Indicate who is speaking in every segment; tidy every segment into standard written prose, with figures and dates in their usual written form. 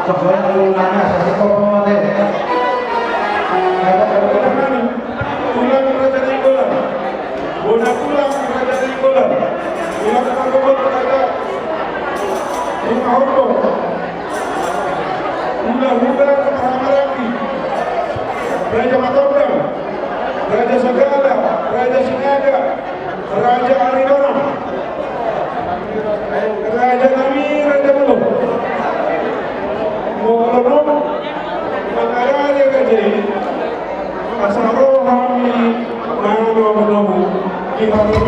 Speaker 1: Coba ulangnya sasi kopo deh.
Speaker 2: Ulang Raja Nainggolan. Bonak ulang Raja Nainggolan. Ulang Pangkobot Raja Rumah Horko. Hula-hula Mahamaraki. Raja Matondang. Raja Sagala. Raja Sinaga. Raja Aridona. Raja Nami. Raja Mulu. Mongolonong. Mengaraya Gajah. Asarohami Manonomu Ihamu.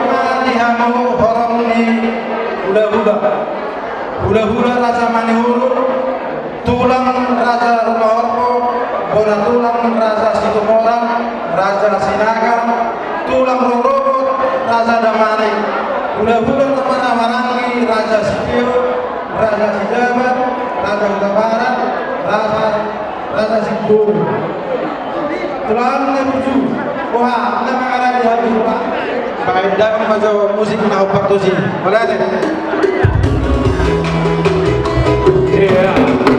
Speaker 1: Matihamu horomni hula-hula. Hula-hula Raja Manihuru, tulang Raja Rumahorko, bola tulang Raja Situmorang, Raja Sinaga, Raja Mane, hula-hula Raja Marangi, Raja Sikio, Raja Sijabat, Raja Huta Barat, Raja Sikdur. Tulang Nebuju, wah, nama Raja Habib Pak. Baik, dan majo musik na upatusi. Boleh ada?
Speaker 2: Iya.
Speaker 1: Rame.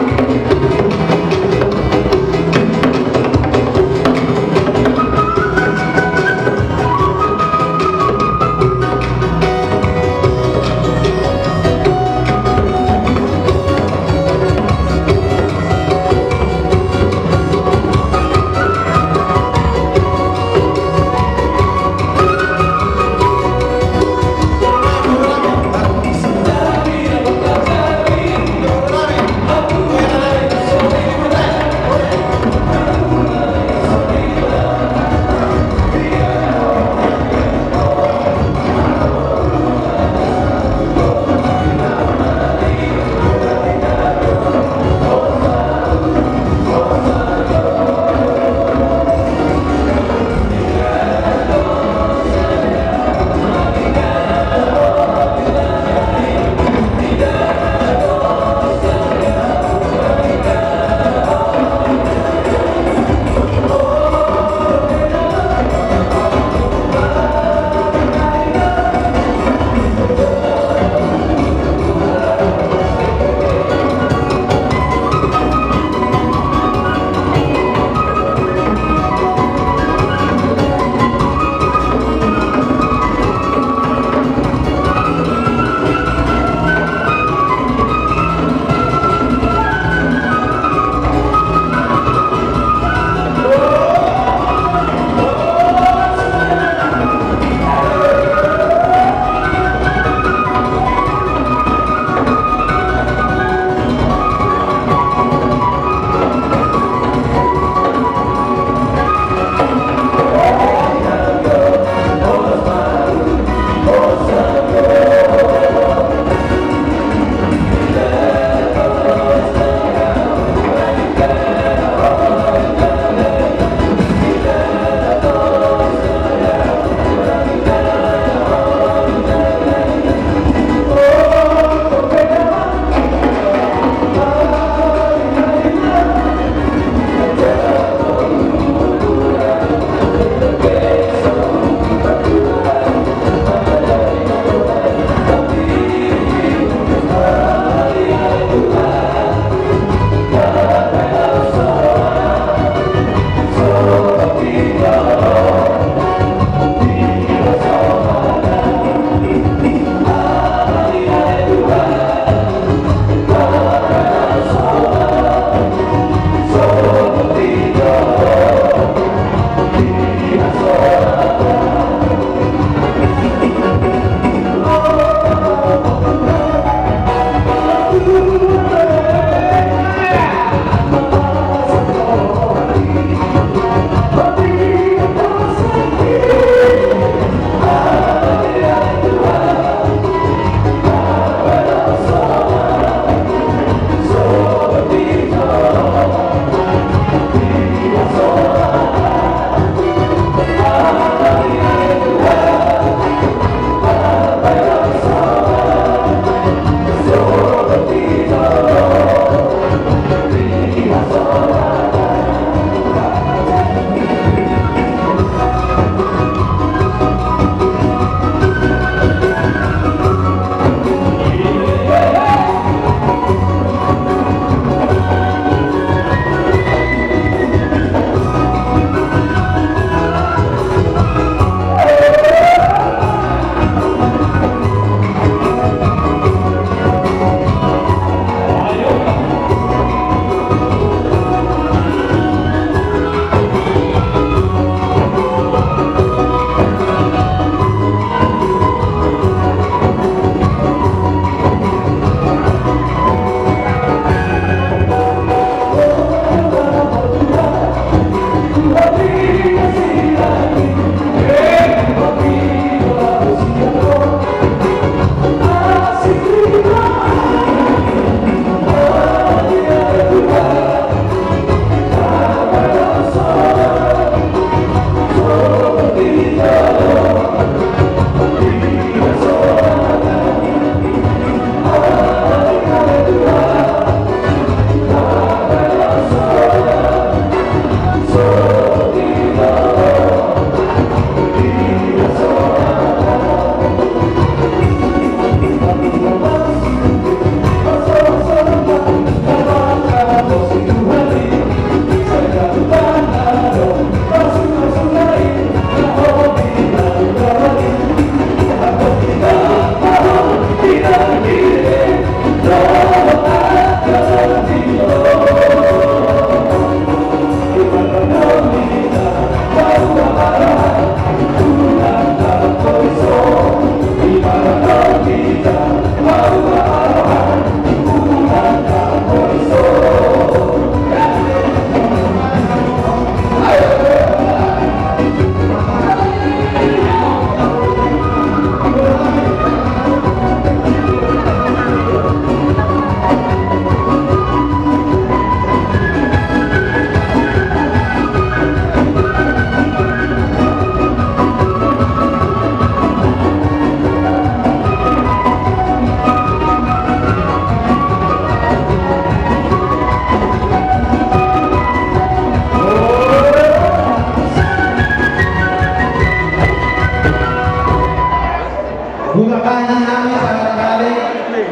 Speaker 1: Kaji kami sangat kali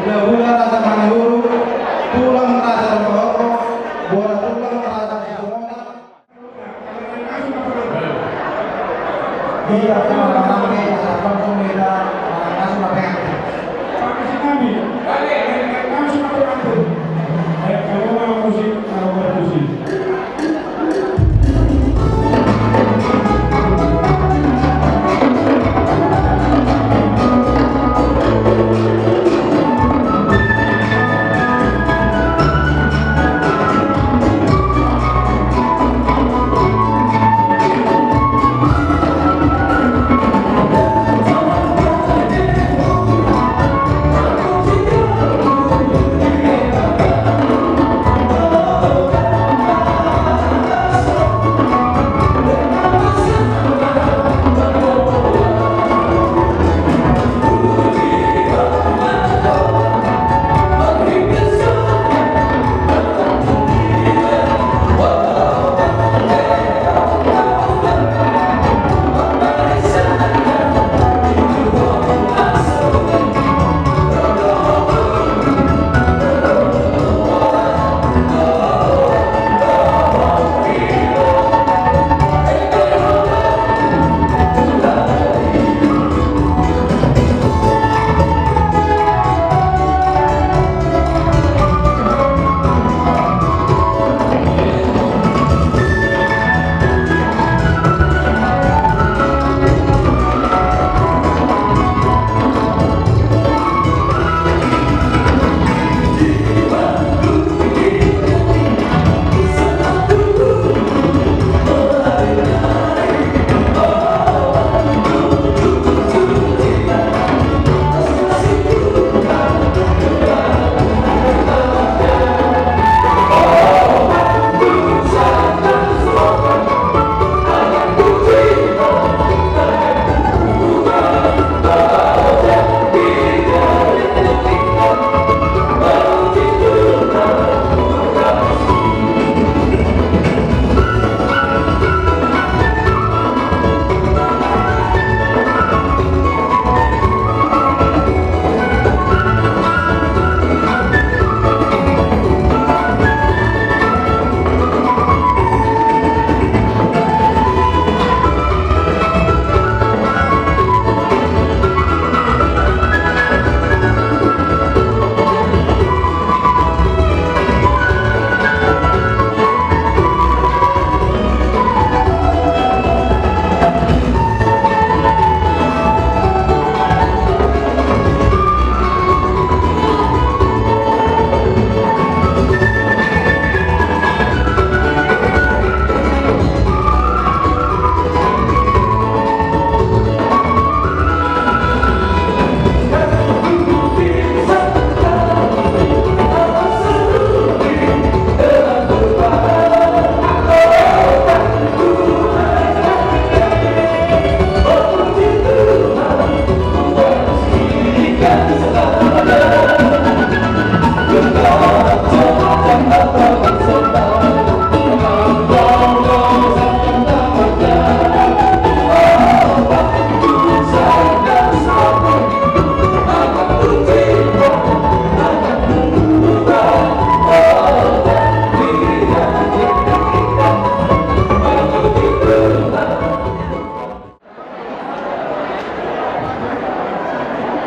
Speaker 1: Hula Raja Manihuru, Tulang Raja Rokoko, Bola Tulang Raja Sumona. Dia cuma ramai sama pembeda kasih makan.
Speaker 3: Kasih kami sudah beratur. Kalau mau musik, kalau mau musik.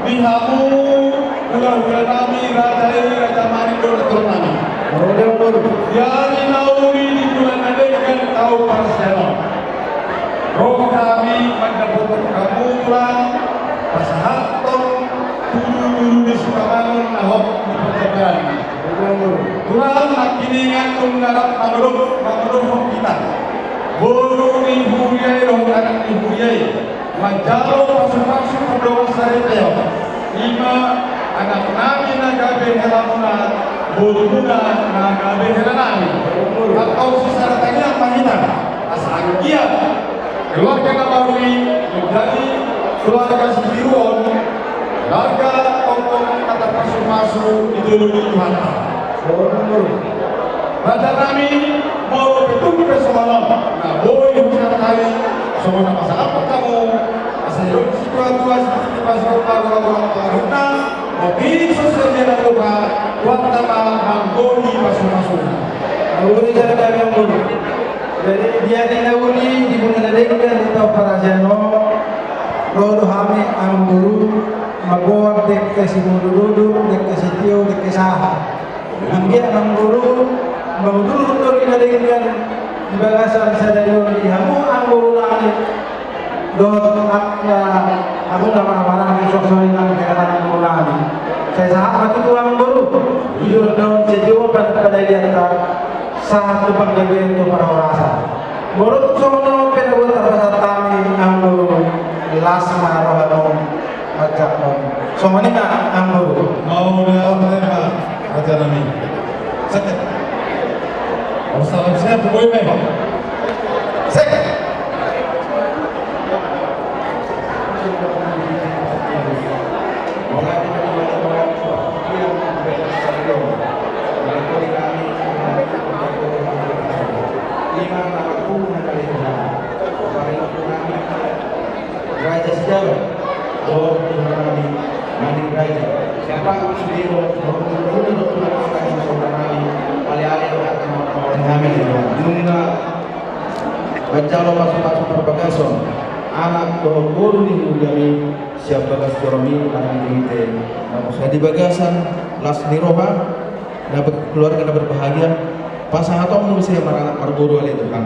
Speaker 2: Bihamu hula-hula nami Raja Manihuru Turunami. Yari nauri di bulan adegan tahu Barcelona. Roh kami mendapat kamulan pasahatong tulu-tulu di Sukamangun Ahok di Perjalanan. Kurang nakiningan kung narap mameruh kita. Buru ni huyay roh anak ni huyay. Majalo pasuk-pasuk berdoa saritayo. Lima anak namin nagabi helamunan, bulunan nagabi helanami. Atau sesaratanya yang mahinan. Asal dia keluarga Nabawi menjadi keluarga Sibiruon, keluarga Tongkong kata pasuk-pasuk itu Tuhan. Raja kami mau betul ke semalam. Nah, boleh usaha kali semua masalah kamu. sayo situa-tua seperti pasal karuna mobil sosial jalan lupa waktu manggoni masuk-masuk.
Speaker 1: Uli jadi kami yang dulu. Jadi dia tidak uli di bulan Desember kita operasiano. Lalu kami amburu magor dek ke si dulu dek ke si tio dek ke saha. Anggia amburu untuk kita dengan di bagasan sadari di hamu amburu lagi. Dot aku nama barang besok sore nang kerana amburu lagi. Saya sahabat itu amburu. Jujur dong sejauh pada dia satu penggajian itu para rasa. Menurut sono penuh terasa kami amburu lasma rohano ajak somani na amburu.
Speaker 2: Mau dia mereka aja nami. Sakit. Salam saya pokoknya memang.
Speaker 1: Sakit. Raja sejarah, oh Nabi, Nabi Raja. Siapa sendiri Bacalo masuk perbagason anak guru di Mujami siap bagas joromi anak kita nah di bagasan las niroha dapat keluarga dapat berbahagia pasang atau menurut saya para guru oleh Tuhan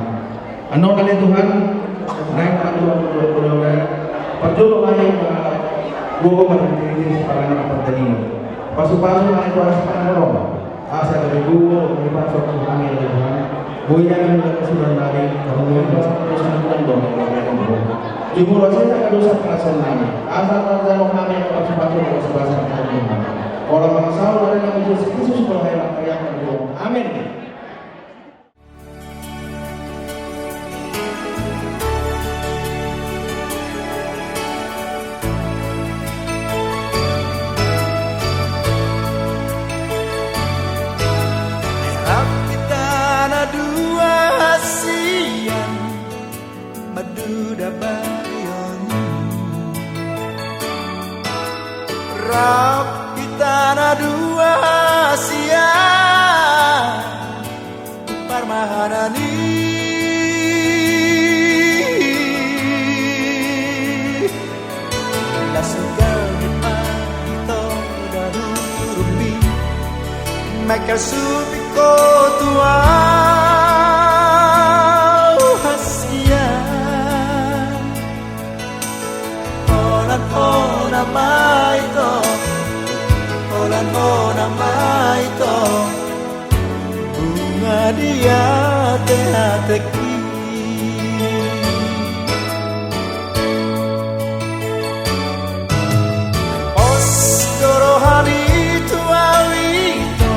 Speaker 1: anu oleh Tuhan naik Tuhan perjuangan yang gua menjadi para anak pertanian pasu-pasu naik kuasa orang asal dari gua melihat suatu kami oleh Tuhan buaya yang sudah dari kemudian terus dong ibu rasanya dosa perasaan kami asal terjadi kami yang pasu-pasu bahasa Tuhan kalau masalah dari Nabi Yesus Kristus berhayat yang kedua amin.
Speaker 4: Rap kitana dua sia parmahanani la sugal ito darurumi makal supiko tua hasia ona maito Ona maito bunga dia teki os dorohani tuawito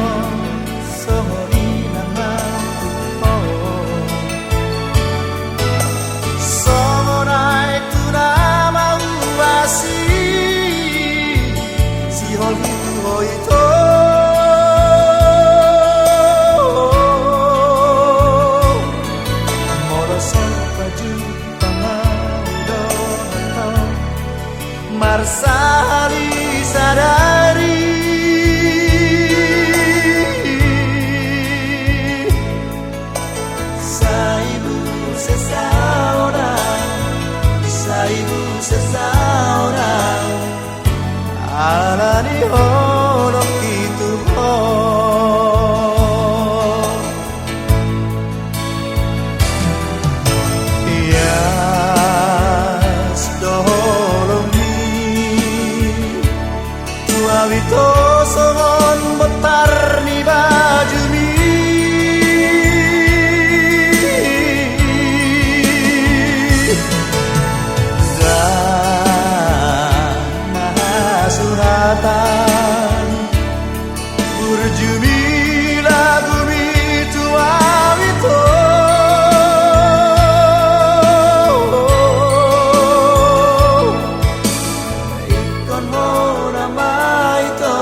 Speaker 4: sohori nama somorai tu nama uasi si holi itu morosan baju pangaudon marsali sadari saibu sesauna alani hono kitu ho ya stolomi tua vito songon betar ni baju mi suratan burjumi lagu itu awito ikon mo nama itu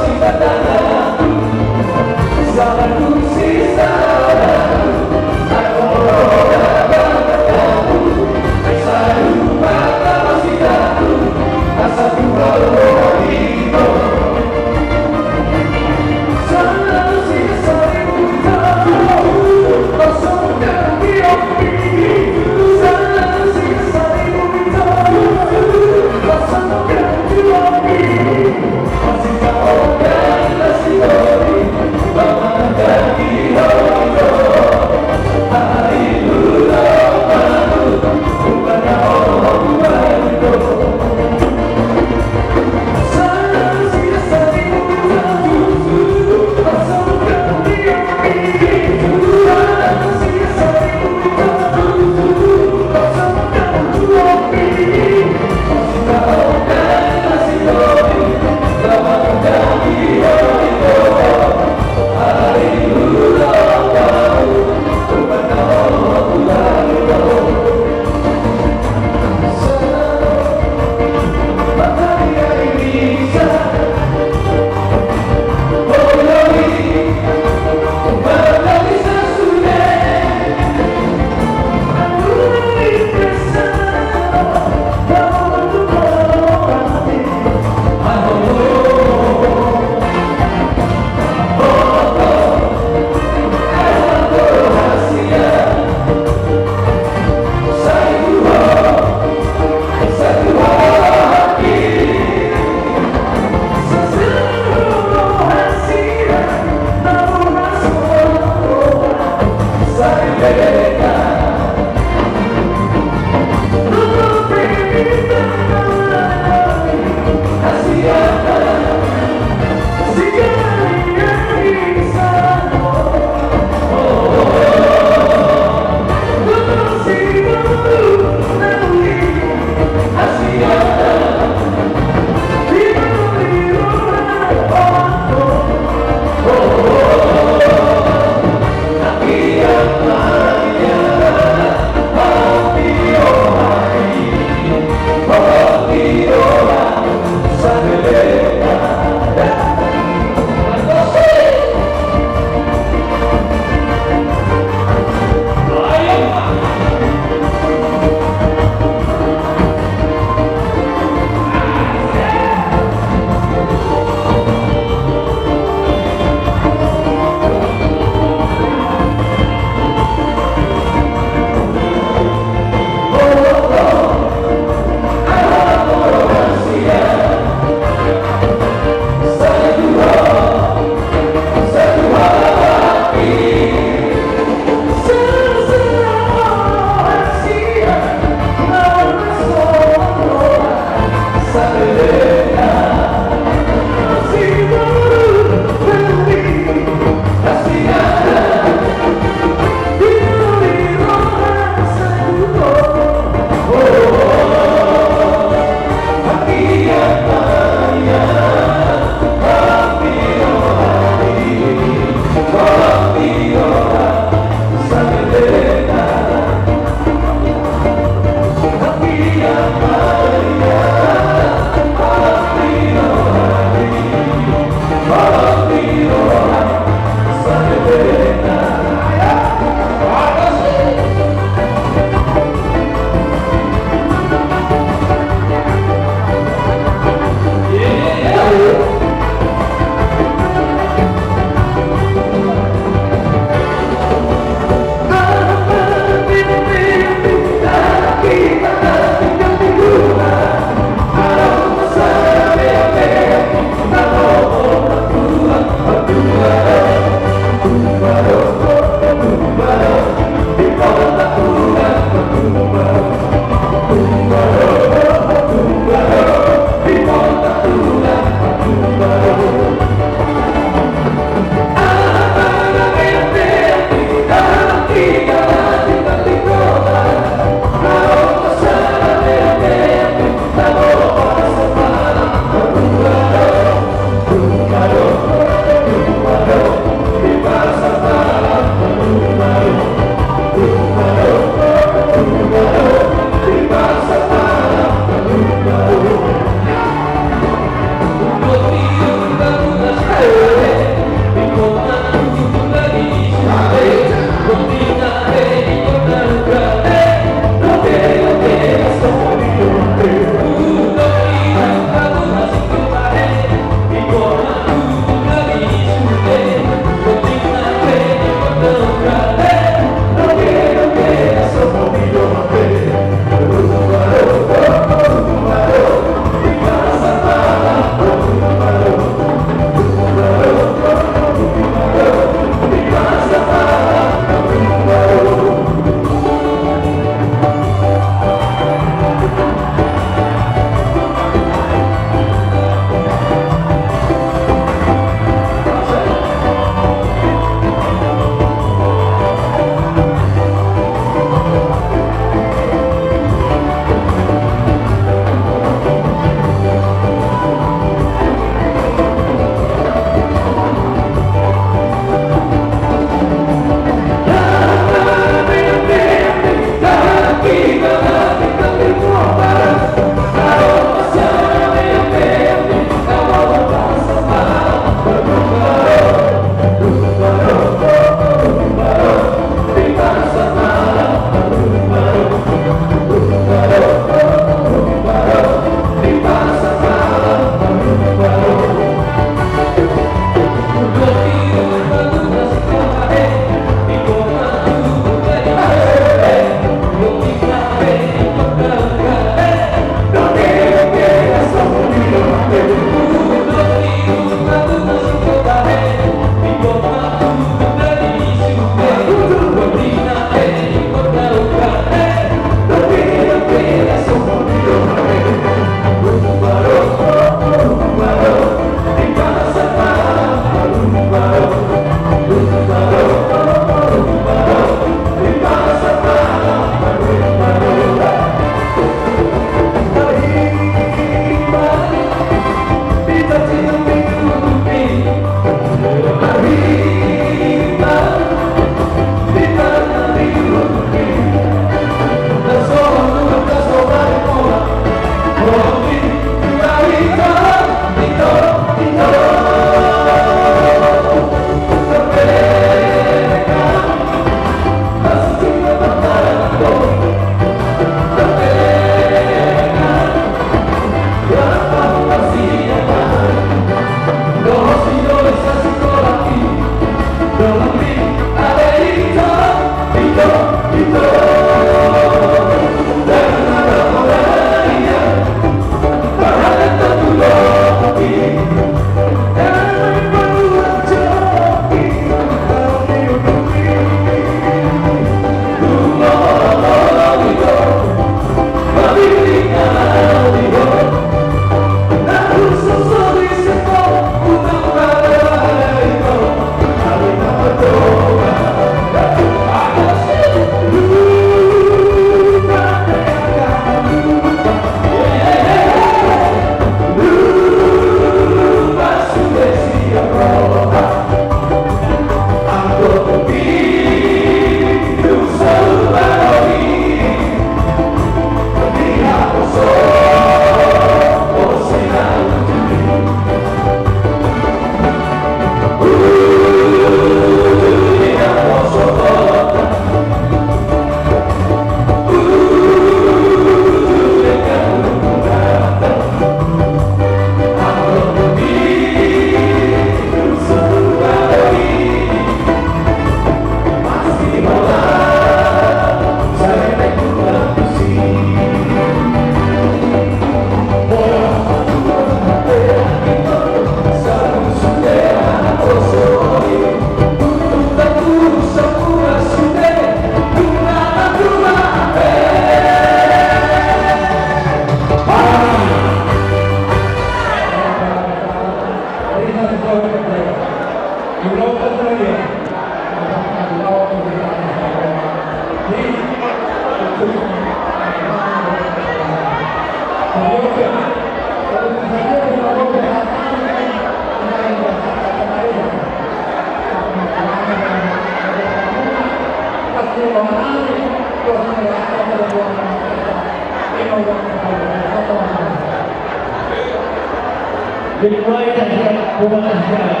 Speaker 3: dimulai dari pembangunan sejarah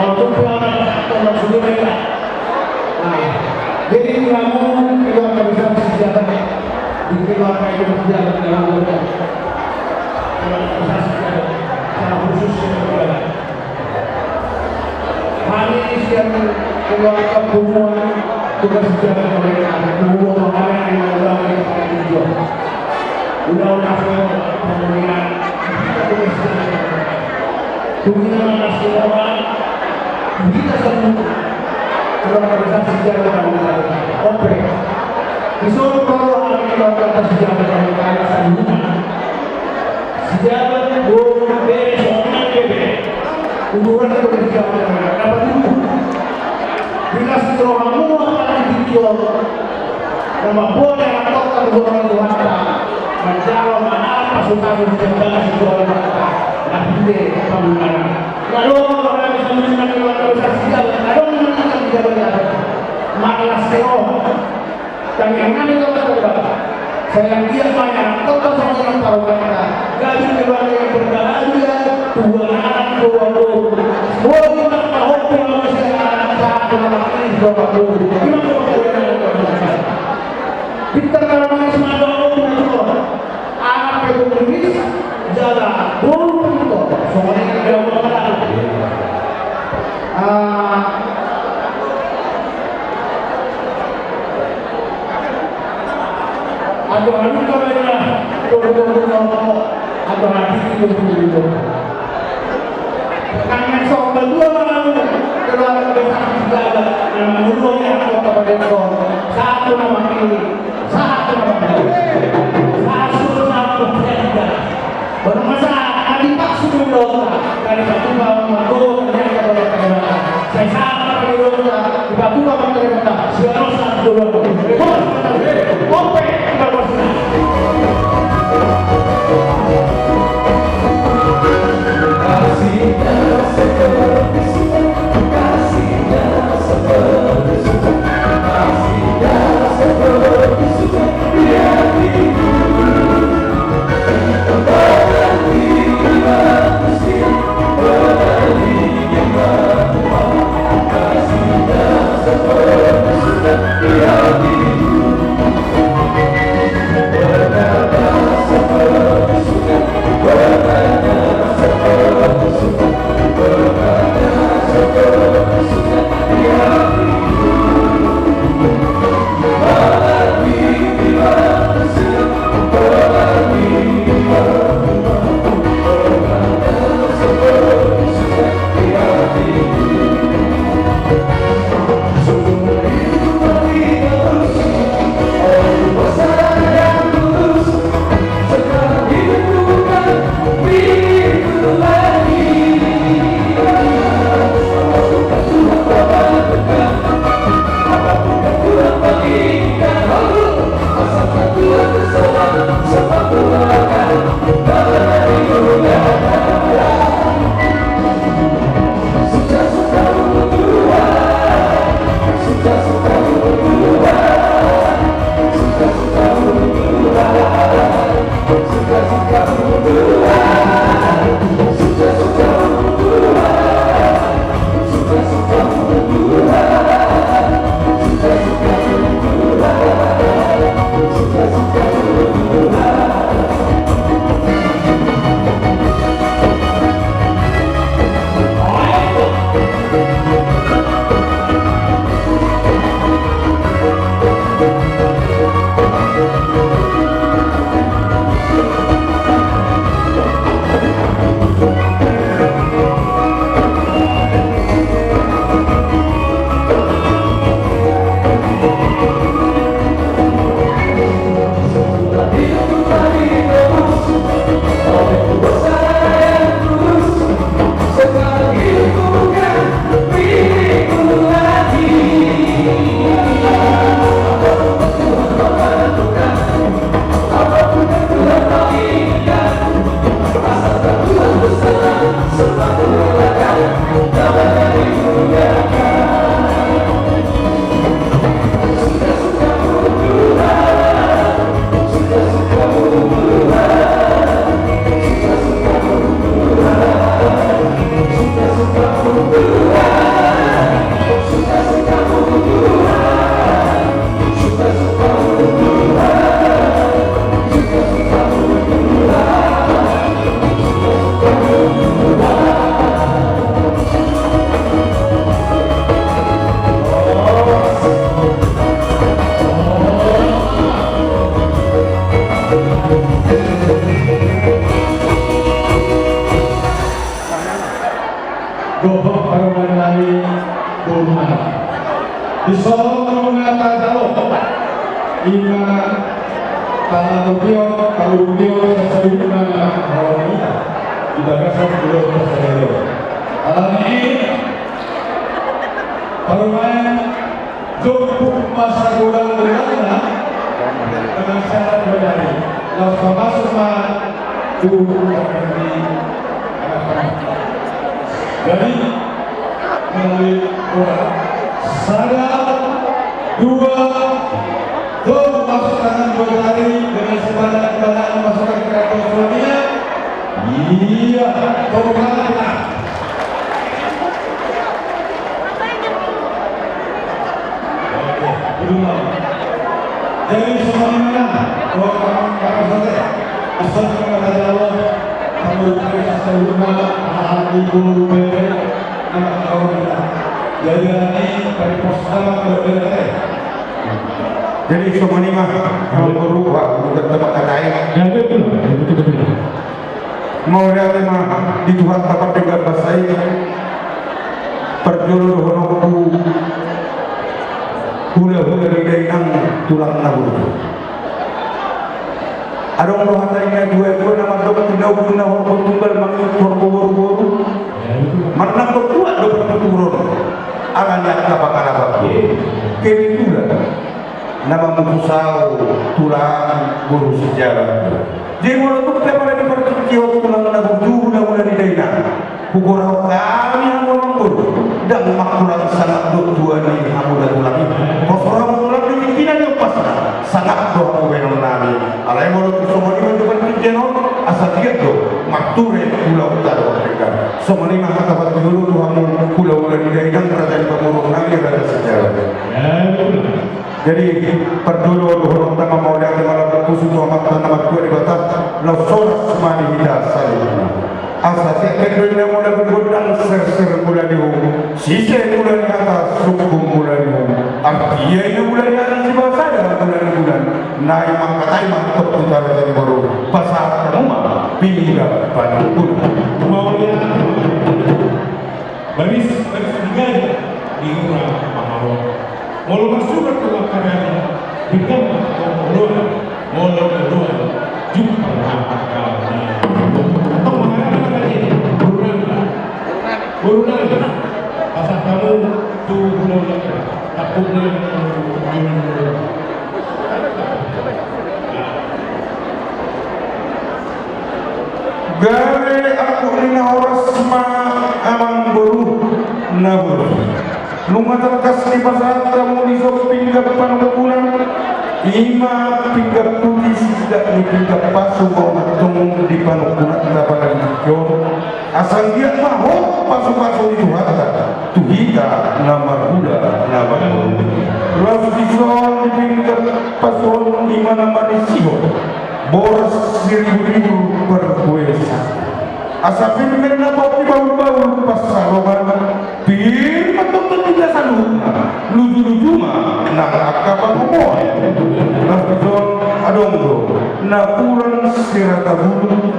Speaker 3: maupun pembangunan sumber daya. Jadi namun keluarga besar sejarah di keluarga itu sejarah dalam keluarga besar sejarah secara khusus sejarah. Hari siang keluarga hubungan tugas sejarah mereka hubungan orang yang mengalami tujuan. Undang-undang pemulihan Tujuan nasional kita semua keluarga besar sejarah dan negara. Oke, disuruh kalau hari keluarga besar sejarah dan negara sandungan sejarah belum beresonan bebe. Hubungan itu berjalan dengan apa dulu? Bila setelah kamu akan dijual, nama boleh atau terjual wanita, menjawab mana pasukan menjaga sejual wanita. Nanti pembunuhan. Lalu orang bisa menang keluarga besar sejarah, lalu menang sejarah. Malas teror. Dan yang nanti saya lihat banyak tokoh yang tahu mereka. Gaji keluarga yang berbahagia, dua anak, dua buah. Semua kita tahu kalau masyarakat satu anak ini dua buah. Gimana kalau kita kalau semua orang anak ekonomis jalan buruk itu soalnya ada orang ada orang ada lagi itu kangen soal dua keluarga besar jalan nama mulutnya kota Padang satu nama ini satu nama satu nama tiga bermasa adik tak sudah dari satu bawang mago dari kota Padang saya sama dari dulu batu bawang dari kota sekarang satu dulu oke kita bersama
Speaker 2: Gobok paruman lagi Burman Disolong mengata jalo Ima Tanarubio Kalubio Sesayuna Hawanita Ibagasan Bulo Tersebut Alam ini paruman Jokuk masa gudang berlana dengan syarat berdari lalu sama-sama jadi melalui orang sada dua masuk tangan berdari dengan sebadan masukkan ke kantong suaminya iya tobatlah. Jadi semuanya orang saja asal kepada Allah kamu berkata rumah hati guru bere anak orang jadi ini perikosama berbeda.
Speaker 5: Jadi semuanya mah kalau berubah bukan tempat lain.
Speaker 3: Ya betul.
Speaker 5: Mau lihat mah di Tuhan tempat dengan bahasa ini perjodoh honokku hula-hula di dainang tulang nabur. Adong roh hatanya dua nama dok tidak guna walaupun tunggal manggil boru-boru. Mana berkuat do berturun. Akan lihat kapakana bapak. Kini pula nama mukusau tulang guru sejarah. Jadi walaupun kita pada dipercaya tulang nabur hula-hula di dainang. Pukul kami yang ngomong dan makulang sangat dua ni hamulah tulang ini. Kosoran tulang ini tidak lepas sangat doa wenon nami. Alai mulut semua ini mencoba menjenon asal dia do makture pulau utara mereka. Semua ini mah kata dulu Tuhan pulau di daerah kerajaan pemurung nami ada sejarah. Jadi perdulu orang utama mau lihat malam berkusu Muhammad nama tua di batas lausoras semani hidas salib. Asal kedua mula bergudang ser mula di sisa mula di atas suku mula di artinya ini mula di atas di bawah saya bulan naik mangkatai mantap utara dari baru pasar rumah pindah pada pun
Speaker 3: Mau lihat baris tiga di rumah Mahalo. Mau masuk ke dalam karyanya bukan mau kedua jumpa kami. Burunan pasal kamu tu bulan takutnya
Speaker 5: gare aku ini horas ma amang baru nabur lunga terkas di pasar kamu di sok pinggap panukulan ima pinggap putih tidak di pinggap pasu kau matung di panukulan pada jauh asal dia mahu pasu-pasu itu hatta tuhika nama buda nama lalu disol di pinggap pasu ima nama disio boros 1000 per kuesa asal pinggir nama di bau-bau pasaroban pin matung tidak salu luju-luju mah nang akaban umur lalu disol adong napuran sirata bulu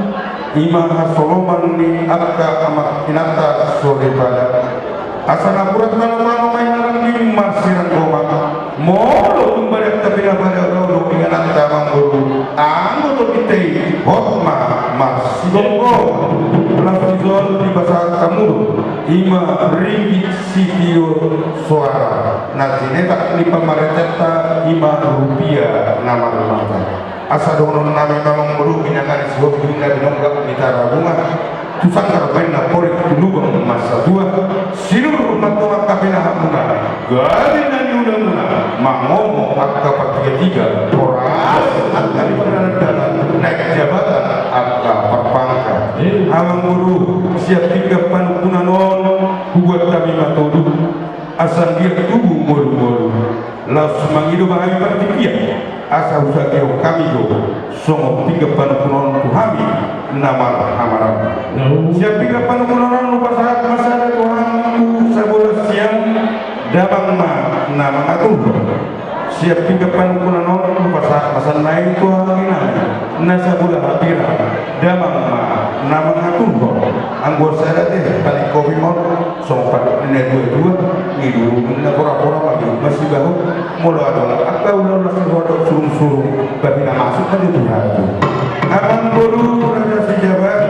Speaker 5: Imam Soloman ni akka amat kinata sore pada asana purat mana main narang di marsiran goma molo kembali tapi pada rodo ingat tamang guru anggo to kitei hotma marsidongo lafizol di bahasa kamu ima ringgit sitio suara nanti netak ni pamaretata ima rupiah nama mata asa donon nami memang merugi nyangani sebuah bunda dinonggak mitara bunga tusangkar baina porik tulubang masa dua sinur matolak kapina hamuna galina nyuna mangomo akka patiga koras akka di penandalan naik jabatan akka perpangkat amang guru siap tiga panukuna non buat kami matodu asal dia tubuh mulu-mulu langsung mangidu bahami partikia asa usah kau kami do songo tiga panukunon tuhami nama hamaram siap tiga panukunon lupa saat masa Tuhanku sabola siang dabang ma nama atuh siap tiga panukunon lupa saat masa naik Tuhan nasabula hapira damang ma namang aturgo anggur saya teh balik kopi mau sompat ini dua ngidu na pura-pura lagi masih bahu mula ada apa ulah langsung rodok surung-surung babina masuk kan itu hati akan guru raja sejabat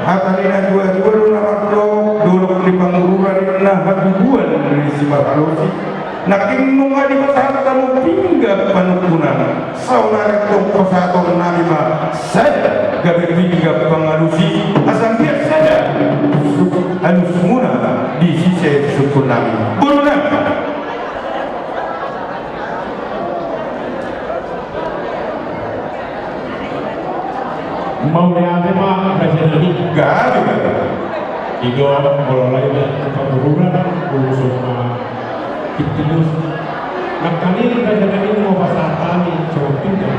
Speaker 5: hatalina dua-dua lula waktu dulu di pangururan nah habibuan dari sibar halusi naking nunga di pasar tamu pingga panukunan saunara tong pasaton nami ma sada gabe pingga pangalusi asam dia sada halus muna di sisi suku nami buruna
Speaker 2: mau lihat mah kajian
Speaker 5: gabe
Speaker 2: itu kalau lagi pangururan urusan Iktidus, nak kami ini mau pasal kami seperti itu.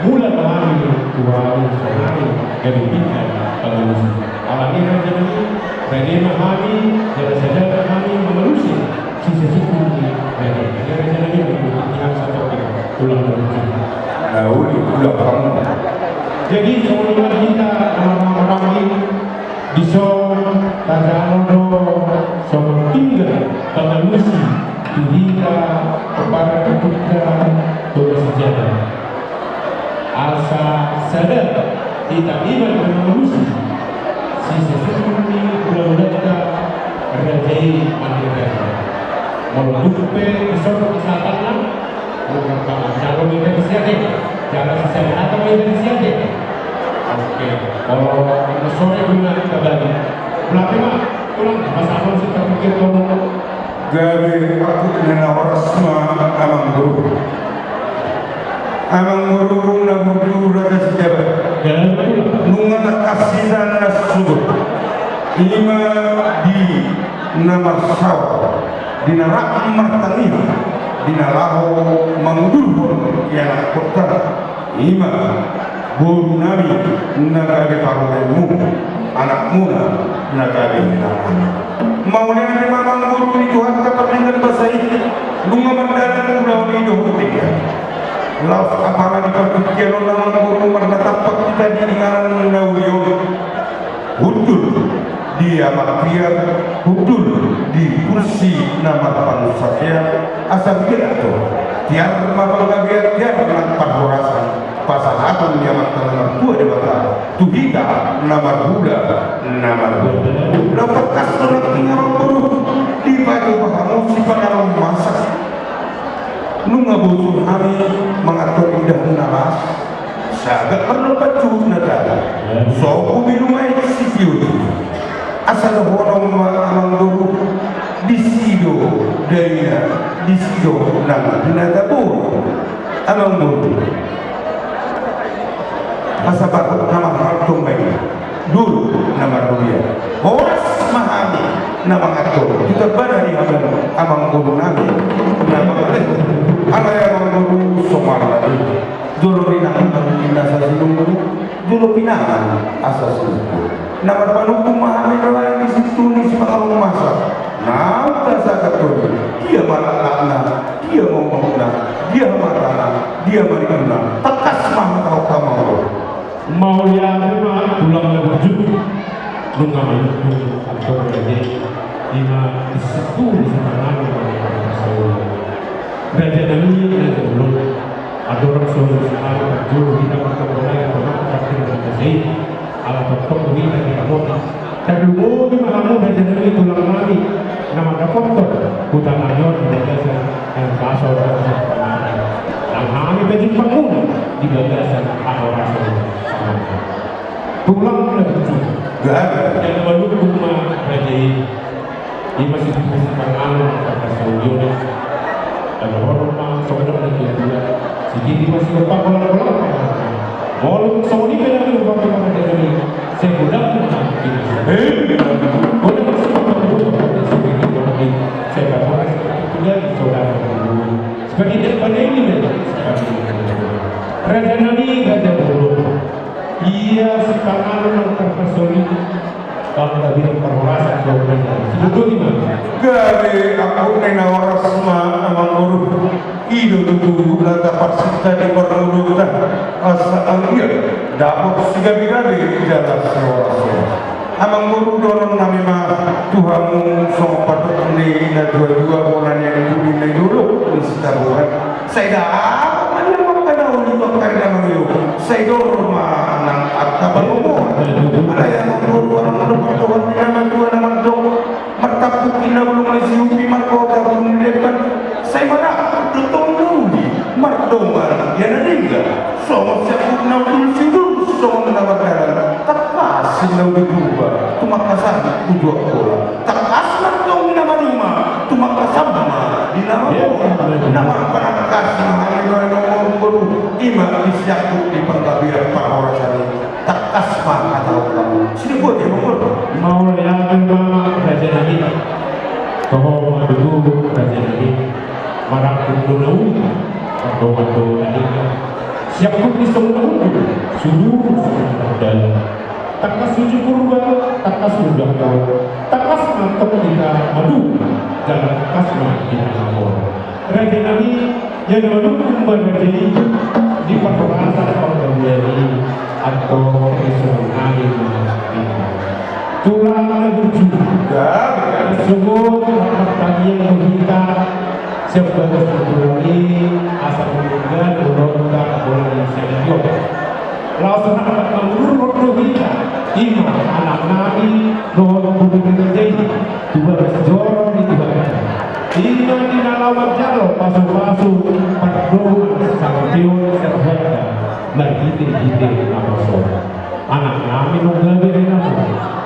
Speaker 2: Mula kami tuan sekali dari kita kalau alami kerja ini, bagaimana kami dari saja kami menelusuri sisi ini. Kerja ini mengikuti yang satu tulang belulang.
Speaker 5: udah kamu
Speaker 2: Jadi semua kita orang ini bisa tanda sama tinggal pada misi hingga kepada ketika doa sejarah asa sadar tidak iman manusia si sesungguhnya bulan-bulan rajai manusia melupe besok kesehatan bukan kalau kita kesehatan jangan kesehatan atau kita kesehatan. Oke, kalau sore guna kita bagi berapa mah pulang pas apa sih terpikir kamu
Speaker 5: gawe aku nena warasma amang guru na guru raja sejabat nunga takasidan nasubur ima di nama saw di narak martaniha di nalaho mangudurhon yang kota ima guru nabi nagabe parolemu anak muda nagabe anak maunya di mamang guru di Tuhan kepentingan bahasa ini bunga mendadak ulah hidup ketiga lauf apalagi berpikir mamang guru mendapat kita di lingkaran nauyo hudul dia makiar hudul di kursi nama panusatya asal kita tuh tiar mamang gabiar tiar nak horasan pasal atom dia makan tua di bawah tuhita nama Buddha nama dapat kasar tinggal buru di baju bahamu si pengarang masak nunga butuh hari mengatur indah nalas sagak perlu baju negara so minumai si piu asal horong amang buru disido daya disido nama dinadabur amang buru masa bakut nama hartung baik dulu nama dunia horas mahami nama ngatur kita pada di amang guru nabi nama alay amang guru somar lagi dulu pinangan asas dulu dulu pinangan asas dulu nama panukum mahami lain di situ ni si pengalung masa nah tak katur dia malakna dia ngomongna dia matana dia marikna tekas mah kau kamu
Speaker 2: mau yang lima pulang lebih lu nggak mau atau berarti lima itu di sana berarti kami dan belum ada orang suruh sekarang dulu kita bertemu atau pasti berkasi ala tetap kita kita mau tapi lu di mana mau berarti kami pulang lagi nama dapat hutan anyor di desa yang kasar dan kami berjumpa pengguna di desa orang pulang lebih dan baru rumah rajai di masih di Pangalan kata Saudara dan orang saudara dan dia sedikit masih lepas bola-bola mau Saudi beda dengan bapak dari saya budak boleh masih saya katakan itu dari saudara seperti daripada ini Raja Nabi Raja Bulu ia sekarang terpesona kalau nggak bilang perhorasan dua bulan itu gimana?
Speaker 5: Gawe aku nenawaras ma amang guru ido tutu lata pasita di permudutan asa anggia dapat sigabi-gabi jalan sewa-sewa amang guru dorong nami ma Tuhanmu sama patut ni na dua-dua bulan yang itu di dulu setabuhan saya dah mana makana untuk karena mengiu saya dorong ma nang akabal umur ada yang guru orang Tuhan nama Tuhan nama Tuhan martapu kina belum siupi markota belum depan saya mana tutong muli mardoman ya nadiga so siapun naudul sidur so nawagaran takas naudul tumakasan udua kola takas martong nama tumakasan di nama nama panakas nama guru ima isyaku di penggabiran parahorasan takas mah atau kamu sini buat ya
Speaker 2: mau lihat raja lagi kalau dulu raja lagi marah dulu atau lagi siap pun disembah sudah dan takas suci kurba takas sudah tahu takas mantap kita madu dan takas kita ngawur raja lagi yang mendukung berjadi di perhorasan penggabian atau keseluruhan tulang berjuga tersebut pertanian kita sebagai ini asal juga berontak boleh senior langsung akan mengurut kita ima anak nabi doa berjadi dua sejor di Tuhan ima di dalam jalo pasu-pasu perdoa sambil serta berhiti-hiti apa anak kami nonggabe nama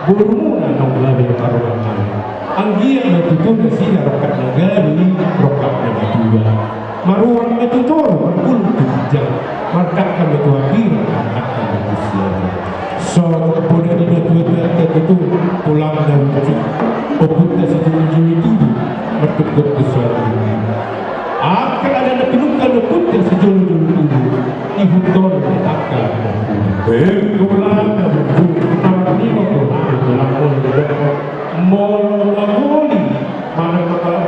Speaker 2: burung nonggabe karuan kami anggia betutur kesini rokat nonggabe rokat betutur maruang betutur berkul tujang markat kami tuakir markat kami usia so boleh dibetutur betul pulang dan kecil pokoknya setuju itu bertukar kesuatu akan ada penukan putih sejauh dulu ibu don akan berulang mengoli mana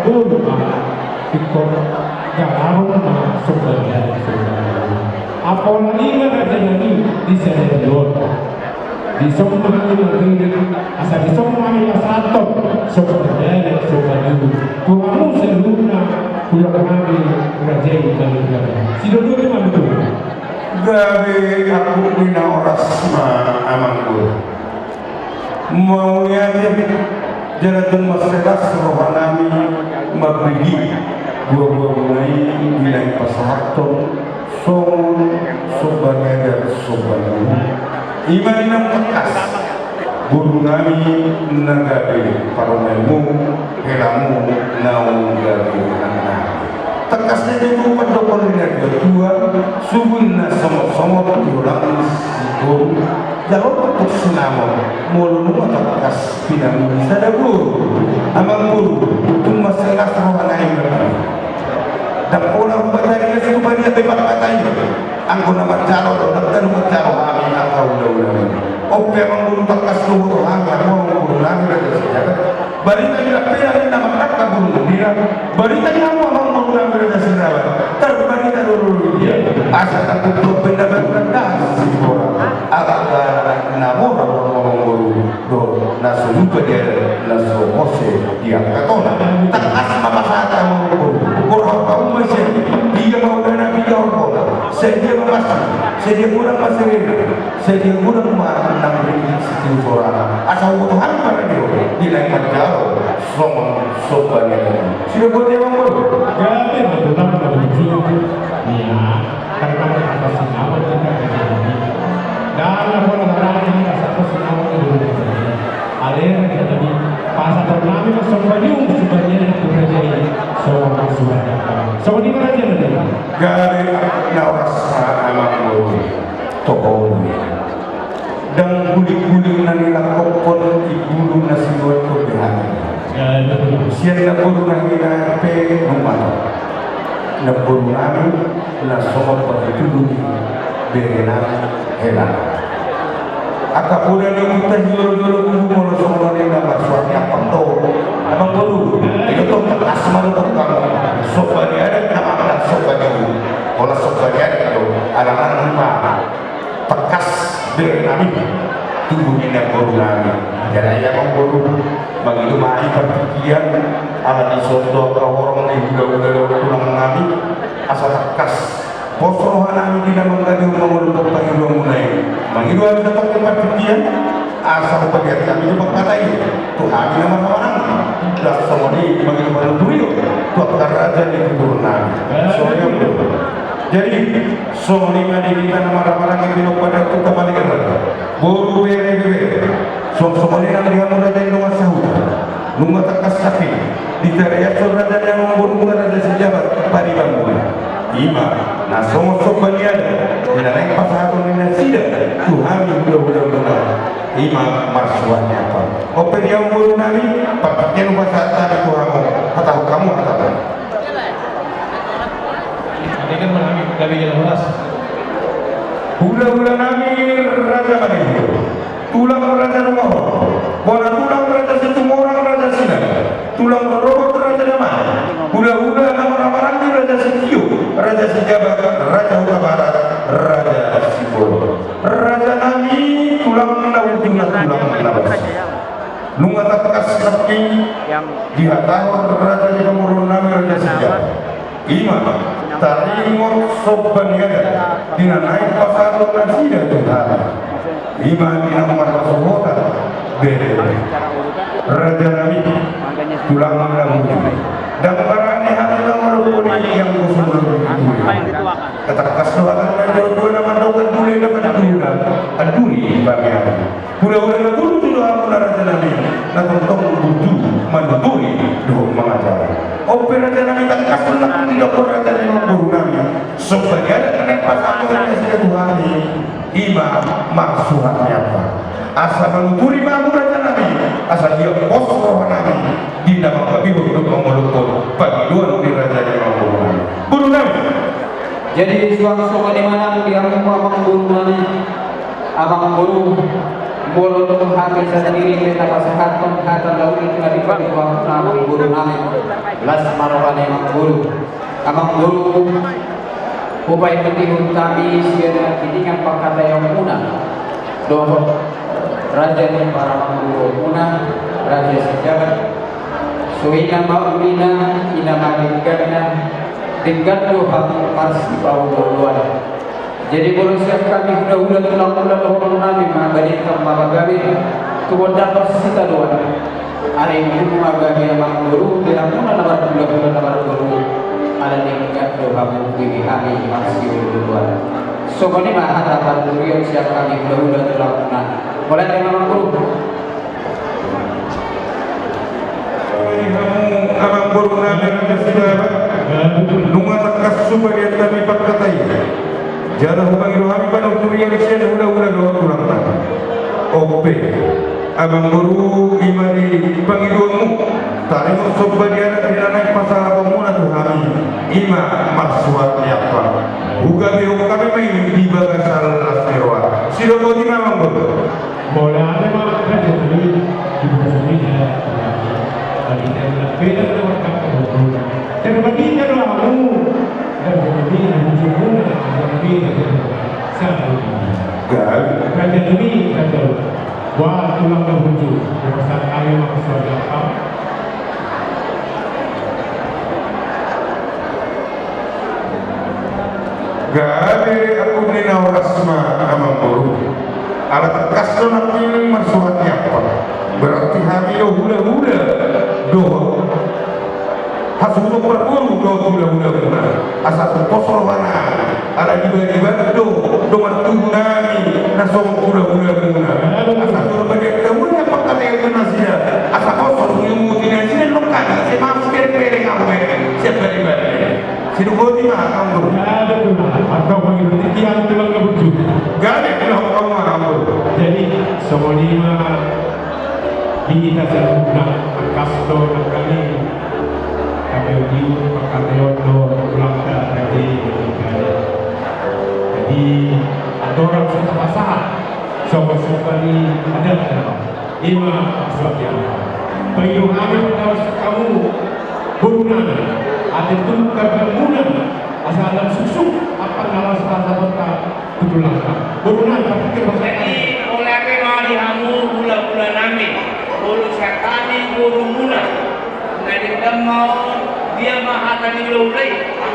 Speaker 2: bolu ikut garam sebagai apalagi ada yang di sana di semua negeri asal di semua satu sebagai Tuhanmu seluruhnya pulang kami kerajaan dan negara sido dulu mana tu
Speaker 5: gawe aku bina oras ma amang guru mau ya jalan masyarakat rohanami mabigi dua mulai bilang pasahaton son sebagai dan sebagai iman yang tekas guru nami nagabe paromemu helamu naung gabe tekasnya itu pendokon ini dua subunna sama-sama diulang situ jalur untuk senama mulunu atau tekas pinang bisa ada guru amang guru itu masalah rohana yang dan orang bertanya itu banyak bebas katanya anggun nama jalo dan nama jalo amin atau udah oke amang guru tekas luhur anggar mau guru langgar dan sejagat barita bila nama mereka guru dia barita nyamu amang guru langgar dan sejagat terbarita dulu dia asal takut benda-benda das agak namor amang guru do nasu lupa dia nasu mose dia katona tekas mabasata amang guru guru kamu masih dia mau dana biar kau sedia memasak sedia kurang masih sedia kurang enam ribu situ suara asal Tuhan pada dia di lain jauh somong sobannya sudah buat dia mau
Speaker 2: ya betul betul ya karena atas nama kita dan orang-orang yang atas nama itu alera kita di pasar bernama Sombanyung sebagian kerajaan seorang suara seperti kerajaan ini
Speaker 5: gari nawas amang guru tokoh dan guling-guling nanila kokon igulu na sinuot ko bihan siya na guru na hinape rumah na guru namin na somot pagtulog berenan helan akapuda ni kita juru-juru kubu mono semua ni nama suami apa tu abang bolu itu tu telas malu tu kamu sopan ada nama ada sopan itu kalau sopan ada tu alangan lima bekas dari nabi tubuh ini baru nabi jadi yang baru begitu mai perpikiran ala disodo ke orang ni udah pulang nabi asal bekas posrohan nabi tidak menggali umur panggil mulai begitu ada dapat perpikiran asal bagian kami itu berkata itu Tuhan nama orang dah semua ni begitu baru dulu tu raja di turun nabi soalnya jadi semua ni kita nama orang yang pada kita balik ke buru bere semua ni yang dia mula dari rumah sahut rumah takas sapi di teraya raja yang memburu raja sejabat pari bambu ima nah semua ni ada dan naik pasal ni sida Tuhan mudah-mudahan ima marsuannya apa open yang memburu nabi paknya rumah sata Tuhan kata kamu kata
Speaker 2: ini kan menami dari jalan ras
Speaker 5: Hula-hula nabi raja mana tulang raja rumah bola tulang raja setumorang raja sina tulang robot raja nama hula-hula nama rangi raja setio raja sejabat raja hula barat raja sibol raja nabi tulang nabi tulang nabas nunga takas sapi dihatahor raja di kemurun nabi raja sejabat ima tarimur sobbaniada dina naik pasar nasida Tuhan ima dina marasubota bere raja nabi tulang nabi dan barangnya hanya merukuni yang musuh kata kasdoakan menjodoh nama doa dulu dapat aduli bagian hula-hula dulu doa raja nabi na tontong budu manduri doa mengajar opera raja nabi tak kasih nak tidak raja nabi memburu sebagian kena pasang raja Tuhan imam maksuhannya apa asal menuturi bangun raja nabi asal dia posroh nabi di dalam babi untuk mengelukun bagi dua di raja nabi memburu buru nabi
Speaker 6: jadi suang-suang di mana dia abang buru nabi abang buru boleh untuk hati sendiri kita pasangan penghatan laut itu tadi pada waktu abang buru nabi las marwan abang buru upaya penting kami siapa kini pakata yang punah doa raja yang para abang punah raja sejabat suina ma'ulina ina ma'ulina dengan doa parsi bawah berluar jadi boleh siap kami hula-hula tulang-tulang orang nabi ma'abadi tambah-bagabi tuan dapat sita doa hari ini ma'abadi abang guru dilakukan nama hula-hula nama guru ada dengan doa mungkin kami masih berluar so ini mah harapan guru yang siap kami hula-hula tulang-tulang boleh dari abang guru
Speaker 5: abang guru nabi raja sejabat nunga takas supaya kami pakkatai jara hubang rohani pada kurian sian hula-hula doa tulang nabi ope abang guru imani pangidumu tarik sobat dia tidak naik pasal apa muna Tuhan ima maksuatnya apa kami main di bagasal asmerwa sila kau di mana guru
Speaker 2: boleh ada malah kerja dari ibu sini ya tadi saya beda dengan kamu dan baginya kamu dan baginya hubungan dan baginya sama kerja demi kerja wah tulang dan hujung pasal ayo maksud apa
Speaker 5: gabe aku nina rasma amang guru alat kasdo nabi marsuhatnya apa berarti hamil hula-hula doa hasulo berburu doa hula-hula benar asal posol mana ala diba-diba do mantu nami nasom hula-hula benar asal turun bagi temunya pakata yang benar asal posol yang mutina sini lokan saya maaf pere-pere kamu siapa beri sidu goti mah kamu
Speaker 2: ada tuh atau panggil tiang tulang kebujuk
Speaker 5: gak ada kamu kamu
Speaker 2: jadi semuanya kita sedang kasto kali kami di pakateo ulang jadi ada orang sudah pasah sobat-sobat ini ada ima sesuatu yang bagi kami harus kamu berunan ada itu keberunan asal dalam susu apa ngalah serta-serta betulan berunan tapi kebetulan
Speaker 7: oleh kemari hamu gula-gula nami bulu syakani bulu mula nanti mau dia mahatani lulai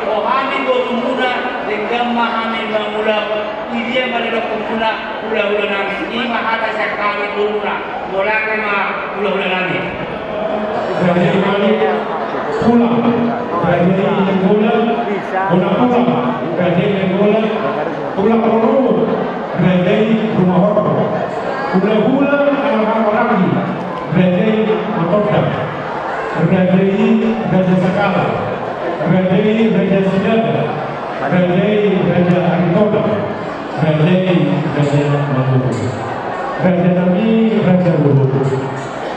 Speaker 7: kohani bulu mula dengan mahami mula dia pada kumula gula-gula nami ini mahata syakani bulu mula boleh kemar gula-gula nami
Speaker 2: jadi kami pulang jadi pulang jadi pulang jadi rumah orang pulang orang lagi jadi motor jadi raja sakala jadi raja sejahtera raja aritoba raja mampu raja nabi raja luhur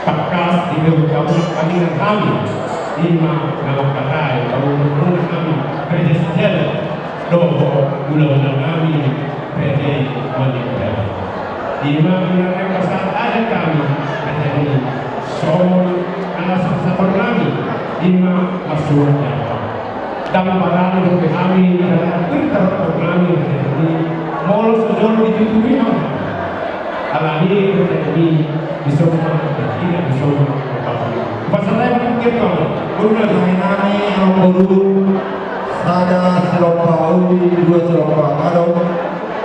Speaker 2: takas di kamu kami dan kami lima nama katai kamu menurut kami raja sejahtera doa gula-gula kami raja wanita lima mengenai pasal ada kami jadi soal anak satu kami lima masuknya dalam barang untuk kami dan pintar kami jadi mau sejauh ditutupi alami jadi bisa tidak bisa pasal saya pikir kamu guna
Speaker 1: Kami guru sada silopau dua silopau ada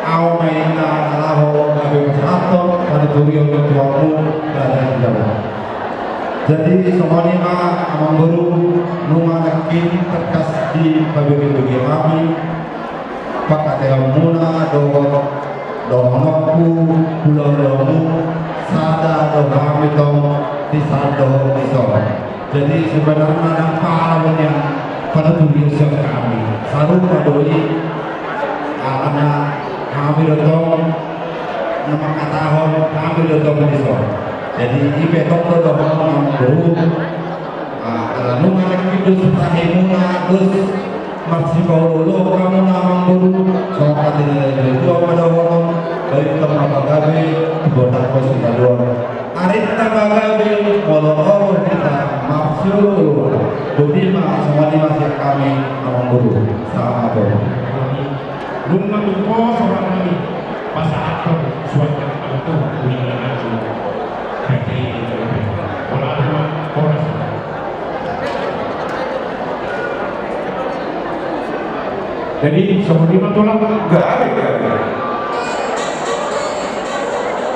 Speaker 1: au maina alaho kabe satu pada tujuan tuamu dan jauh. Jadi semuanya amang guru numa nakin terkas di bagi kami pakai muna do maku pulau domu sada do kami dong di sado iso. Jadi sebenarnya nampak yang pada tujuan kami selalu padoi anak kami dong nama katahon kami dong iso. Jadi ibetok do amang guru numa nakin dus tahimuna dus masih kau lo kamu namang guru soal itu ada orang baik teman gabe botak kos kita doang arit gabe kalau kita maksud budi mah semua di masjid kami namang guru sama tuh
Speaker 2: rumah tuh seorang kami masa apa suatu itu punya anak jadi orang jadi seperti tulang
Speaker 5: Gak ada.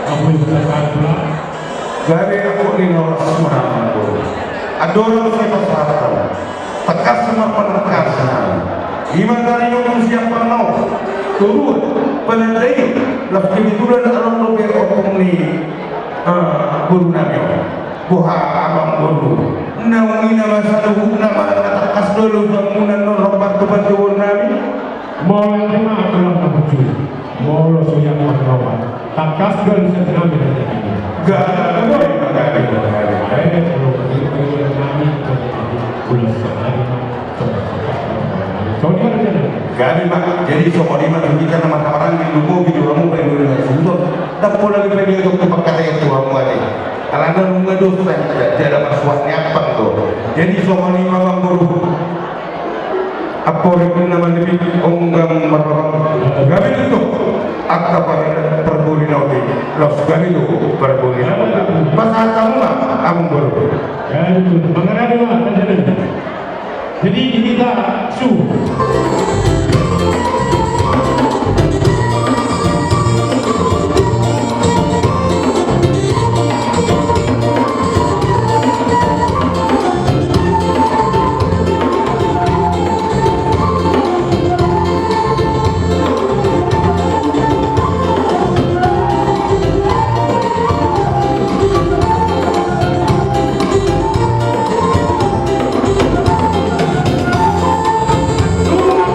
Speaker 2: kamu yang besar tulang
Speaker 5: Gak ada aku di nomor semua. Adorang saya pasal. Tekas sama penekasan. Gimana dari yang siapa mau? Turut penandai. Lepas itu dan alam lebih otong ni guru nabi. Buha abang guru. Naungi nama satu nama tekas dulu bangunan robat kebantuan nabi.
Speaker 2: mulai lima tulang terbucu molo soya markawan takas dan senang dengan ini
Speaker 5: Gak ada.
Speaker 2: kalau itu kami ulas sekali soalnya ada
Speaker 5: Gak ada mak. Jadi semua di mana kita nama orang di lugu di rumah pengen dengan suntuk. Tak boleh lagi pengen untuk pakai yang tua mulai. Kalau anda mengaduh tidak ada masukannya apa tuh. Jadi semua di malam guru. Apa yang nama lebih onggang marwah. Gak itu. Akta pada perbuli nauti. Los gak itu perbuli nauti. Pasal kamu mah kamu guru.
Speaker 2: ya itu mengenai mah jadi kita su
Speaker 5: Guru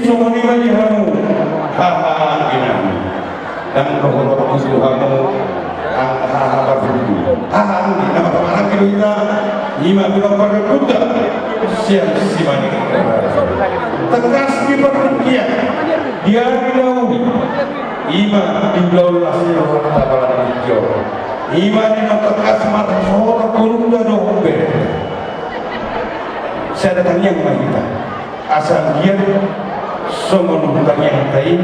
Speaker 5: sumuni majihamu haha inami dan rohot kusuhamu haha berfudu haha nama kemarin kita ima bilang pada kuda siang simani tegas di perhentian dia didahului ima dibelau lasir warna balan hijau ima dina tegas marhor kurunda dohbe saya datang yang kita asal dia semenunggang yang lain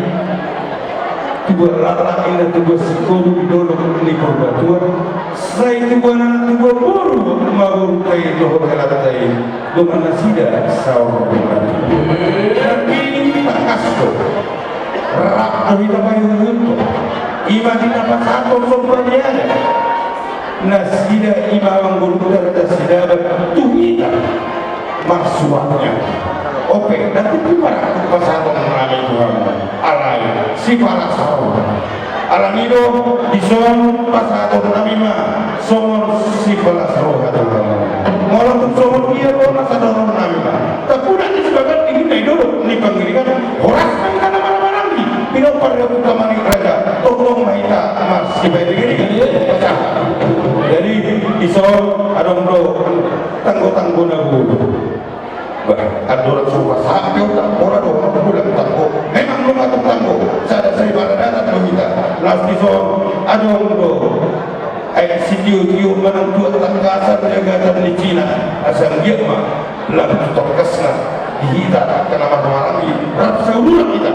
Speaker 5: tubuh rara ini tubuh sekolah dulu ni perbatuan saya tubuh anak tubuh baru mau kayak doh kelatai doa nasida sahur tapi tak kasih rak kita bayar untuk iman kita pasal sumbernya nasida imam guru kita nasida tuhita maksuatnya oke dan itu para pasal mengalami Tuhan alai si para sahur alam itu dison pasal namima somor si para sahur malah somor dia lo masa dorong namima tapi udah disebabkan ini dulu ini panggilan horas karena mana-mana lagi pindah pada utama ni raja tolong mahita masih baik begini jadi dison adong do tanggo-tanggo nabu adoran sumpah sampai tak orang orang bulan tanggo memang belum ada tanggo saya pada darat kita last dison adong do ayat sitiu menang dua tanggasan jagatan di Cina asal dia mah lalu tokesna kita kena malam ini rap saudara kita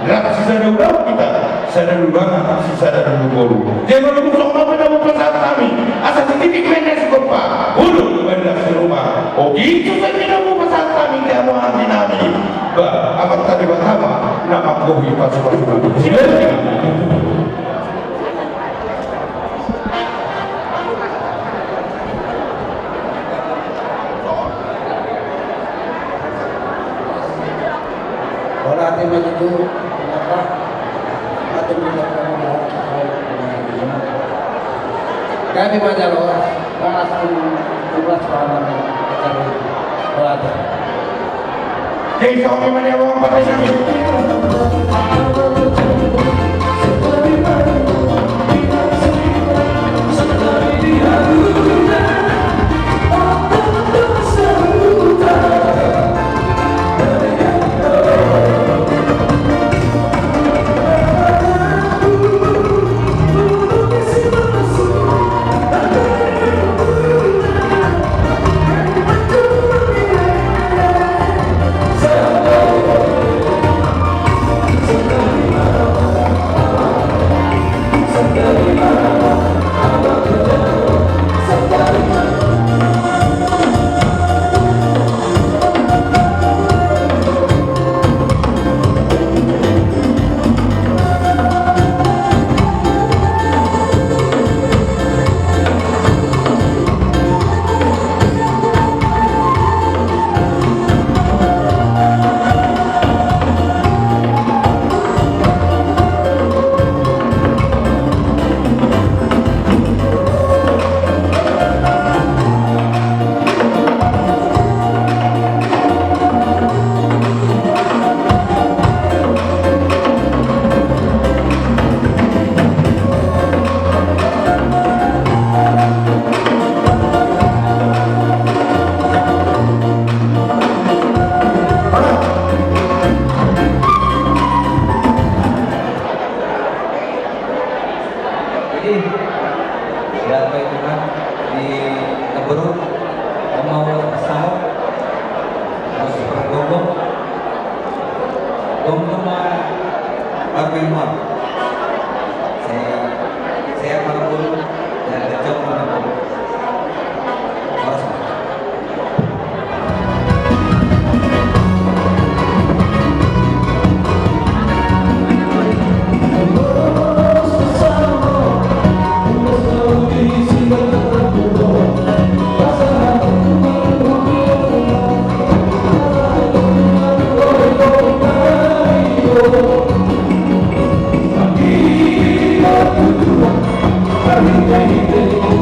Speaker 5: rap saudara kita saudara sisa dulu jangan lupa sama pada pesan kami asal titik menes gopa hulu benda serumah oh itu saja mau pesan kami dia mau dinami bah amat tadi pertama nama gohi pasukan silakan
Speaker 3: Orang itu kenapa atau menjadikan kami pada luar langsung tugas orang berada.
Speaker 5: Hei kami mana orang pada sini?
Speaker 3: Every day.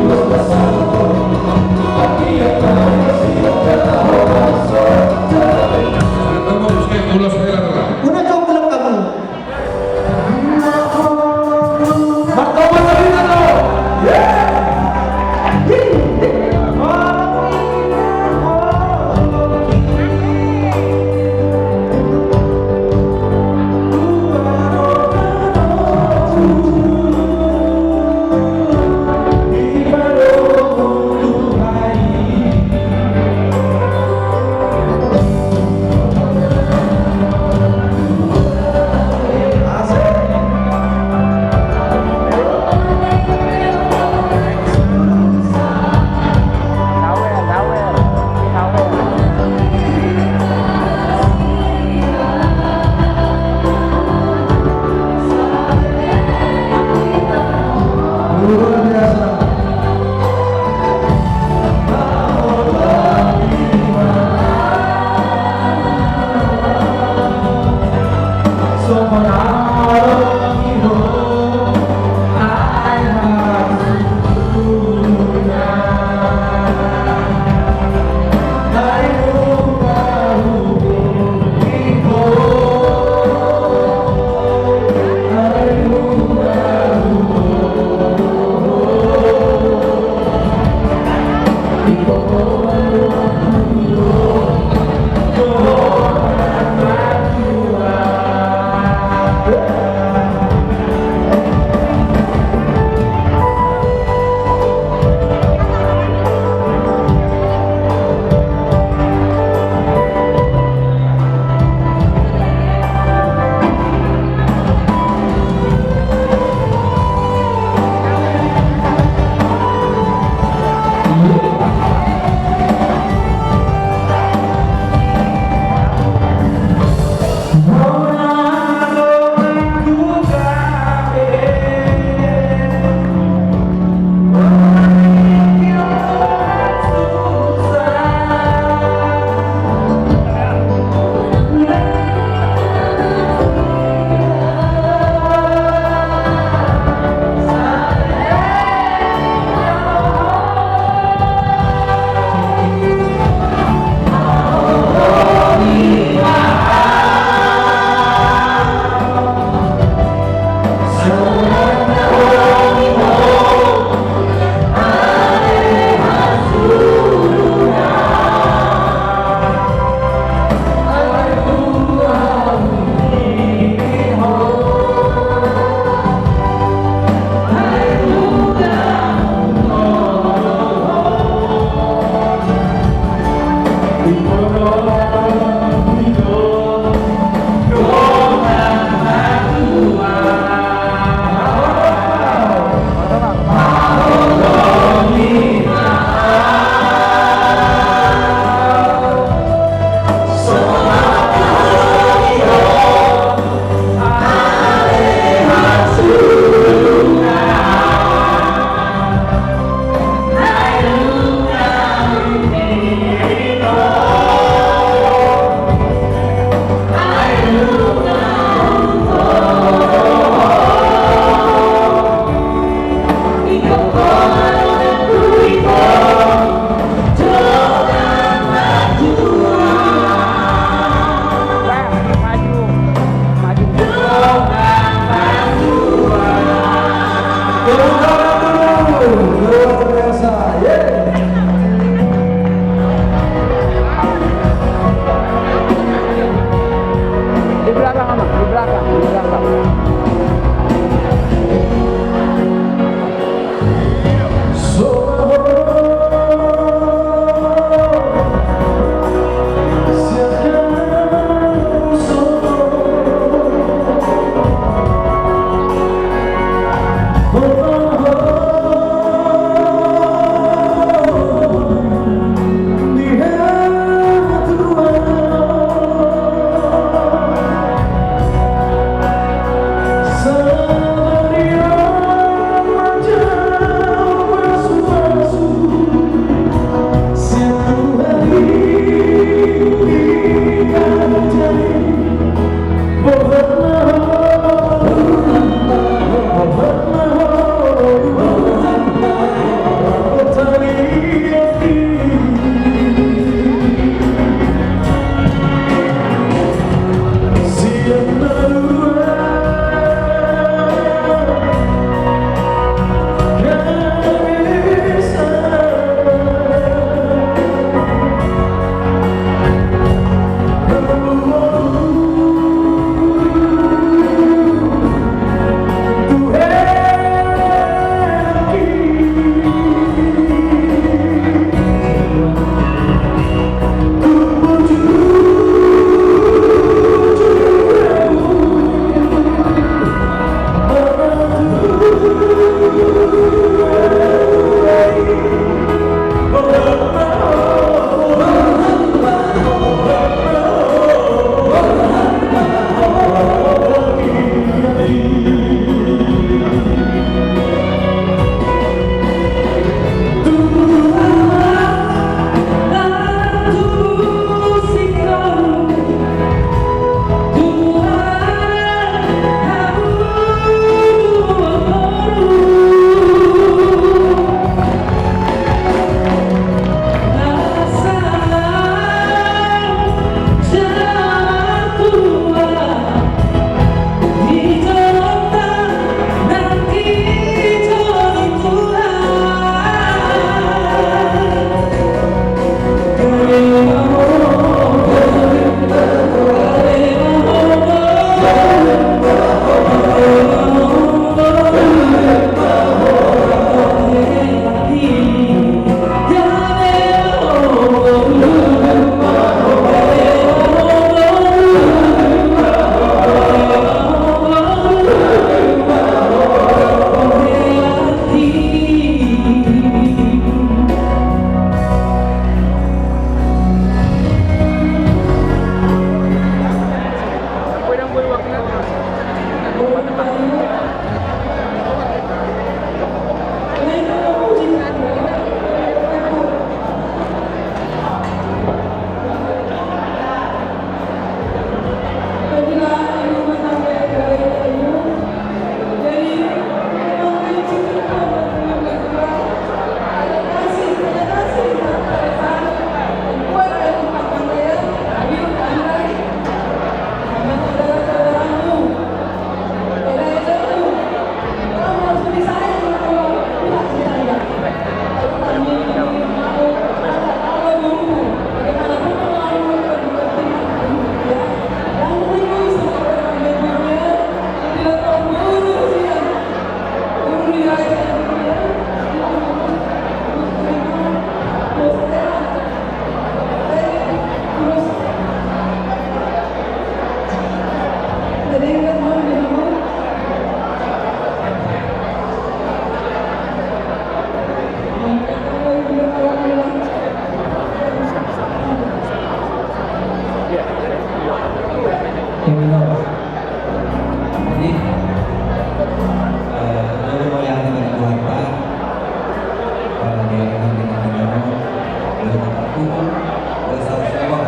Speaker 6: Bersama-sama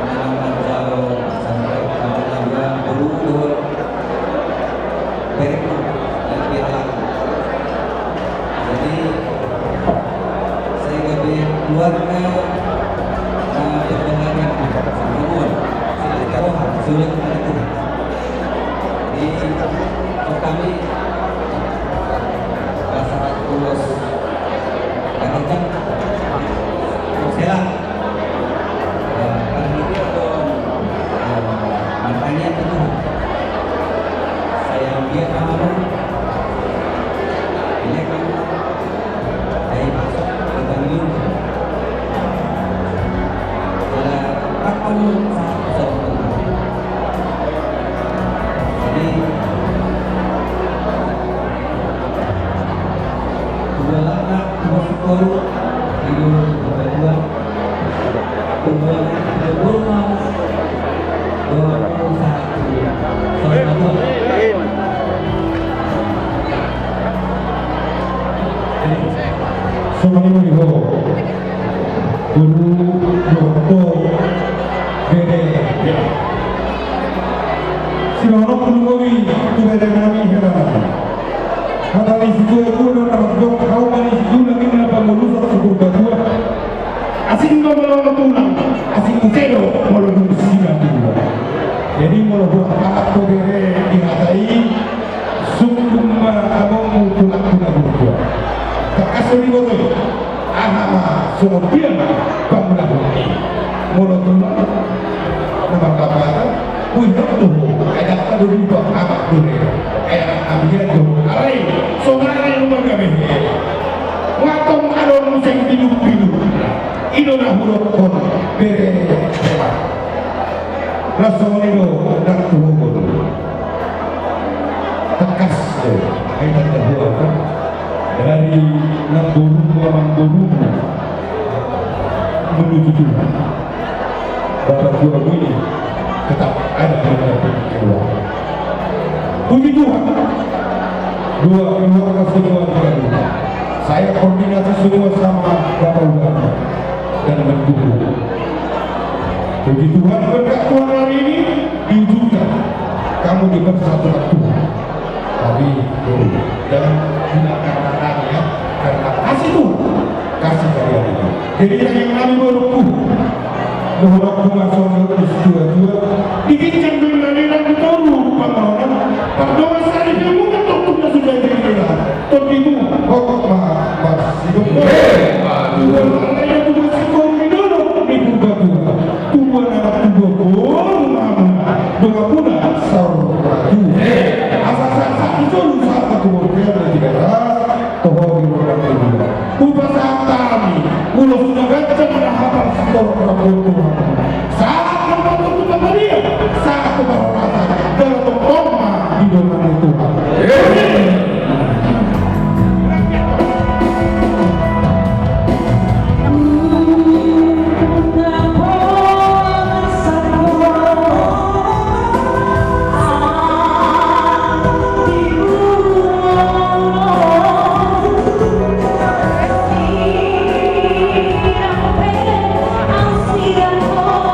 Speaker 6: menanamkan jauh sampai kami juga berundur
Speaker 5: Sinono Purwowi Tubere Nami Herana Matali Siku Ekuno Namakdok Kau Mani Siku Lagi Napa Mulusa Suku Badua Asing Ngomong Tulang Asing Ukero Molong Sina Tulang jadi Molong Alat Tubere Dihatai Sukuma Abong Tulang Tulang Berdua Kakasuri Botoy Ahama Somopian Bangunan Bukti Molong Tulang Nama Kapata Untuk tuh, kayak apa dulu bang apa dulu, kayak ambil tuh, alay, soalnya rumah kami, ngakom ada musik bilu, idola huruf kon, bere, rasanya itu nak turun, tekas tuh, kayak ada buah kan, dari Mangburu menuju Tuhan, Bapak Guru ini tetap ada di kedua. Puji Tuhan, dua keluarga semua juga. Saya koordinasi semua sama Bapak Ulama dan Mengguru. Puji Tuhan berkat Tuhan hari ini diwujudkan kamu dipersatukan Tuhan. Tapi jangan gunakan tangannya karena kasih Tuhan, kasih kalian ini. Jadi yang kami berhukum Nuhurok Tumasong Dua dikincang dengan nilai ditoru Pangoronan Pagdoa sari ilmu ketuknya sudah dikira Tokimu Kok mas hidup Tuhan Alaya tugas sekolah dulu Ibu Batua Tuhan anak tubuh Mama Doa puna Saur Ratu Asal-asal itu Saat kemudian dan tidak Tohong Ibu Ubah saat kami Ulo sudah baca menahapal Saur Ratu saat membantu dia saat berrasa dalam koma di dalam Tuhan.
Speaker 8: I'll see you.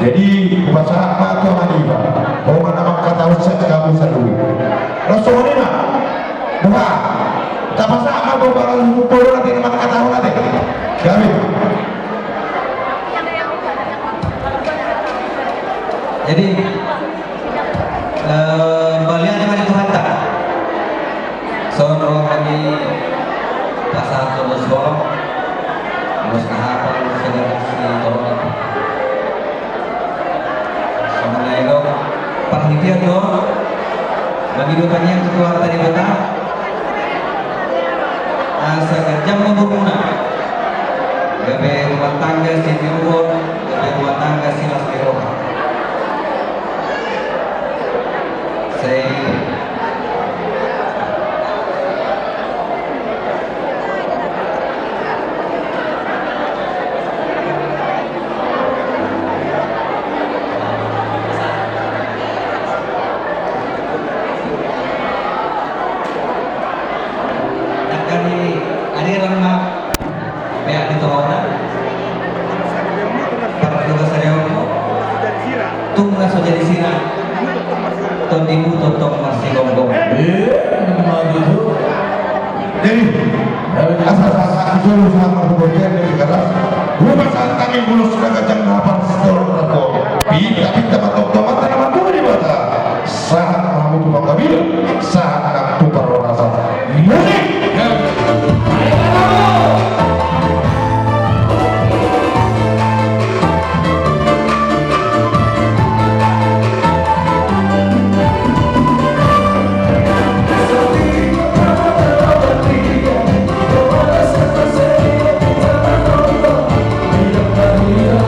Speaker 5: Jadi bahasa apa tu Hanifah? Oh mana mak kata usah kamu selalu. Rasul ni nak, dah. Tak bahasa apa tu barang lupa nanti mak kata orang nanti. Kami.
Speaker 8: Jadi balian yang ada Tuhan tak? Sono kami pasal terus borong, terus kahapal segala si tolong. Sama itu panitia tu bagi dua yang ketua tadi kata jam memberguna. Gabe rumah tangga si Firun, gabe rumah tangga si Mas Firun. Saya tunggu saja di sini. Tondimu totong masih gonggong.
Speaker 5: Jadi asal-asal itu sama kemudian dari kata rumah santang yang bulu sudah kacang dapat setor rako. Tapi tempat otomat tanaman tu di mata. Saat kamu tu kabil, saat anak tu perorasa. Musik.
Speaker 4: Bila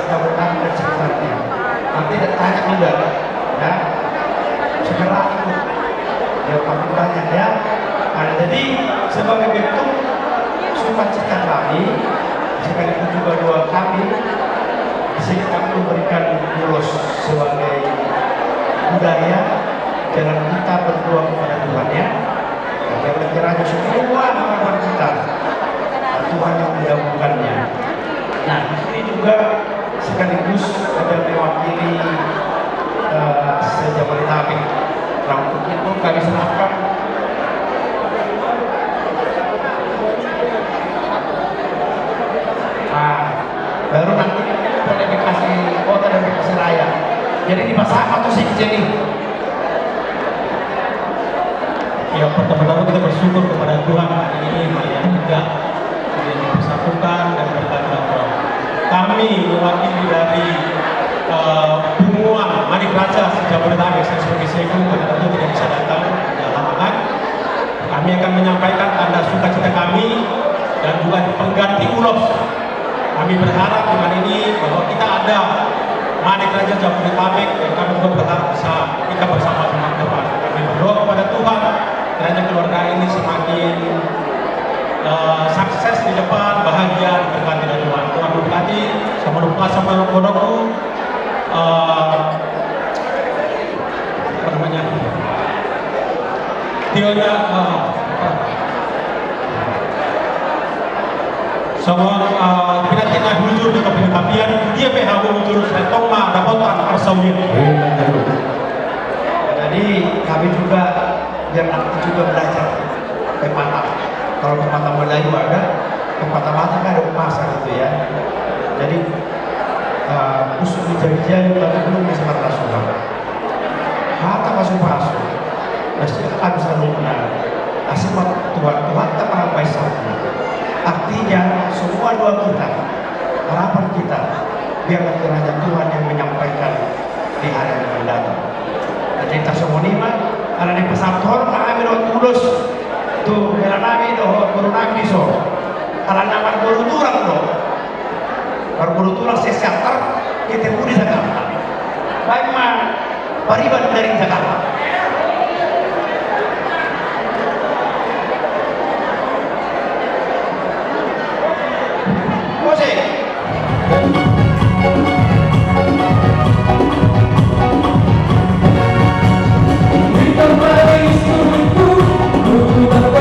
Speaker 3: Jabodetabek dan sekitarnya. Nanti tanya juga, ya. Segera ikut. Ya kami banyak ya. Nah, jadi sebagai bentuk sukacita kami, sekaligus juga doa kami, di sini kami memberikan ulos sebagai budaya jalan kita berdoa kepada Tuhan ya. Agar kiranya semua harapan kita Tuhan yang mendahulukannya. Nah, ini juga sekaligus ada mewakili se-Jabodetabek. Nah, untuk itu kami serahkan baru nanti boleh dikasih kota dan dikasih raya. Jadi di masa apa tuh sih jadi?
Speaker 2: Ya pertama-tama kita bersyukur kepada Tuhan hari ini yang juga sudah dipersatukan dan berkata-kata. Kami mewakili dari Bumuang Manik Raja Jabodetabek, saya sebagai sekjen pada tentu tidak bisa datang dalam halangan. Kami akan menyampaikan tanda sukacita kami dan juga pengganti ulos. Kami berharap dengan ini bahwa kita ada Manik Raja Jabodetabek yang kami juga berharap bisa kita bersama teman-teman. Kami berdoa kepada Tuhan kiranya keluarga ini semakin sukses di depan, bahagia, berkati dari Tuhan. Tuhan berkati, sama lupa sama kodokku, apa namanya? Tionya, semua pinatina hujur di kapitapian, dia PH hujur setong ma dapotan persawir.
Speaker 3: Jadi kami juga biar nanti juga belajar pepatah. Kalau pepatah Melayu ada, pepatah Batak ada pasar gitu ya. Jadi usul dijadian tapi belum bisa berasuhan. Hata pasu-pasu, pasti akan selalu benar. Asal Tuhan tak pernah baik satu. Artinya semua doa kita, harapan kita, biar kiranya Tuhan yang menyampaikan di hari yang akan datang. Jadi kita semua ini mah, karena di pesantren kami doa tulus, tuh karena kami doa guru nabi so, karena nama guru turang doa, baru guru turang sesiater kita pun di Jakarta. Baik mah, pariban dari Jakarta.
Speaker 9: Kita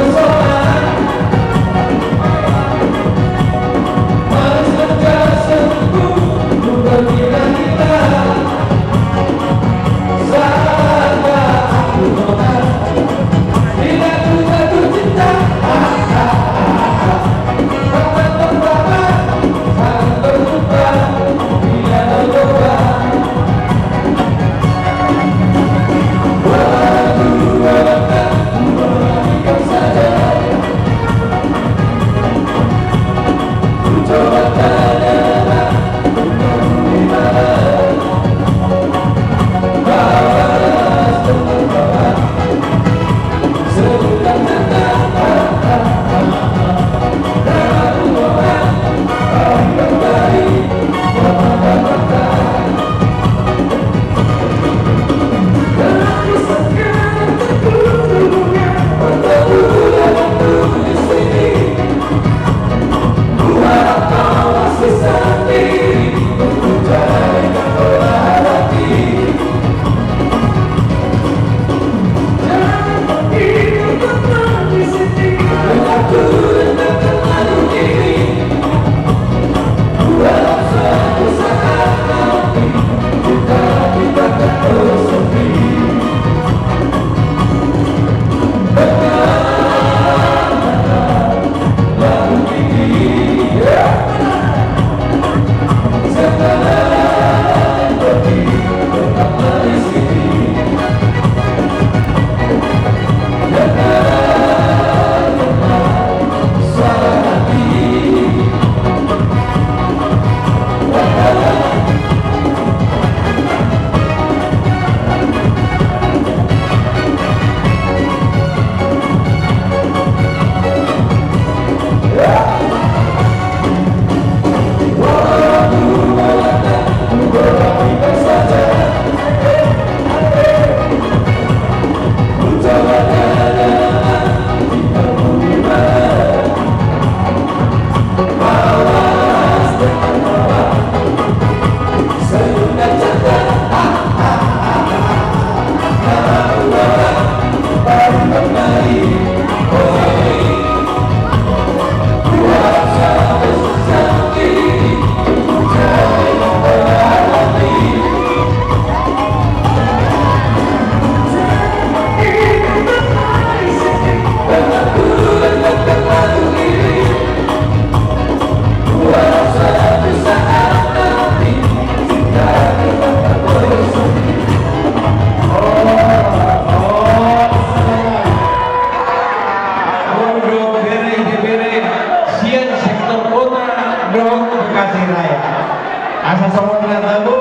Speaker 1: melihat tabu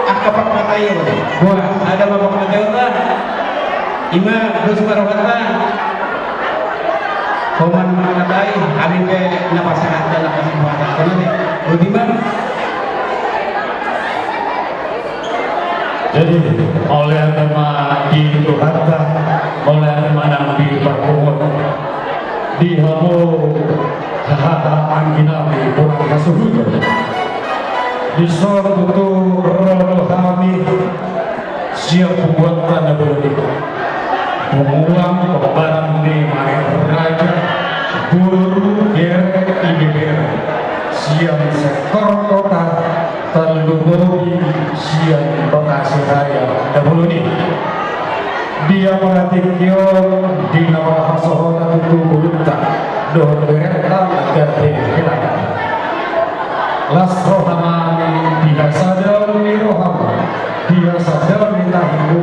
Speaker 1: akapak matai
Speaker 6: Wah, ada bapak Madeota, Ima Rusmarwata, Koman Makatai, kami ke napasahat dalam kesempatan kami. Budiman,
Speaker 2: Jadi oleh agama di Tuhanka, oleh agama di Perkuat, di Hamu, Anginabi, Kurang Kasuhuja, di Sorbutu Rohami, siap buatan Nabudi, mengulang kebaran di Raja, Guru Gerek IBR, siap sektor kota, terlubungi siang Bekasi Raya dahulu ini dia melatih kion di nama Hasohona itu Bulunta doh bereta agar dihilang las rohamani dia sadar di rohama dia sadar di tahimu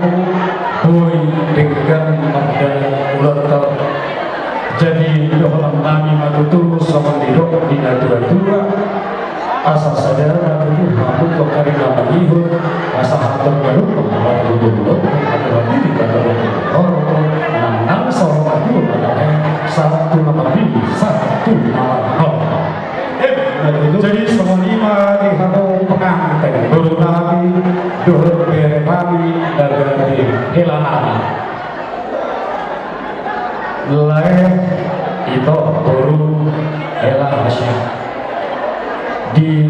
Speaker 2: boy dengan mandang ulat jadi dohlam nami matutu sama didok di dua asal sadar itu aku kekari nama ihun asal hatur baru pengamat dulu adalah diri kata orang menang seorang itu adalah satu nama ini satu nama jadi semua lima di hamu pengantin dulu nabi dulu bere nabi dan dari hilangan lain itu baru helah masyarakat di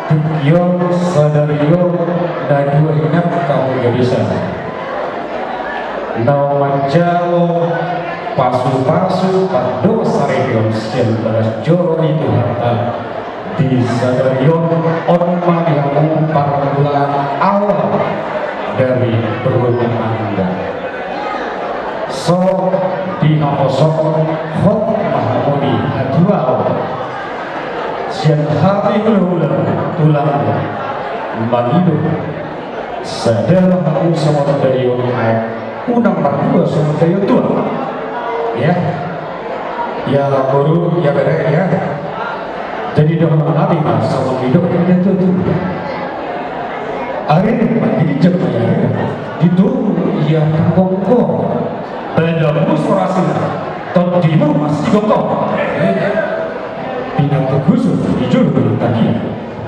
Speaker 2: Tukion Sadario dan dua inap kamu gak bisa Nawanjalo pasu-pasu padu sarion sekian balas joro itu harta di Sadario onma dihamu para bulan awal dari berhubungan anda so di haposok hot mahamuni hadua siang hati berulang tulang magido sadar aku sama dari orang air unang berdua sama dari tuan ya baru ya beres ya jadi dengan nabi sama hidup dia tuh hari ini jadi jemnya itu ya kongkong pada musrasi tadimu masih kongkong pinang khusus jujur tadi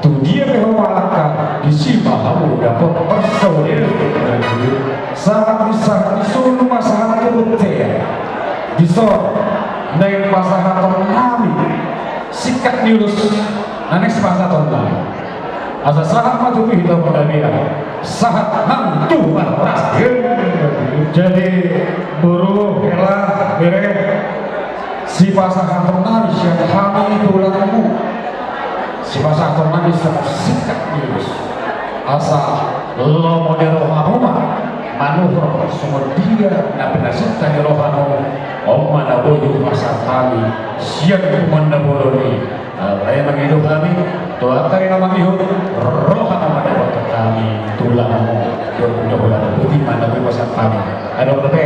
Speaker 2: tu dia mewalaka di sima kamu dapat persoalan saat disuruh masalah kebetulan disor naik masalah kami sikat nilus naik semasa tahun asa saat matu kita berdaya saat hantu ras jadi buruh helah bere si pasangan ternabi siang kami tulangmu si pasangan ternabi sikat virus asa lo model rohama manuhro semua dia nabi nasibkan di rohano omma naboyu pasang kami siang kumanda boloni raya menghidup kami tuhan kari nama ihud rohana madawat kami tulangmu mudah-mudahan putih mana pasang kami ada berapa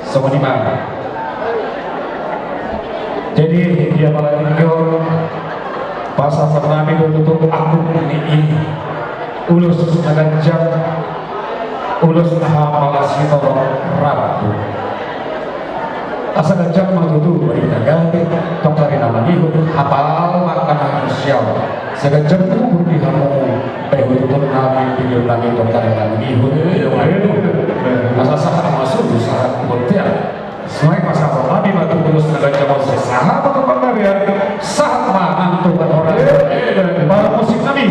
Speaker 2: semua di mana jadi dia malah ingin pasal ternabi untuk aku ini ulus akan jam ulus maha sito rabu asa gajah matutu berita ganti tokari nama ibu hafal makanan sial segajah kubur di hamu behu tutun nabi video nabi tokari nama ibu asa sahat masuk saat bertiap semua pasal nabi matu terus negara Moses sahabat kepandarian saat mangan Tuhan orang para musik kami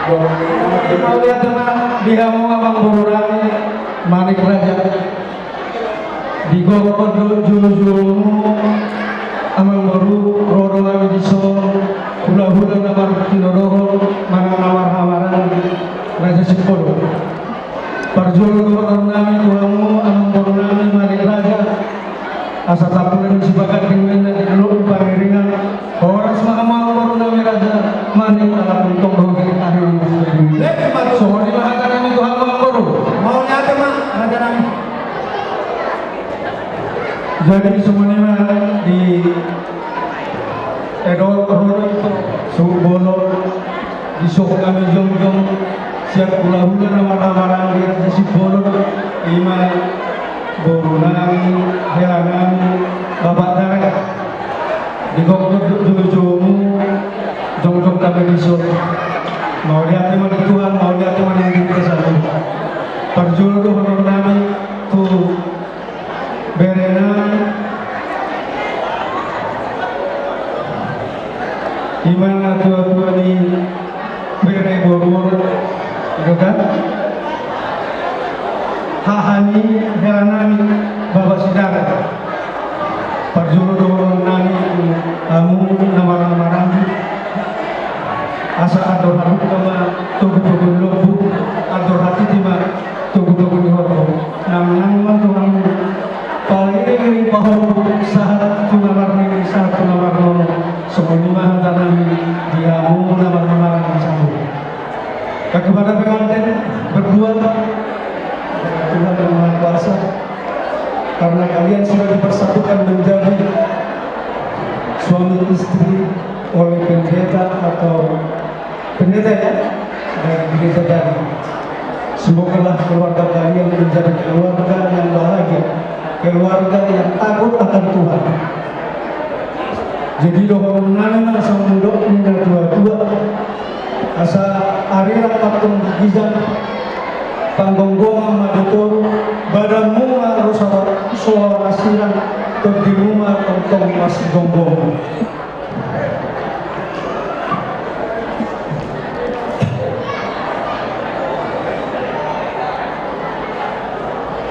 Speaker 3: Mau lihat teman dia mau abang bororani manik raja di gokon juru amang baru roro kami disol hula-hula namar tinodoro mana nawar hawaran raja sipol parjolo gubernur nami tuamu amang baru nami manik raja asa tapunan sibakan pingin di dulu pangiringan orang semua amang baru nami raja manik ala untung dogi akhir soalnya bahkan nami tuhan amang baru
Speaker 1: Mau nyata mak, raja nami.
Speaker 3: jadi semuanya di Edo Roro itu Subolo di sok kami jong siap hula-hula nama-nama di Sibolo ima borunami heranami bapak darah di gokok jomu jong kami di sok mau lihat teman Tuhan mau lihat teman yang kita satu perjulu honor nami tuh berenang dimana tua-tua di bere boror gitu kan hahani heranami bapak sidara parjuru dorong nami kamu nama-nama asa ador harus kama tugu-tugu lobu ador hati tima tugu-tugu dihorong nama-nama Tuhan paling paham saat tunamar ini saat tunamar nono semuanya tanami diamu nama-nama satu kepada pengantin berdua Tuhan yang Maha Kuasa karena kalian sudah dipersatukan menjadi suami istri oleh pendeta atau pendeta ya dari gereja tadi. Semoga keluarga kalian menjadi keluarga yang bahagia, keluarga yang takut akan Tuhan. Jadi doa menanam sama mundok muda dua-dua asa arira patung gizan panggonggong madutor badanmu harus suara asiran terdimu tentang mas gonggong.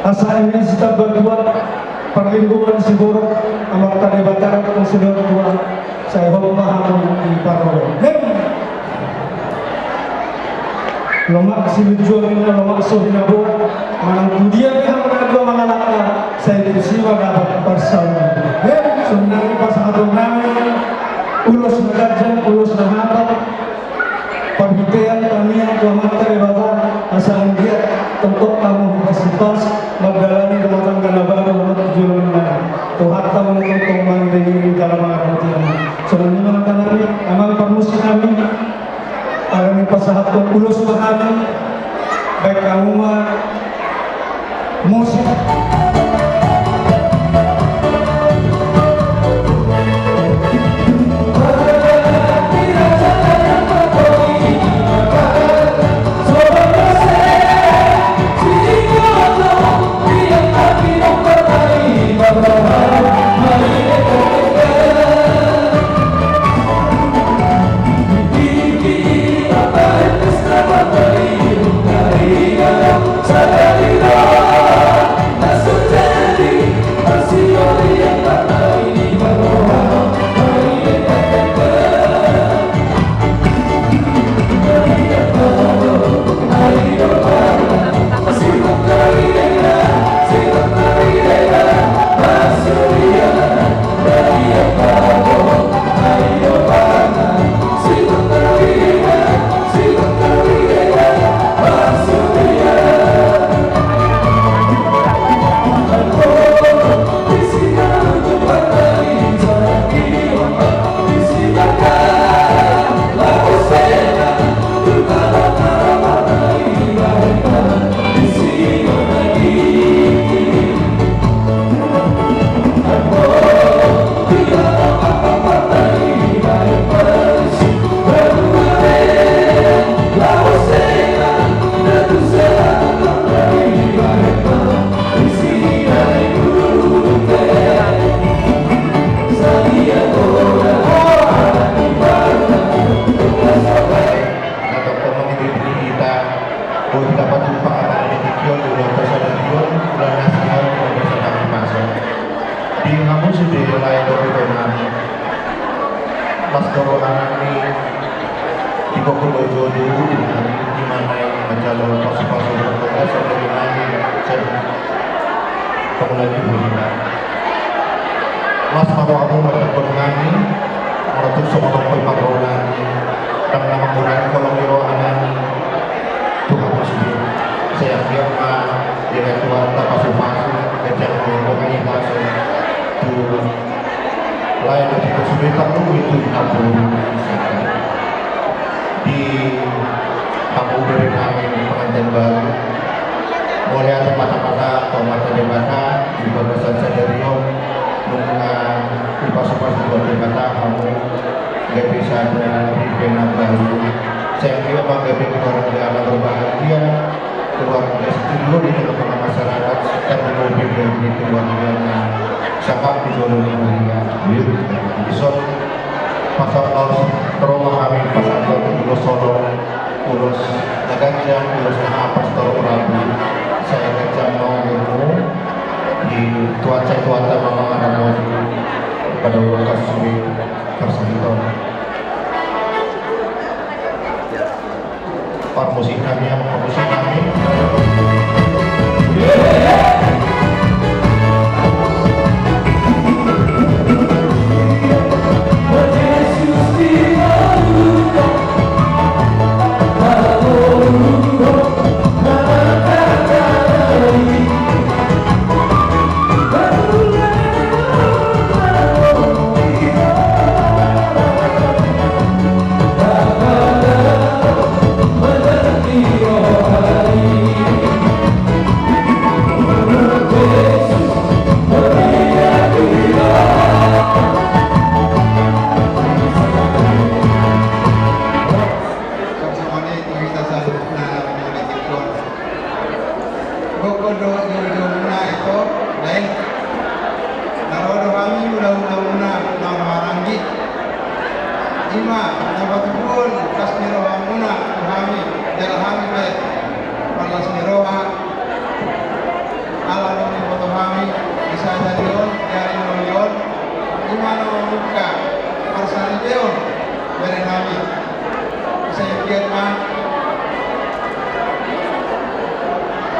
Speaker 3: Asa ini kita berdua perlindungan Siboro amal tadi batara konsider dua saya paham di parol lomak silujuan lomak sohina bo manang kudia biha menadua mangalaka saya disiwa dapat bersama sebenarnya pas adong nami ulus nagajan ulus nahapa pagitean tamian tuaman tadi batara asal dia tentu kamu pas magdalani rumah tangga nabaru menurut jualan mana Tuhan tak menentukan mengelilingi dalam artian sebenarnya kami amal permusi kami alami pasahat ulus mahani baik kamu musik
Speaker 4: Sadari
Speaker 5: Mas Doro Anani di Bogor Dojo dulu di mana yang menjalur pasukan bertugas dari kami dan kemudian diberikan Mas Mawamu menjemput kami menutup semua pembangunan dan mengurangi kolonial Anani Tuhan Yesus saya kira dengan Tuhan tak pasung-pasung kejam mengurangi pasung itu lain dari kesulitan itu di kampung dari kami pengantin baru mulai ada mata-mata atau mata debata di barisan sederio dengan pas-pas buat debata kamu gak bisa ada di pena baru saya kira bangga keluarga berbahagia keluarga studio di tengah masyarakat dan lebih dari keluarganya sangat dijolong mulia besok pasal laut terowah kami pasal urus solo urus naganja urus pastor Rabi saya kerja mau ilmu di cuaca mama ada pada lokasi tersebut Pak musik kami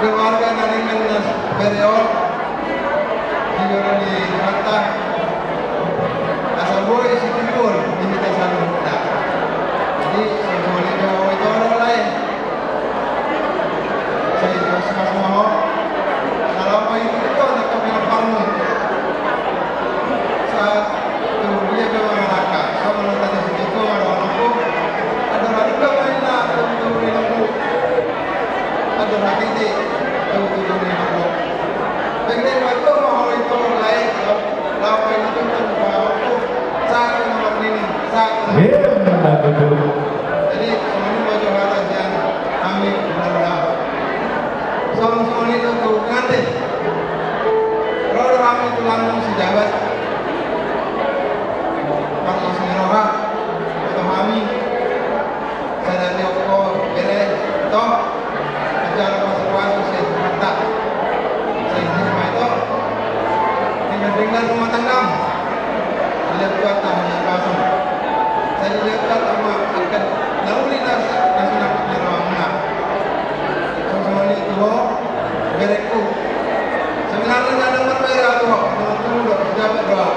Speaker 5: keluarga naringan nas bereol di kata asal boy si timur diminta satu muda jadi semuanya jauh itu orang lain saya terus mau kalau apa itu nak kena farmu saat itu dia ke Malaka sama nonton di situ ada aku ada juga mainlah untuk minum ada lagi di tujuh ribu. Bagian waktu mau itu lain, lalu itu terbawa saat nomor ini saat. Jadi semuanya baju atas yang kami benar-benar. Semua itu tuh nanti. Kalau kami itu langsung sejabat, Pak Ismiroha atau kami saya diokor beres toh. Jalan masuk saya mantap. Saya ini itu dengan rumah tangga. Lihat kata hanya pasang. Saya lihat kata akan lauli nasional penyerahan. Semua itu bereku. Sebenarnya ada berbeda tuh. Teman-teman pejabat doa.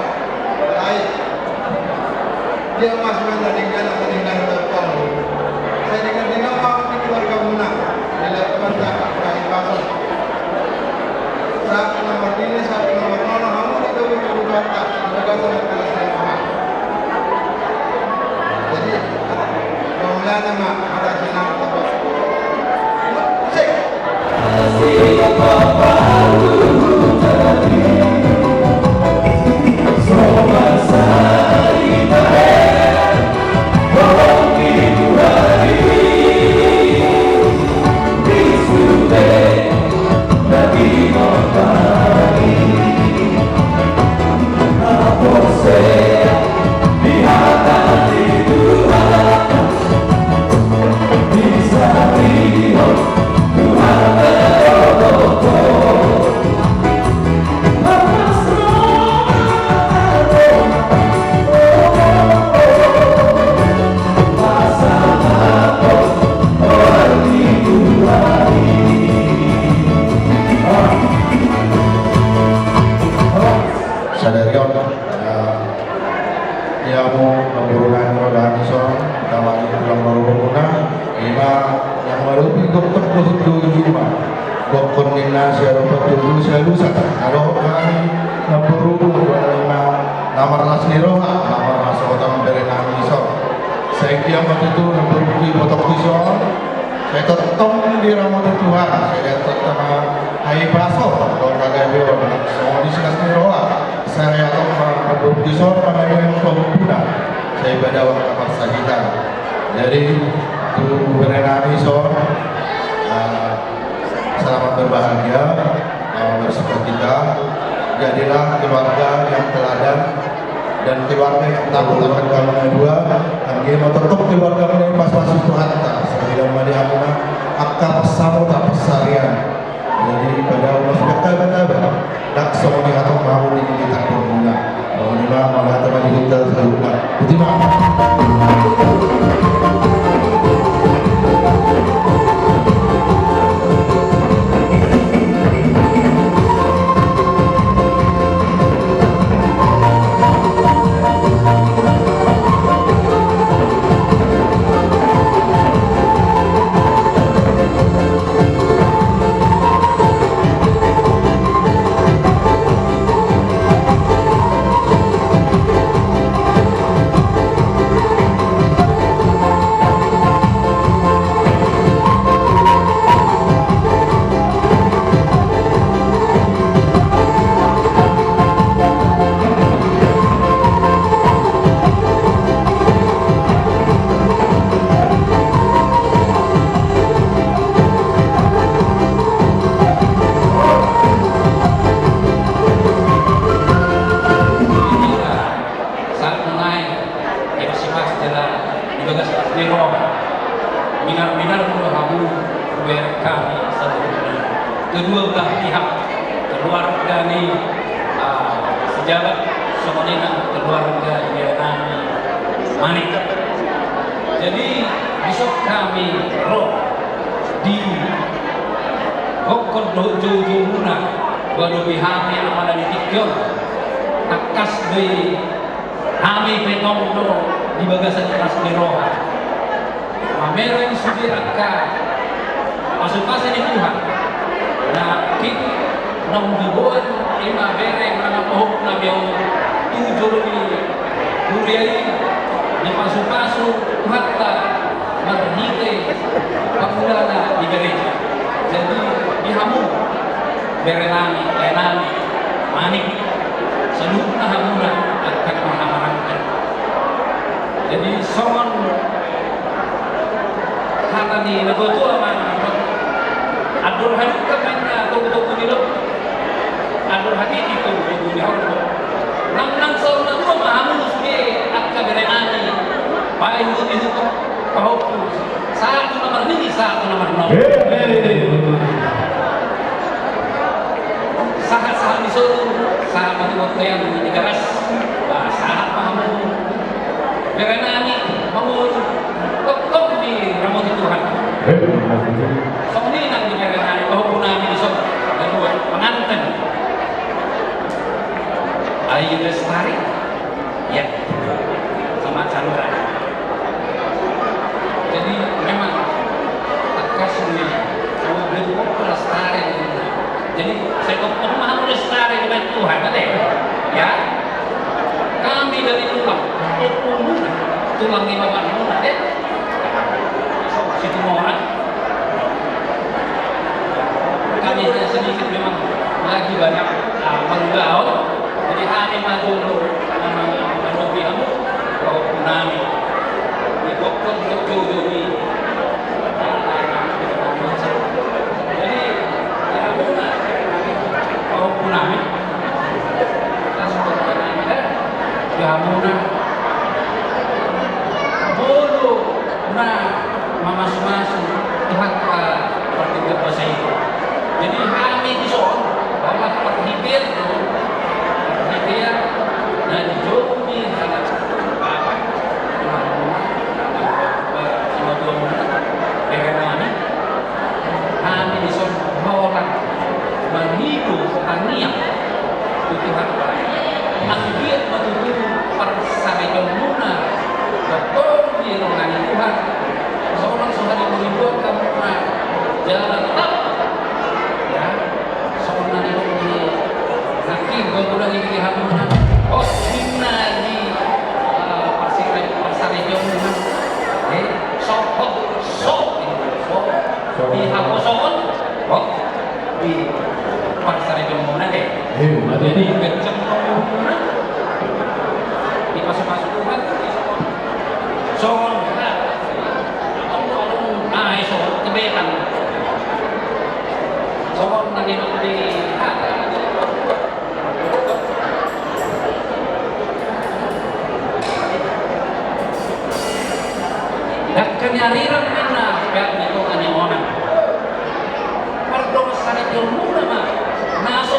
Speaker 5: Lain. Dia masih dengan atau dengan dokter. Saya dengan mau di keluarga Muna. Dilakukan tak baik pasal. Saat nomor ini, saat nomor nono, kamu itu berubah tak juga sama kelas lima. Jadi, mulai nama ada senang tempat. Musik.
Speaker 9: Tuhan
Speaker 5: Lima yang baru dokter Juma Dokter Nina Syarofat Dulu Syalusa Kalau kami nomor 25 Namar Lasni Roha Namar Masotam Berenami Isor saya kira waktu itu nomor 7 Botok Isor saya tetap di ramah Tuhan saya tetap Hai Baso Kalau kagak biar semua di Lasni Roha saya nomor 7 Isor Pangayan Pembunuh saya pada waktu persahitan jadi itu Berenami Isor selamat berbahagia bersama kita jadilah keluarga yang teladan dan keluarga yang takut akan kamu kedua dan kita mau tetap keluarga ini pas-pas itu hatta sebelum mandi amuna akal sama tak pesarian jadi pada Allah kata-kata tak semua di atas mau ini kita berguna mau lima malah teman kita selalu terima
Speaker 6: kedua belah pihak keluarga ni sejabat semuanya keluarga Berenami Manik jadi besok kami roh di Bokor Dojo Jumuna waduh bihami amal di Tikyon takas di kami penondo di bagasan kelas di roha mamera ini sudir akar masuk-masuk di Tuhan nah kita nang dibuat lima bereng nama pohon nabi tujuh di duriai di pasu-pasu hatta merhite pamulana di gereja jadi dihamu Berenami Lenami Manik seluruh hamuna akan mengamankan jadi songon kata ni nagotua mana Abdul Hamid kan tunggu-tunggu di lo Abdul Hamid itu di Hongkong nang sauna tua mahamu sudah akka Berenami paling itu kau satu nomor ini satu nomor nol sahat disuruh sahabat waktu yang digaras sahat mahamu Berenami mau kok di ramon Tuhan ini nang Berenami bahwa nami di sana dan buat pengantin Ayu Lestari ya sama Chandra jadi memang kasih sama beliau Lestari jadi saya kok pemahaman Lestari dengan Tuhan ada ya kami dari tulang lima bangun ada situ orang kami sedikit memang lagi banyak menggaul jadi hari maju menubi kamu kau punami di kokon jojobi jadi ya benar kau punami langsung punami ya benar bodoh nah masuk Tuhan seperti bahasa itu jadi kami di soal bahwa perhibir dan jomi sangat apa Berenami kami di soal bahwa menghidup tanian Tuhan akhir betul persahabatan muna betul di Tuhan seorang saudari Jadi kenceng di masuk-masuk kan soal soal kebetan soal nanti di dak kenyariran mana gak itu hanya orang perdong sana jurmuna mah naso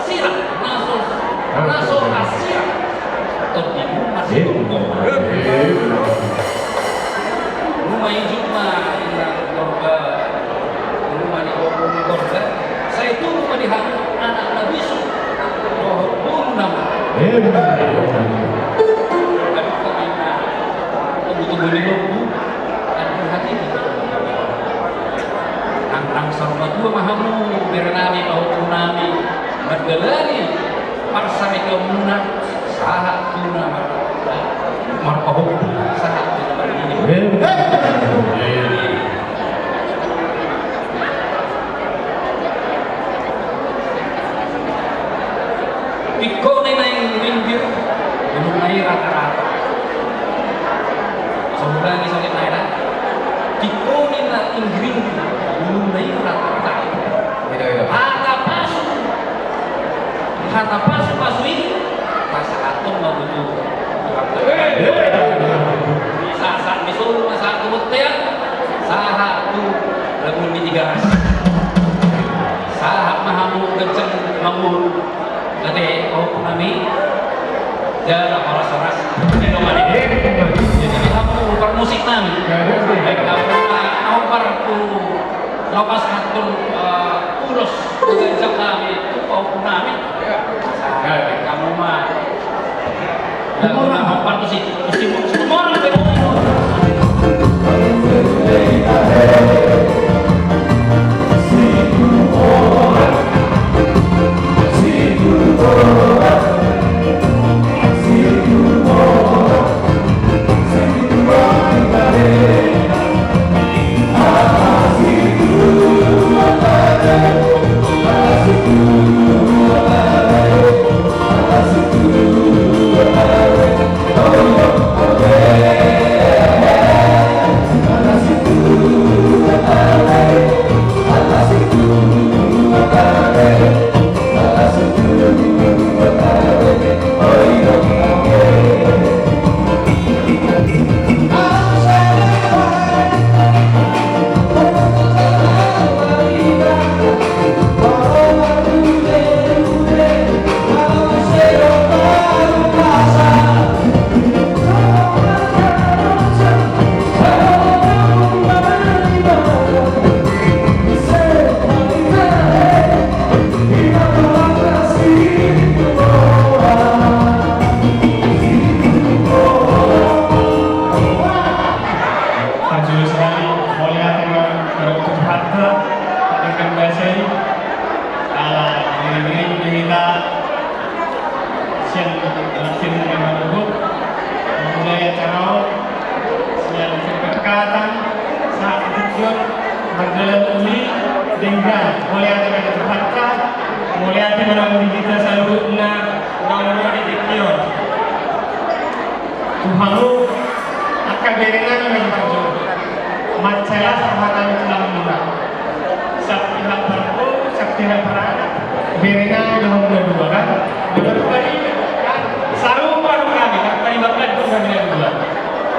Speaker 6: sirah naso asirah tertimbun masih rumah hidup mah rumah di korban saya itu rumah di anak bisu roh nama betul-betul lugu dan hati ang sarwa dua mahamu bernami paupunami bergelani parsami keumuna sahat tuna marpahu sahat tuna ini pikone na yung windir belum naik rata-rata sebulan ini sakit naik pikone na yung windir belum naik rata-rata hata pasu ini masa atom mau butuh saat misul masa kemudian saat tu lagu mitigas saat mahamu kenceng mangul kate oh kami jalan horas-horas fenomena jadi kamu permusik nami baik kamu awar tu lepas atur urus dengan kami itu oh kami kamu mah lagu nama apa sih semua orang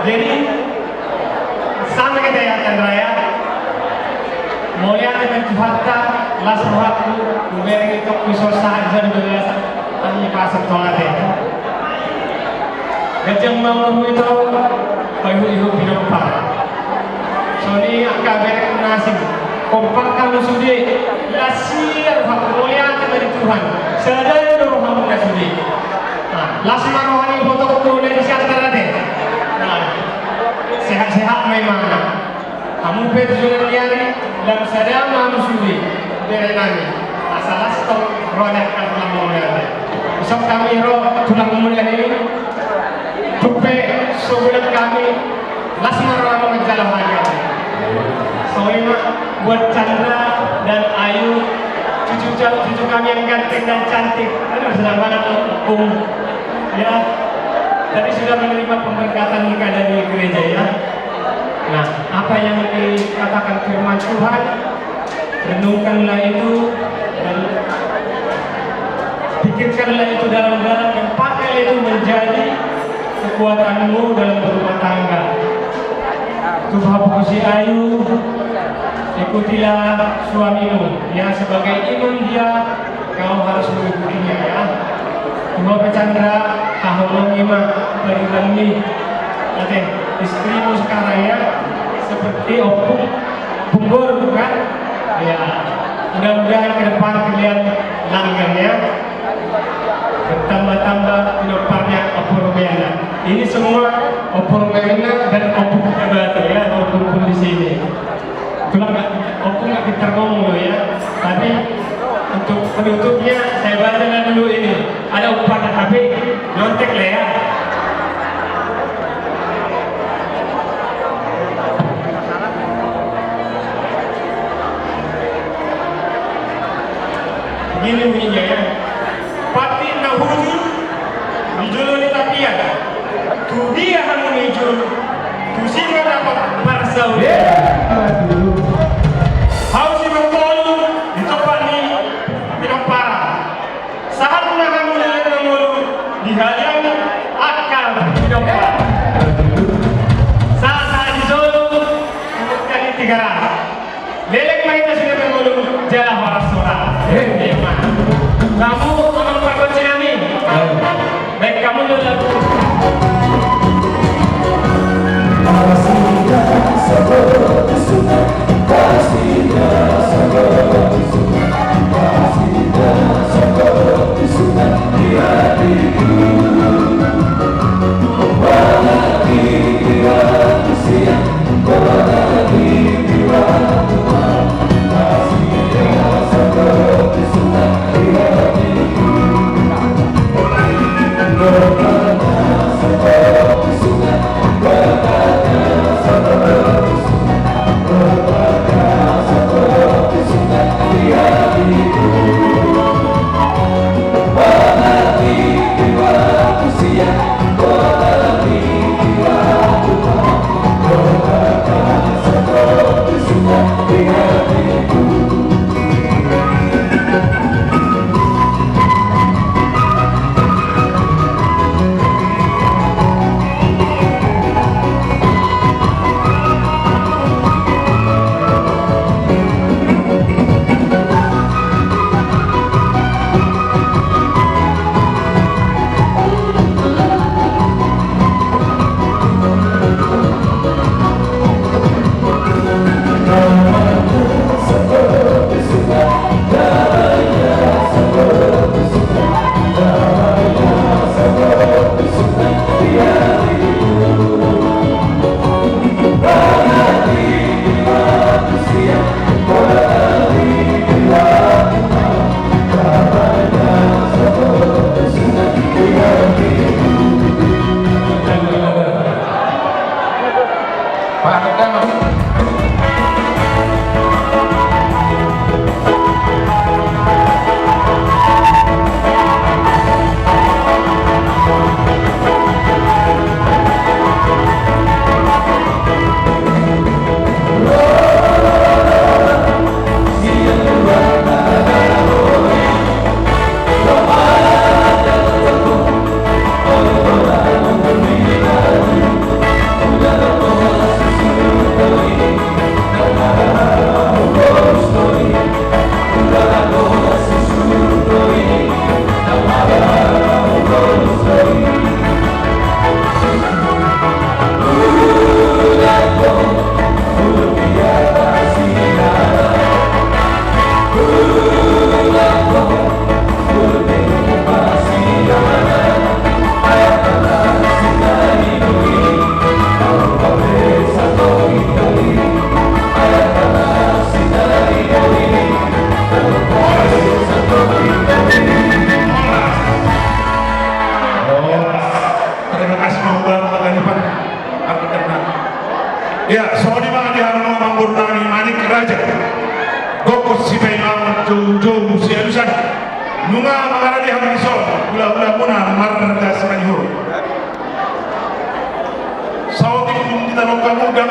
Speaker 6: jadi sama kita ya Chandra Mulia dengan Tuhanka lasrohaku memberi itu wisosah dan berasa ani pasal tolate gajang mau itu payu hidup Sony akabar nasib kompak kamu sudi lasir mulia dari Tuhan sadar rohani sudi lasma rohani foto kumpul di antara deh sehat-sehat memang kamu berjuang dan sadar kamu sudi dari nami masalah stok roda kan mulia besok kami tulang mulia ini tupe sebulan kami lasma rohani menjalan lagi. Soalnya buat Chandra dan Ayu cucu
Speaker 3: cucu kami yang ganteng dan cantik. Aduh, senang banget Om. Ya, tadi sudah menerima pemberkatan nikah dari gereja ya. Nah, apa yang dikatakan firman Tuhan, renungkanlah itu dan pikirkanlah itu dalam-dalam dan pakai itu menjadi kekuatanmu dalam berumah tangga. Tuhan si Ayu, ikutilah suamimu ya, sebagai imam dia kau harus mengikutinya ya. Tuhan Chandra kahulung imam dari demi nanti istrimu sekarang ya seperti opung bumbur kan ya, mudah-mudahan ke depan kalian langgeng ya, bertambah-tambah kedepannya opung Romena. Ini semua opung Romena dan opung Batu ya, opung di sini. Itulah opung nggak pintar ngomong loh ya, tapi untuk penutupnya saya bacakan dulu ini. Ada umpan tapi nyontek lah ya. Begini bunyinya ya. Pati nahuju dijuluni tapian. Tu dia hamu hijau. Tu singa dapat marsau. Hau si mengkolu ditopak ni minum parah. Saat menangani lelaki mengulu dihalian akal minum parah. Saat di Solo kali 300. Lelek mainnya sudah mengulu jalan waras surat. Kamu orang Pak Cinami. Baik kamu dulu.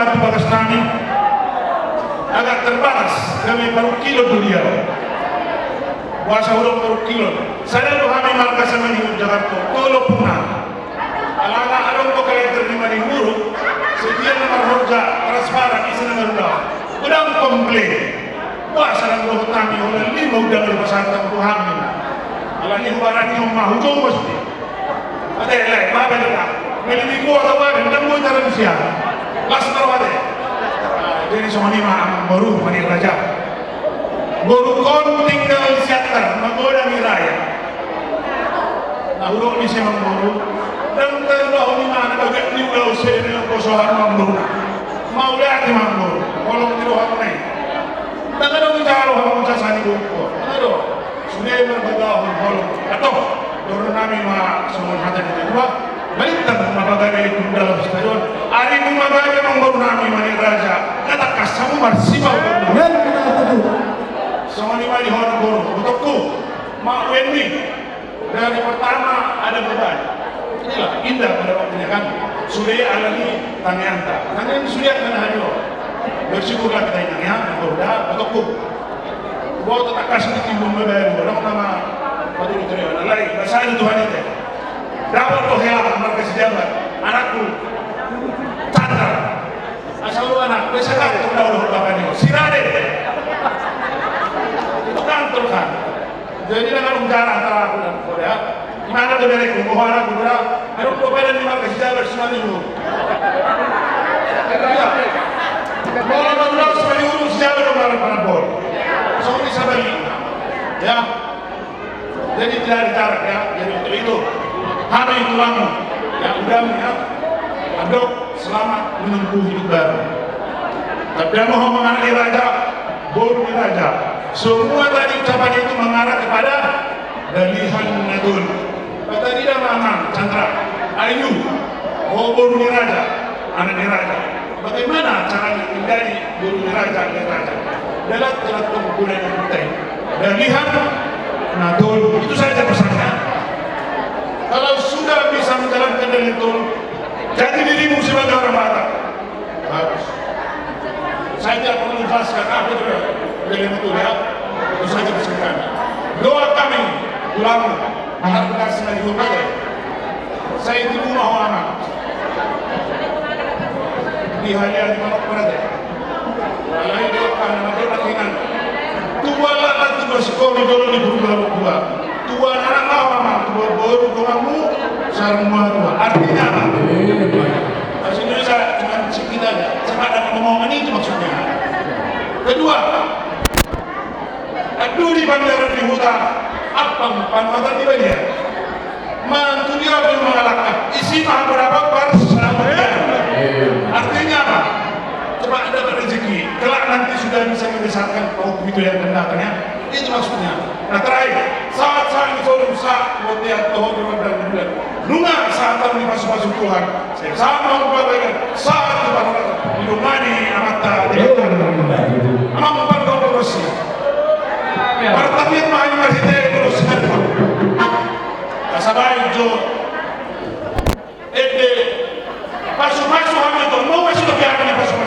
Speaker 5: mati bagas nami agak terbatas kami baru kilo dunia puasa udah baru kilo saya tuh kami marga sama di Jakarta tolo punah alana adong ko kaya terima di guru sedia nomor hoja transparan isi nomor udah komplain puasa dan roh kami oleh 5 udah berpasang Tuhan alani hubaran yang mau jauh mesti ada yang lain apa beda melimiku atau apa dan mau cara usia las terwade jadi semua ini mah baru mani raja baru kon tinggal siatar magoda miraya nah urut ni semang baru dan terlalu ni mana bagai ni udah usia dengan kosohan mambaru mau lihat ni mambaru kalau tiru aku naik tak ada bicara orang sasani buku ada sudah berbeda kalau atau dorong kami mah semua hati di dua balikan mabagai itu dalam stadion hari mabagai mambaru kami mani raja kata kasamu bersibau
Speaker 3: Dan kita tutup.
Speaker 5: semua ni mari horor guru untukku mak Wendy dari pertama ada beban inilah indah pada waktunya kan sudah alami tanyanta tanyanta sudah kena hadir bersyukurlah kita ini ya udah untukku buat tak kasih timbul beban orang nama pada itu ada lain bahasa itu Tuhan itu dapat tuh ya marga sejabat anakku Chandra asal lu anak besok udah bapak ini sirade itu kantor kan jadi dengan bicara antara aku dan Korea gimana tuh dari aku mohon aku bilang harus kepada lima kejabat semua itu kalau menurut sebagai urus sejabat kemarin para bol semua bisa balik ya jadi tidak ditarik ya jadi untuk itu kami tulangmu yang udah ya adok selamat menempuh hidup baru tapi mohon mengenai raja boru raja semua tadi ucapan itu mengarah kepada dalihan nadul kata tidak mamang Chandra Ayu boru raja anak raja bagaimana caranya menjadi boru raja dalam telah pengumpulan yang penting dalihan nadul itu saja pesannya kalau sudah bisa menjalankan dalihan nadul jadi dirimu sebagai orang Batak harus saya tidak perlu jelaskan apa itu dalihan nadul ya itu saja pesan kami doa kami ulang harus kasih lagi hukumnya saya itu mau anak di hanya di mana berada lain doakan nanti lakinan tua lah nanti bersekolah dulu di berubah tua anak lama tua baru kamu semua tua artinya apa? Bahasa Indonesia cuma sedikit aja cepat dapat omongan itu maksudnya kedua aduh di bandara di hutan apa panwatan di bagian mantu dia belum mengalahkan isi mah berapa pers artinya apa? Coba ada rezeki kelak nanti sudah bisa membesarkan kaum itu yang mendatangnya itu maksudnya nah terakhir saat-saat itu rusak buat dia Tuhan dan bulan lunga saat kami masuk Tuhan saya sama memberikan saat kepada dilungani amata amang pardon bersih pertanyaan mahal masih terus kasabai jo masuk hamil itu mau masuk ke biarnya masuk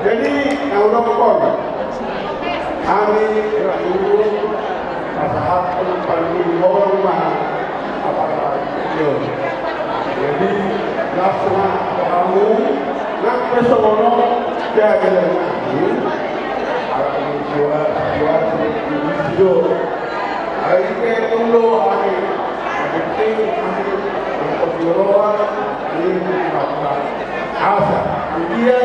Speaker 3: Jadi kalau kon kami dulu masalah paling hormat apa itu. Jadi laksana kamu nak pesono jaga ini. Aku jual video. Hari ke dulu hari penting untuk jualan ini apa? Asa dia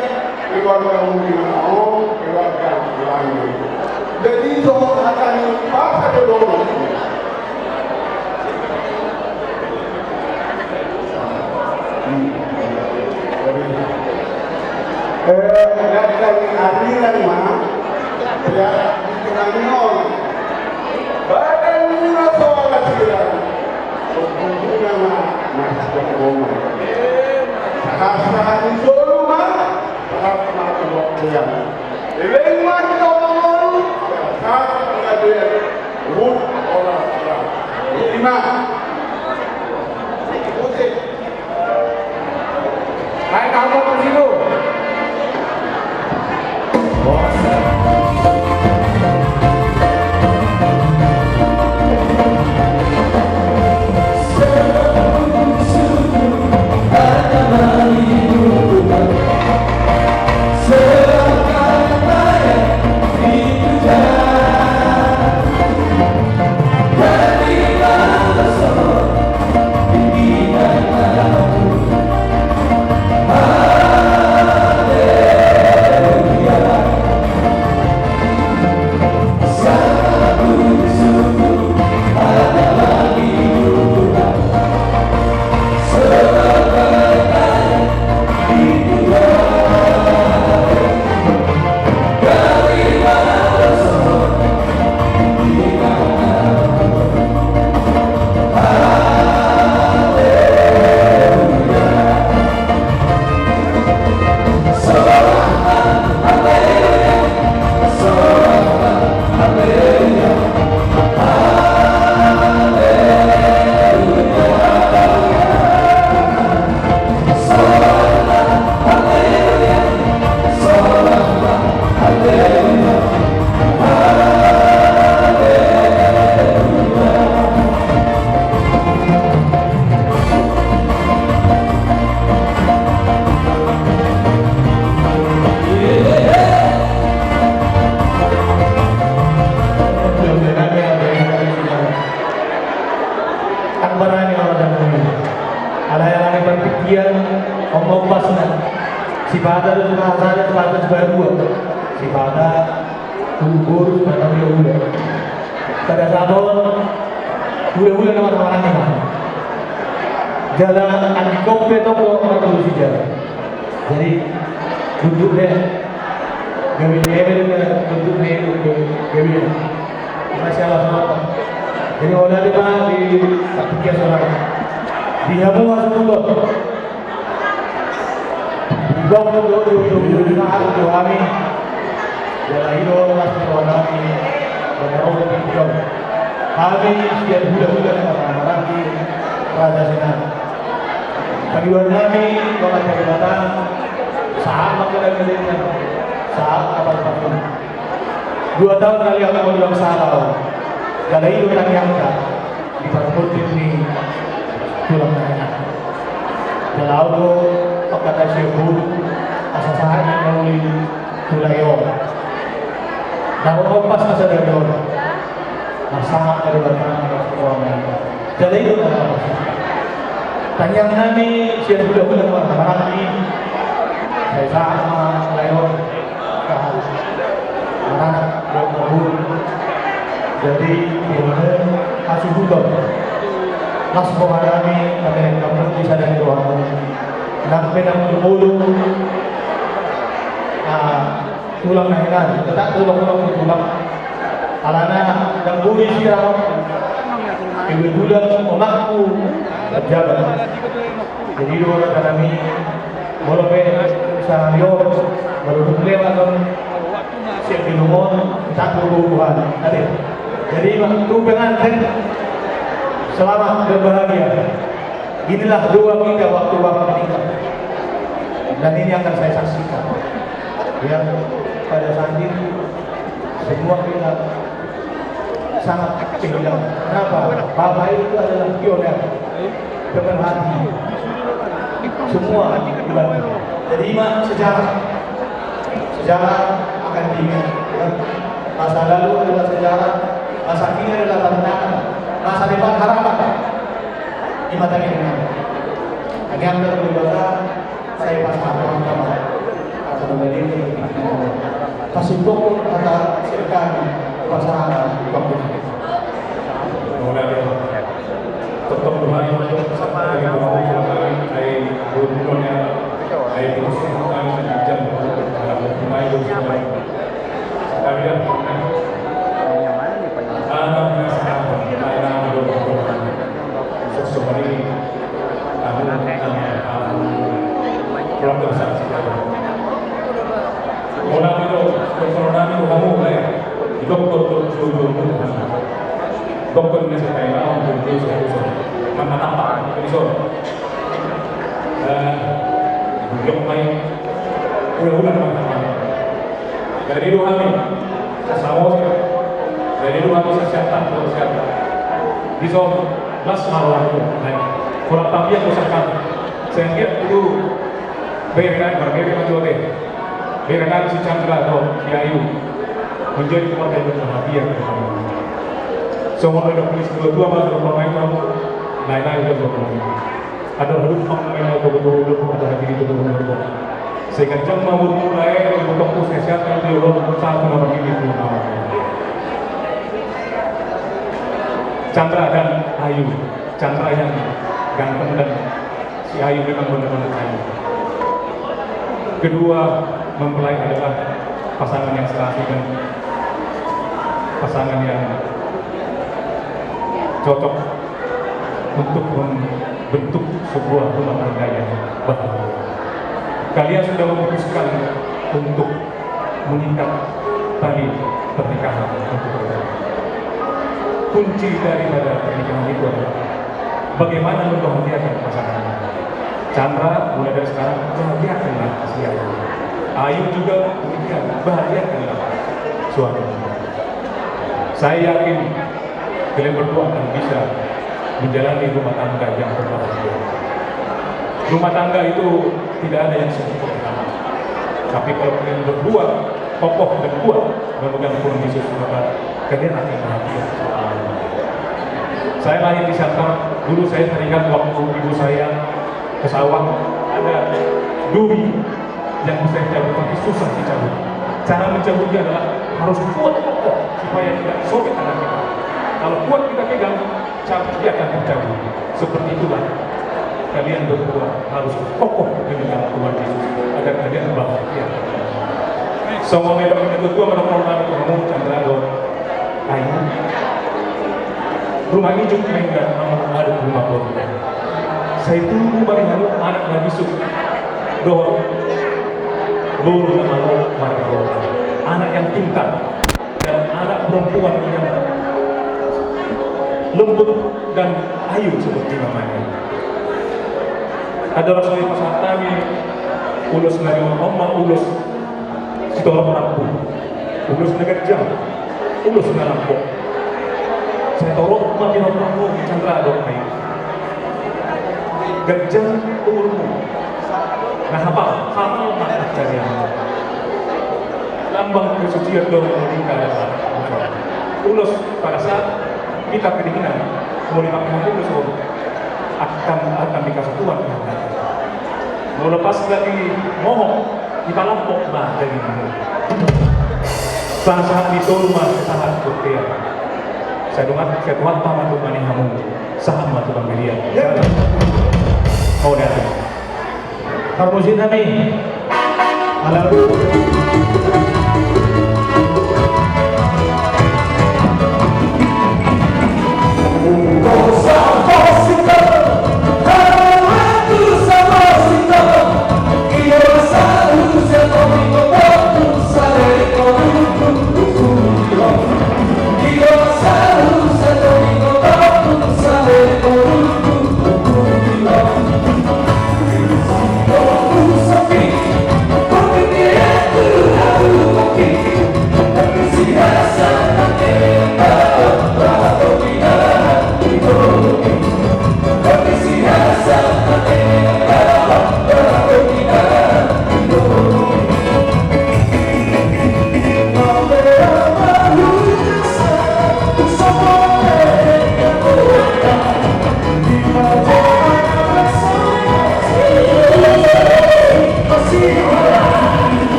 Speaker 3: keluarga mungkin mau keluarga lain. Jadi soal akan paksa dulu. Dari aliran mana? Ya, dikenal. Badan mula soal asiran. Hubungan masuk koma. Sahaja di solo mah, sahaja kemudian. Lebih macam orang, sahaja ada rut orang orang. Lima. Oke. Baik kamu ke situ. Sifatnya itu cuma saja sifatnya sebagai dua. Sifatnya gugur, sifatnya udah. Pada saat itu udah nama orangnya mana? Jalan anti kopi itu kok terus jalan. Jadi duduk deh, gawe duduk deh, gawe. Masya Allah semua. Jadi orang itu mah di taktiknya seorang. Dia mau masuk dulu. Dong do kami dari itu masih kami benar benar kami sekian bulan menghadapi Raja Sinar. Pagi kami kalau dari Batam saat makan saat apa-apa 2 tahun kali aku mau bilang salah. Kalau itu kami angkat di passport ini tulang mereka. Kalau kata Syekhu asasahnya melalui Tulayo dan kompas masa dari orang sangat melibatkan keuangan jadi itu adalah tanya kami siapa budak-budak orang ini saya sama Tulayo orang berburu jadi gimana kasih budak las kami pada kamu bisa dari doang sampai 60 tulang nahiran, tetap tulang alana dan bui siram ibu bulan omakku berjalan jadi dua kami boleh sehari baru lewat siap di rumah tak berhubungan jadi waktu pengantin selamat berbahagia inilah doa kita waktu menikah Dan ini akan saya saksikan. Ya, pada saat ini semua kita sangat kehilangan. Kenapa? Bapak itu adalah pioner, pemerhati semua dibantu. Jadi sejarah akan diingat. Ya. Masa lalu adalah sejarah, masa kini adalah tantangan, masa depan harapan. Di mata ini. Ini yang berdoa saya pasang teman-teman atau menjadi kasih pokok kata serikali pasangan komunitas.
Speaker 2: Mulai tetap bermain untuk sampai yang mau dari bulannya dari terus kami sejam bermain terus kami dah anak sahabat anak berdoa sesuatu kurang besar sekali. Orang itu berkorban itu kamu lah. Itu betul-betul dokter ni saya tahu betul betul. Mana nampak betul. Belum main. Udah mana. Dari dua kami sesama saya. Dari dua kami kesehatan. Bisa las malam kurang tapi yang usahakan. Saya lihat itu berekan berbeda macam ni. Berekan si Chandra atau si Ayu menjadi keluarga yang bahagia. Semua ada polis dua masuk pemain kamu, lain-lain juga pemain. Ada hidup pemain atau betul-betul ada hati itu betul-betul. Sehingga jangan mau mulai untuk proses yang diurut satu orang ini pun. Chandra dan Ayu, Chandra yang ganteng dan si Ayu memang benar-benar Ayu. Kedua mempelai adalah pasangan yang serasi dan pasangan yang cocok untuk membentuk sebuah rumah tangga yang bahagia. Kalian sudah memutuskan untuk mengikat tali pernikahan untuk kalian. Kunci daripada pernikahan itu adalah bagaimana membahagiakan pasangan. Chandra mulai dari sekarang bahagiakanlah si Ayu. Ayu juga demikian, bahagiakanlah suami. Saya yakin kalian berdua akan bisa menjalani rumah tangga yang berbahagia. Rumah tangga itu tidak ada yang sempurna. Tapi kalau kalian berdua kokoh dan kuat memegang Tuhan Yesus, maka kalian akan bahagia. Saya lahir di Santar. Dulu saya teringat waktu ibu saya ke sawah ada duri yang saya cabut, tapi susah dicabut. Cara mencabutnya adalah harus kuat kokoh supaya tidak sobek tangan kita. Kalau kuat kita pegang, dia akan tercabut. Seperti itulah kalian berdua harus kokoh dengan Tuhan Yesus agar kalian bahagia. Semua memang itu berdua menolong itu kamu Chandra dan Ayu. Rumah ini juga enggak ada rumah keluarga. Saya tunggu bagi anak lagi suka doa. Lulu nama Marco, anak yang pintar dan anak perempuan yang lembut dan ayu seperti namanya. Ada Rasul pasal kami ulus nari omma ulus sitorong rampu, ulus negajang, ulus ngarampok. Saya tolong mati rampu Chandra dok ayu. Gajah umurmu. Nah apa? Hamal makna carian. Lambang kesucian doa meninggal adalah ulus pada saat kita kedinginan mau dimakan ulus akan dikasih Tuhan. Mau lepas lagi mohon kita lampok bah dari mana. Saat itu rumah saat berkaya. Saya Tuhan paman Tuhan yang kamu saham Tuhan dia. Oh dah. Permusin kami. Halo.
Speaker 4: Something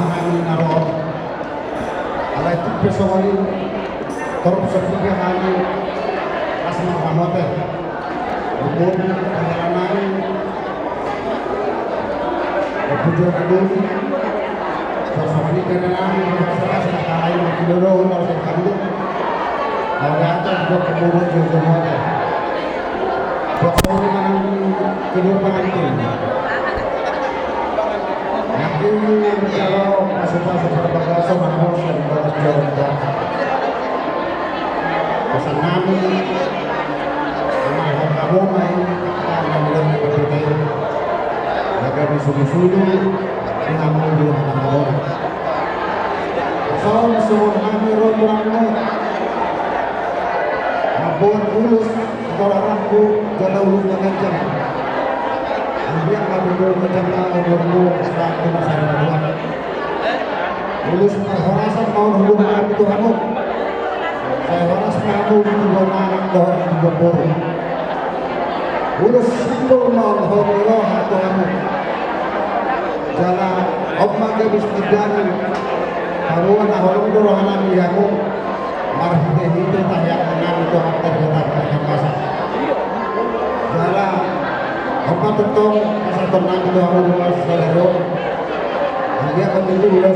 Speaker 3: mahali naro ala itu pesawali korup sepiga hali asma hamote umum perjalanan tujuan kedua sosoknya kenangan masalah sekarang yang kidoro harus dikandung awalnya juga kemudian juga ada sosoknya kan kehidupan ini nanti kalau masuk-masuk ke bagasi mana harus jauh-jauh pesan kami kamu main karena belum berbeda agar disuruh-suruh kamu belum tahu soal suruh kami rombongan membuat ulus sekolah aku jauh ulus kencang dia kami belum kencang bermu satu masalah ulus perhorasan mau hubungan itu kamu saya horas kamu juga anak doa juga boru ulus simbol mau hubungan atau kamu jalan Oma gabis terjadi haruan ahorong dorohanan liaku marhite-hite tahyak menang itu hakta kita dengan masa jalan Oma tetong masa tenang itu haru luas selero dia akan itu ulang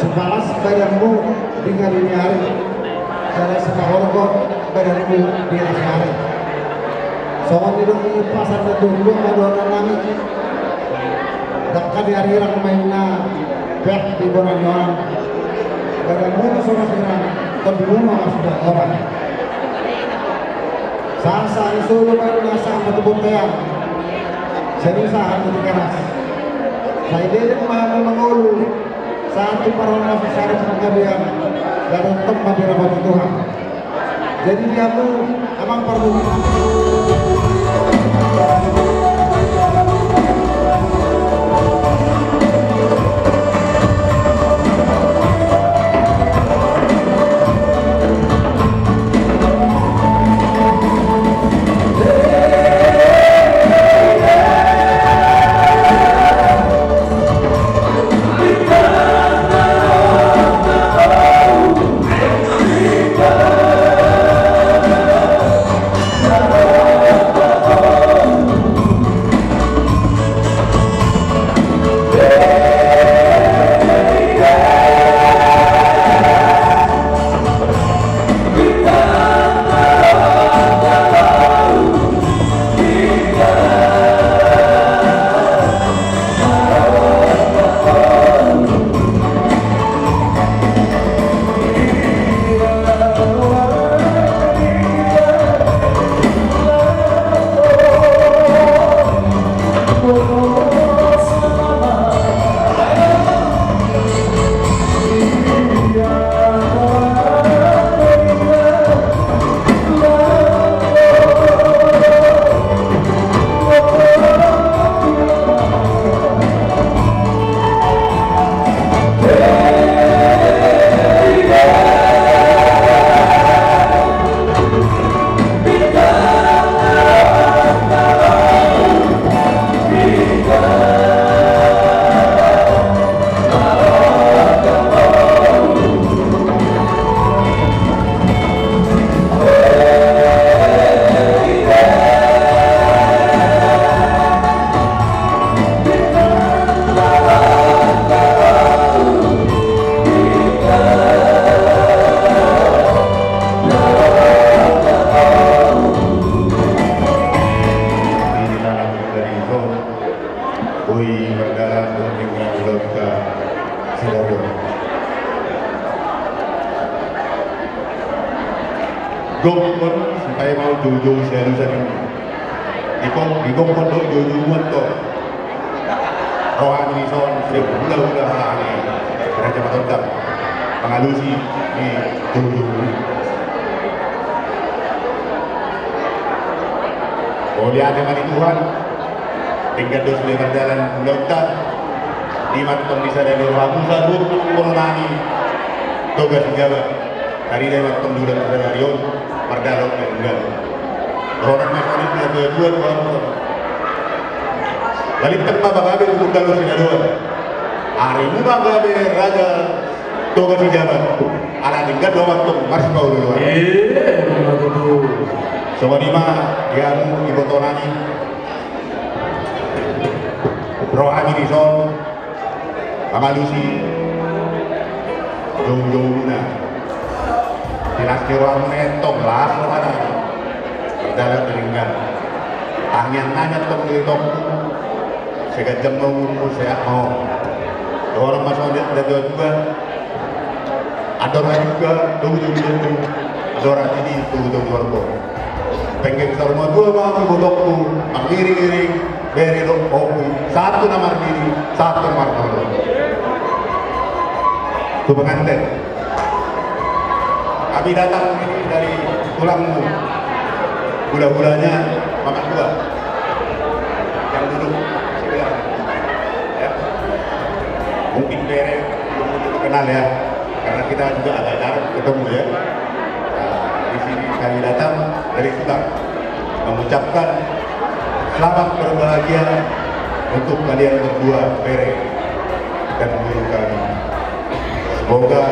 Speaker 3: sebalas badanmu dengan ini hari jalan semahorgot badanmu di atas hari soal itu pasar tertunggu maduanan nami dakkan di hari-hari mainnya pek di bonan-bonan dari mana sama sekarang tapi rumah sudah orang sasa disuruh baru nasa betul teang seriusahan itu keras saya dia mampu mengulu satu parona besar penggabian dan untuk mabirabat Tuhan jadi kamu emang perlu
Speaker 5: Gongkon supaya mau jojo selalu sering di gongkon do jojoan to rohani son hula hari kerja matang pengalusi di jojo boleh ada mari Tuhan tinggal dos lebar jalan lautan di mantong bisa dari rohamu satu kolonani toga sejabat hari lewat pendudukan Rayon Mardalok dan enggak orang masyarakat itu dua orang balik tempat bapak untuk kalau sudah dua
Speaker 9: hari ini bangga be raja toga si jabat anak tinggal dua waktu masih kau dulu semua di mana dia ibu tonani rohani di son amalusi jauh-jauh luna jelas kira menetong lah mana berjalan meninggal angin nanya tong di tong segajam mau saya mau orang masuk ada dua juga ada orang juga tunggu ada orang ini tunggu warga pengen ke rumah dua bang bodokku mengiring-iring beri dok kopi satu nomor diri satu nomor dulu itu pengantin kami datang ini dari tulangmu gula-gulanya makan dua yang duduk sebelah ya mungkin beri belum kenal ya karena kita juga agak jarang ketemu ya di sini kami datang dari Tulang mengucapkan selamat berbahagia untuk kalian berdua Bere dan guru kami. Semoga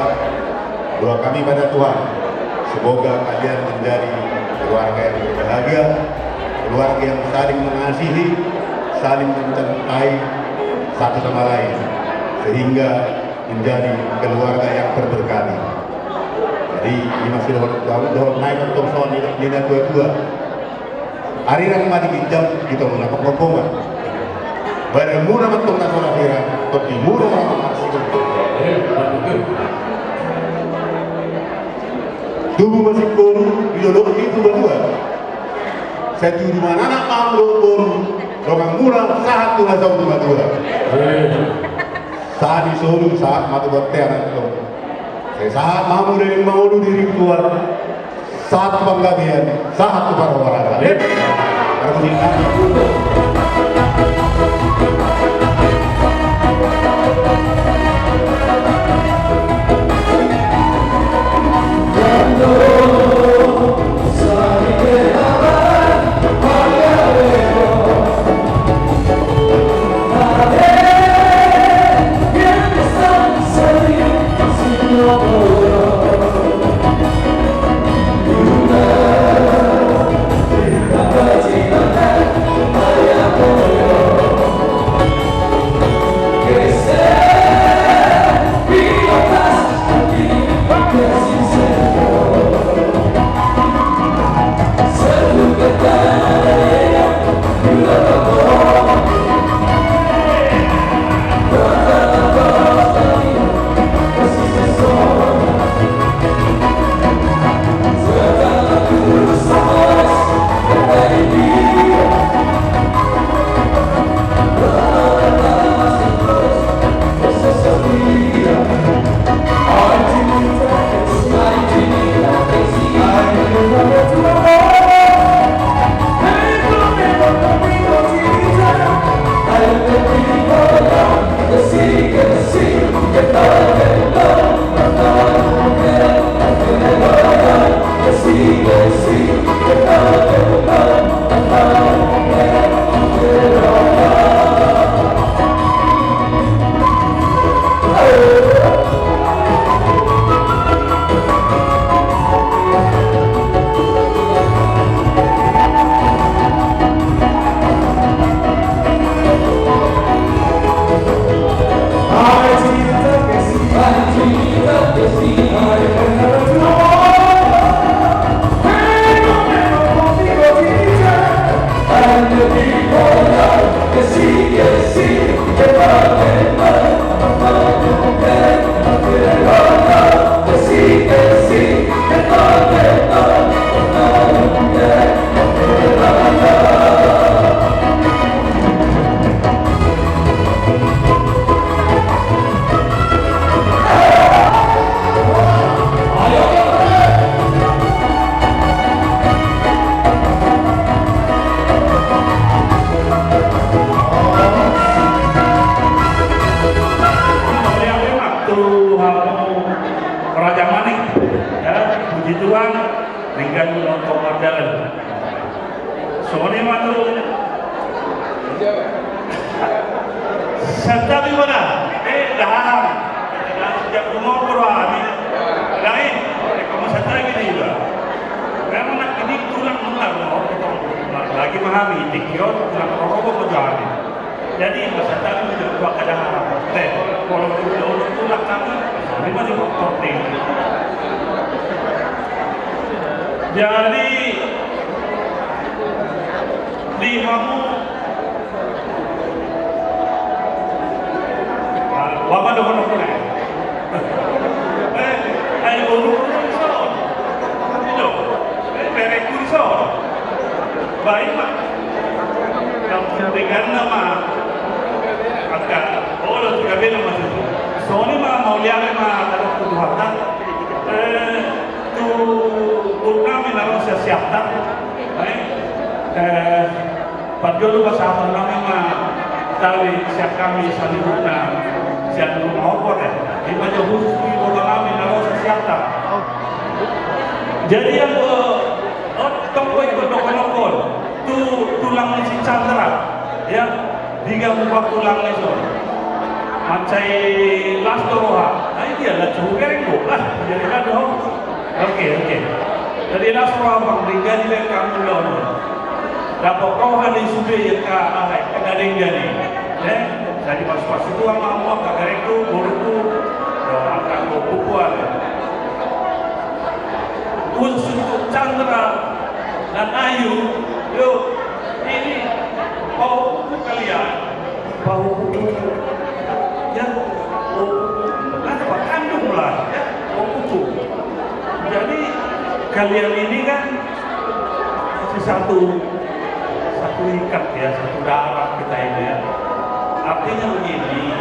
Speaker 9: doa kami pada Tuhan, semoga kalian menjadi keluarga yang berbahagia, keluarga yang saling mengasihi, saling mencintai satu sama lain, sehingga menjadi keluarga yang berberkati. Jadi ini masih doa naik untuk soal nilai dua. Hari yang mati jam kita mendapat performa. Bermula betul nasional kira, tapi mula masih. Tubuh masih koru, ideologi itu berdua. Saya di mana anak mampu koru, orang mula satu nasau dua. Saat disuruh saat mati berteran itu. Saat mamu dari mau diri keluar saat penggabian saat para olahraga
Speaker 7: Serta di mana? dahan. Sejak umur berani. Lain, kalau saya tanya ini juga. Karena nak ini tulang benar loh. Lagi memahami tikion tulang rokok berjani. Jadi masa tadi juga keadaan. Kalau dulu tulang kami, ini masih penting. Jadi di kamu wama do kono kune ay bolu so do bere kurso baik mak kalau dengan nama agak bolu juga bela macam tu soalnya mah mau lihat mah kalau tujuan tu kami naruh siap tak Padahal bahasa nama mah dari siap kami salihuna siap rumah opor ya. Lima jauh khusus itu kami naruh siap tak. Jadi yang toko itu dokon tu tulang si Chandra ya tiga muka tulang itu macai las doroha. Nah ini adalah cukup lah. Jadi kan dong. Oke. Jadi las doroha bang tiga dia kamu lawan. Dapat rohan di sudah yang kadang jadi, jadi pas itu ama kadang itu baru akan berpukuan. Untuk Chandra dan Ayu, ini bau kalian, bau ya, apa kandung lah, ya, bau. Jadi kalian ini kan satu ikat ya, satu darah kita ini ya. Artinya begini,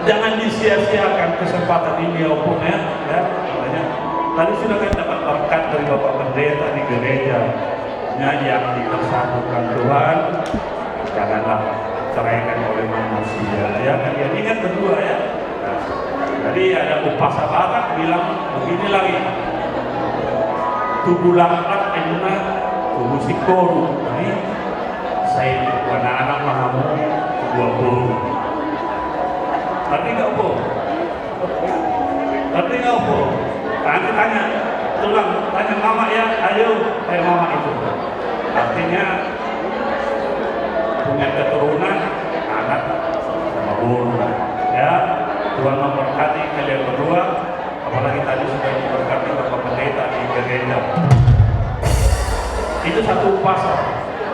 Speaker 7: jangan disia-siakan kesempatan ini opung ya. Makanya tadi sudah kan dapat berkat dari Bapak Pendeta di gereja yang dipersatukan Tuhan, janganlah ceraikan oleh manusia ya. Kalian ingat berdua ya. Jadi ada upasa barat bilang begini lagi, tubuh langkat enak, tubuh sikoru. Ini saya anak-anak mahamu 20. Arti nggak apa? Arti nggak apa? Nanti tanya, tanya mama ya, ayo kayak mama itu. Artinya punya keturunan anak sama guru ya. Tuhan memberkati kalian berdua. Apalagi tadi sudah diberkati Bapak Pendeta di gereja. Itu satu upasa.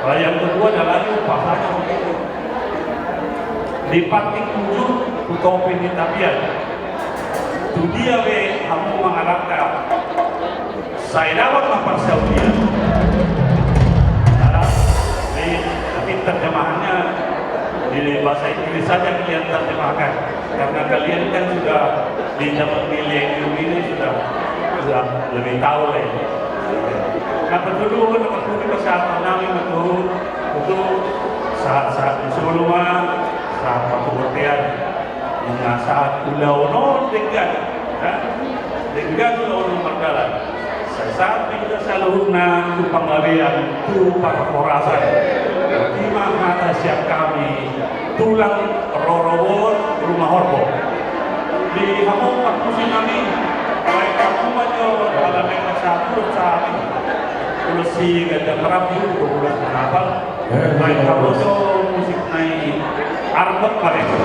Speaker 7: Yang kedua adalah upasanya begitu. Di Patik 7 Utopin di Tapian. Itu dia kamu mengharapkan saya dapat mempersiapkan. Tapi terjemahannya di bahasa Inggris saja kalian terjemahkan. Karena kalian kan sudah di zaman milenium ini sudah lebih tahu lah. Nah betul kesehatan kami betul saat sebelumnya saat pemutihan saat ulau dengan ulau berjalan. Saat itu salurna tu pengawian tu paraporasan. Lima mata siap kami tulang rorowon rumah horbo di kamu musim kami baik kamu aja dalam yang satu saat tulsi gada merapi bulan kenapa baik kamu so musik naik arbet mereka.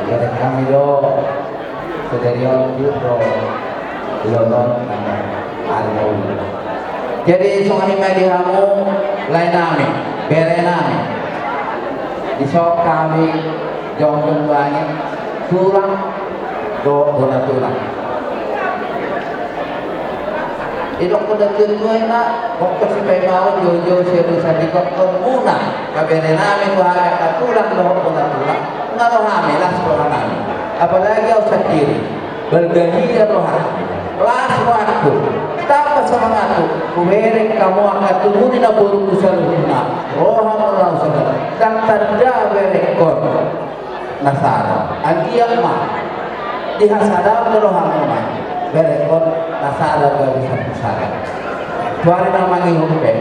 Speaker 6: Dari kami do sederion putro London Almauli. Jadi sungai di hamu lain nami, bere nami. Di sok kami jong banyak tulang do tulang. Idok ko nagtutuay na kung kasi may mawad yoyo siya doon sa likod ko muna kabere namin wala katulang loho ko natulang nga rohami las rohami apalagi ako sa kiri bergahila rohami las rohako tapos sa mga ito kumerek kamu ang tumunin na buruk ko sa luhin na roham mo lang sa mga dan tanda berekor nasara ang iyak ma dihasadaw na roham mo man berekor nasara gak bisa pusara tuari namanya humpe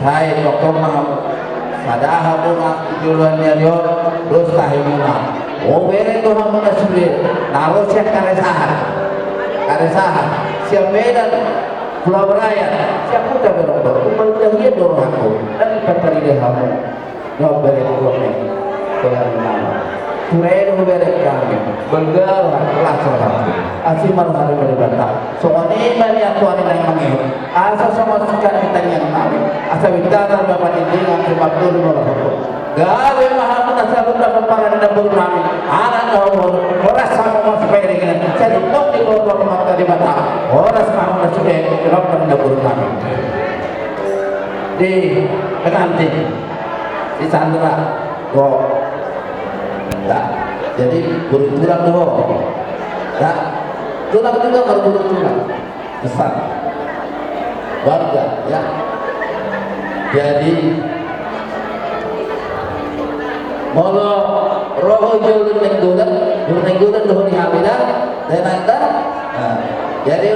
Speaker 6: saya dokter maham sadaha bunga juluan nyarior terus tahimuna oh bere to hamu nasbir naro siya karesahan siya medan Pulau Raya siya puta berokter umal dia dorong aku dan patari deh hamu no bere ko me dengan nama Kurang beberapa kami bergerak laksanakan asih marhari berbantah. Soalnya ini aku ada yang mengiur. Asa sama sekali kita yang tahu. Asa bicara bapak ini dengan sebab dulu berlaku. Gawe mahamu nasa bunda para dan berkami. Anak kau orang sama mas peri dengan. Jadi tok di bawah rumah tadi bantah. Orang sama nasi deh orang dan berkami. Di pengantin di Sandra go. Tak, jadi tulang doang. Tak, tulang juga kalau tulang besar. Warga, ya. Jadi, molo roho jolun nenggulan doh di hamilan dan anda. Jadi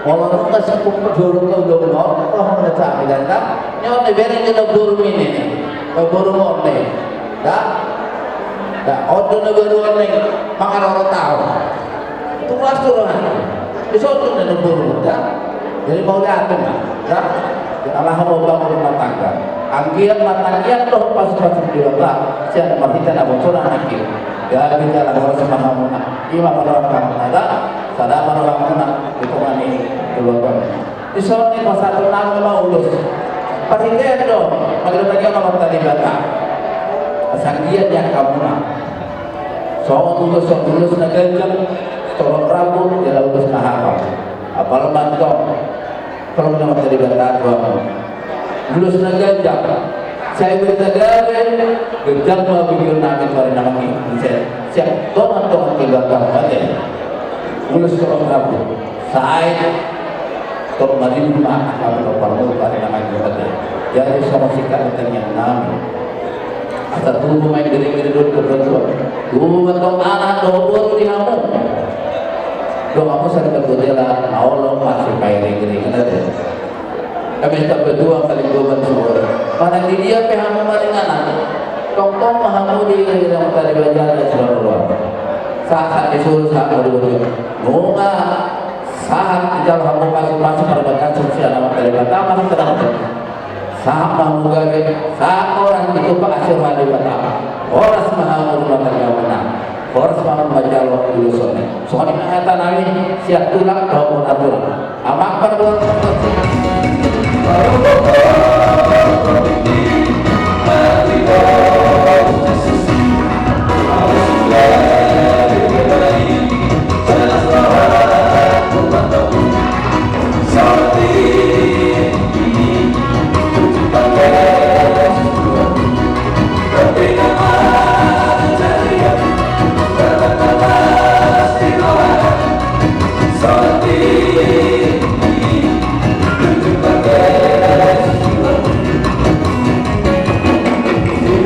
Speaker 6: molo nunggu sepupu jolun kau doh roho menecak hamilan tak. Nyawa neberi kita burung ini, burung orne, tak. Dah, order negara ni makan orang tahu. Tuas turunan. Besok tu nak berburu, dah. Jadi mau datang, dah. Allah mau bangun rumah tangga. Angkian matangkian tu pas dia tak. Siapa kita nak bocoran angkian. Ya kita lah orang semua mana. Ima orang kamu ada. Sadar orang mana. Itu mana ini keluarga. Besok ni pasal tu nama mau ulus. Pasti dia tu. Maklum lagi orang tadi bata. Sanggian yang kamu nak soal tulus na ganjang tolong rambut dia lulus na hapal apal mantong kalau naman tadi bata ako lulus na ganjang saya bertagarin ganjang mabigyan namin pa rin naman siya doon ang kibatang pati lulus tolong rambut saan tolong malimah kapag parang pa rin naman pati jadi sama sikap yang namin asal tubuh main gering-gering dulu kebetulan tubuh betul anak dobor di kamu dong kamu sering kebetulan Allah masih kayak gering-gering ada kami tak berdua kali dua semua mana di dia pehamu maring anak tong-tong mahamu di yang tadi belajar dan seluruh saat disuruh saat berdua bunga saat jalan kamu masuk pada bagian sosial nama tadi pertama tenang sama mugabe sama orang itu Pak Asyirwan di Batam orang semahamu rumah tangga menang orang semahamu majalok dulu soalnya kata nabi siap tulang kau pun aturan amak perbuatan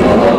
Speaker 10: Oh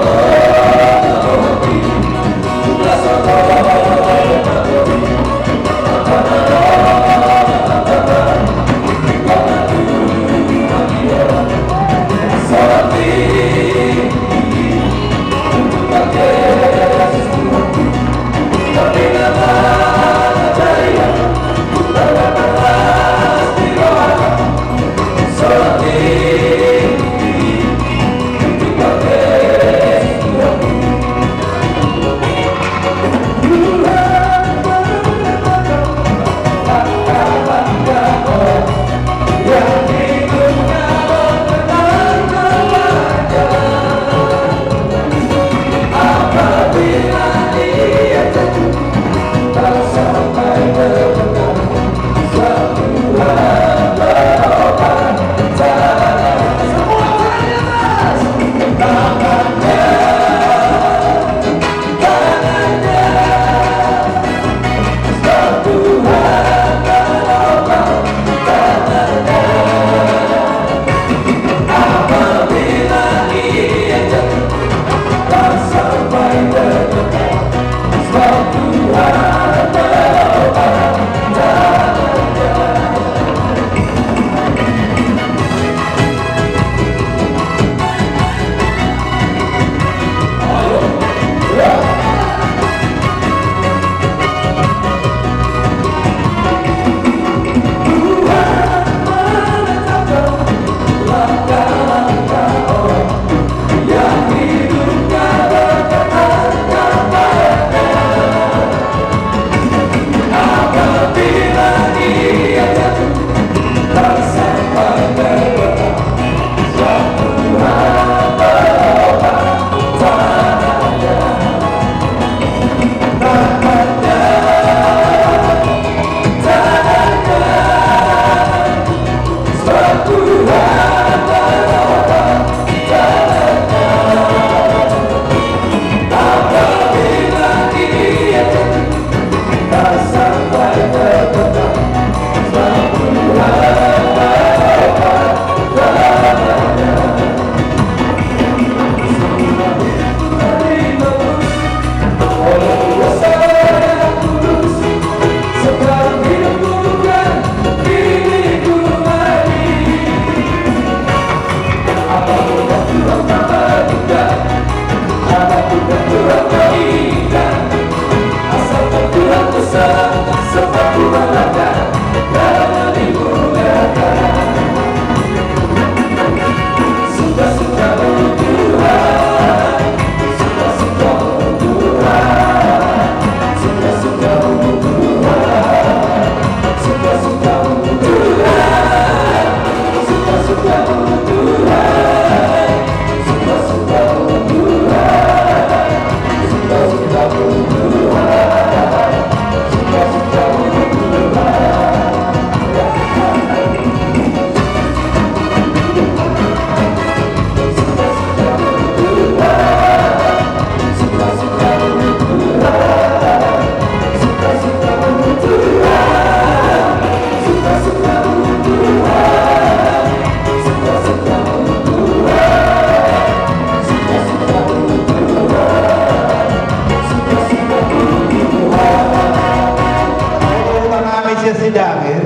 Speaker 1: Raja Sidagir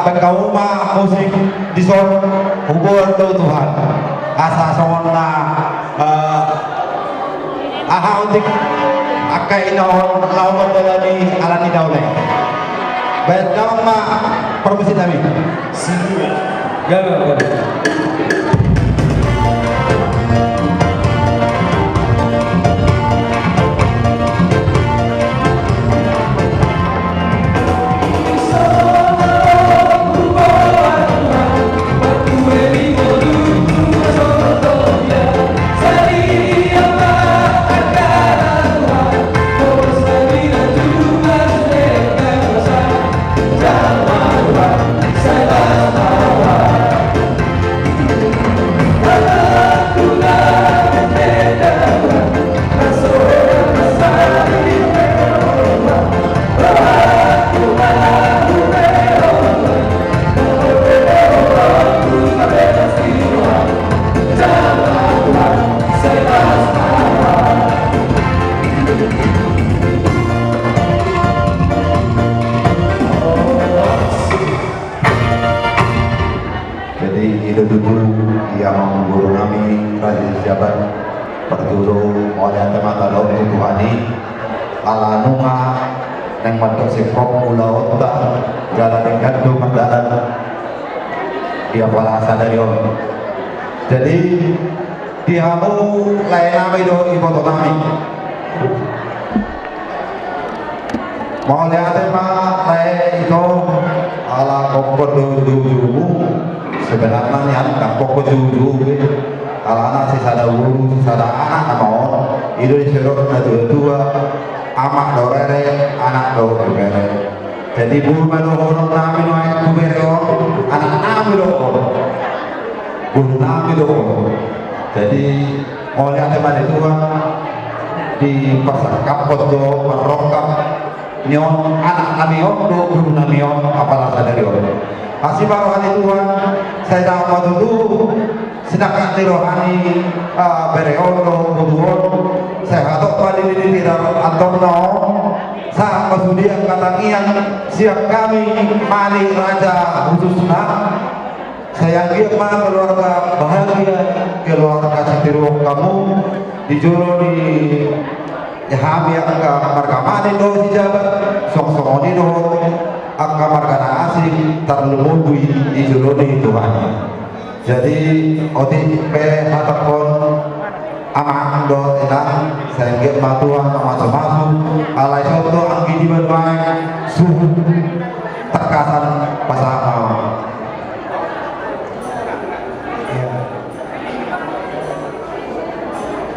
Speaker 1: pagkauma musik di son hubur do Tuhan asa son na aha untuk akai inaon lawan dalani alani daule baik nama permisi kami
Speaker 3: Gagal.
Speaker 1: yang guru kami Raja Jabat perturu oleh teman-teman Tuhani ala nunga yang matok sekop ulau otak jalan tingkat itu mendarat dia balasa dari om jadi dihamu lain nama itu ibu kami mau lihat tema lain itu ala kompor dulu sebenarnya yang kampung kejuju ala si sada ulu si sada anak nama itu diserot na dua amak dorere anak dorere jadi buru malu orang nami no ayat kubero anak nami do buru nami do jadi oleh teman itu di pasar kapot do merokap nyon anak nami do buru nami apalah sadari masih baru hari Tuhan saya dapat dulu sedangkan rohani bereono buduon saya hatok pada diri tidak antorno saat kemudian katangian siap kami mali raja khususnya saya kira keluarga bahagia keluarga setiru kamu dijuru di Yahami angka marga mani do si jabat sok-sok ini do angka marga asing terlumui di juruni Tuhan jadi oti pe hatakon amang do enak saya nggak matuan masuk-masuk alai soto anggi di bermain suhu terkasan pasangan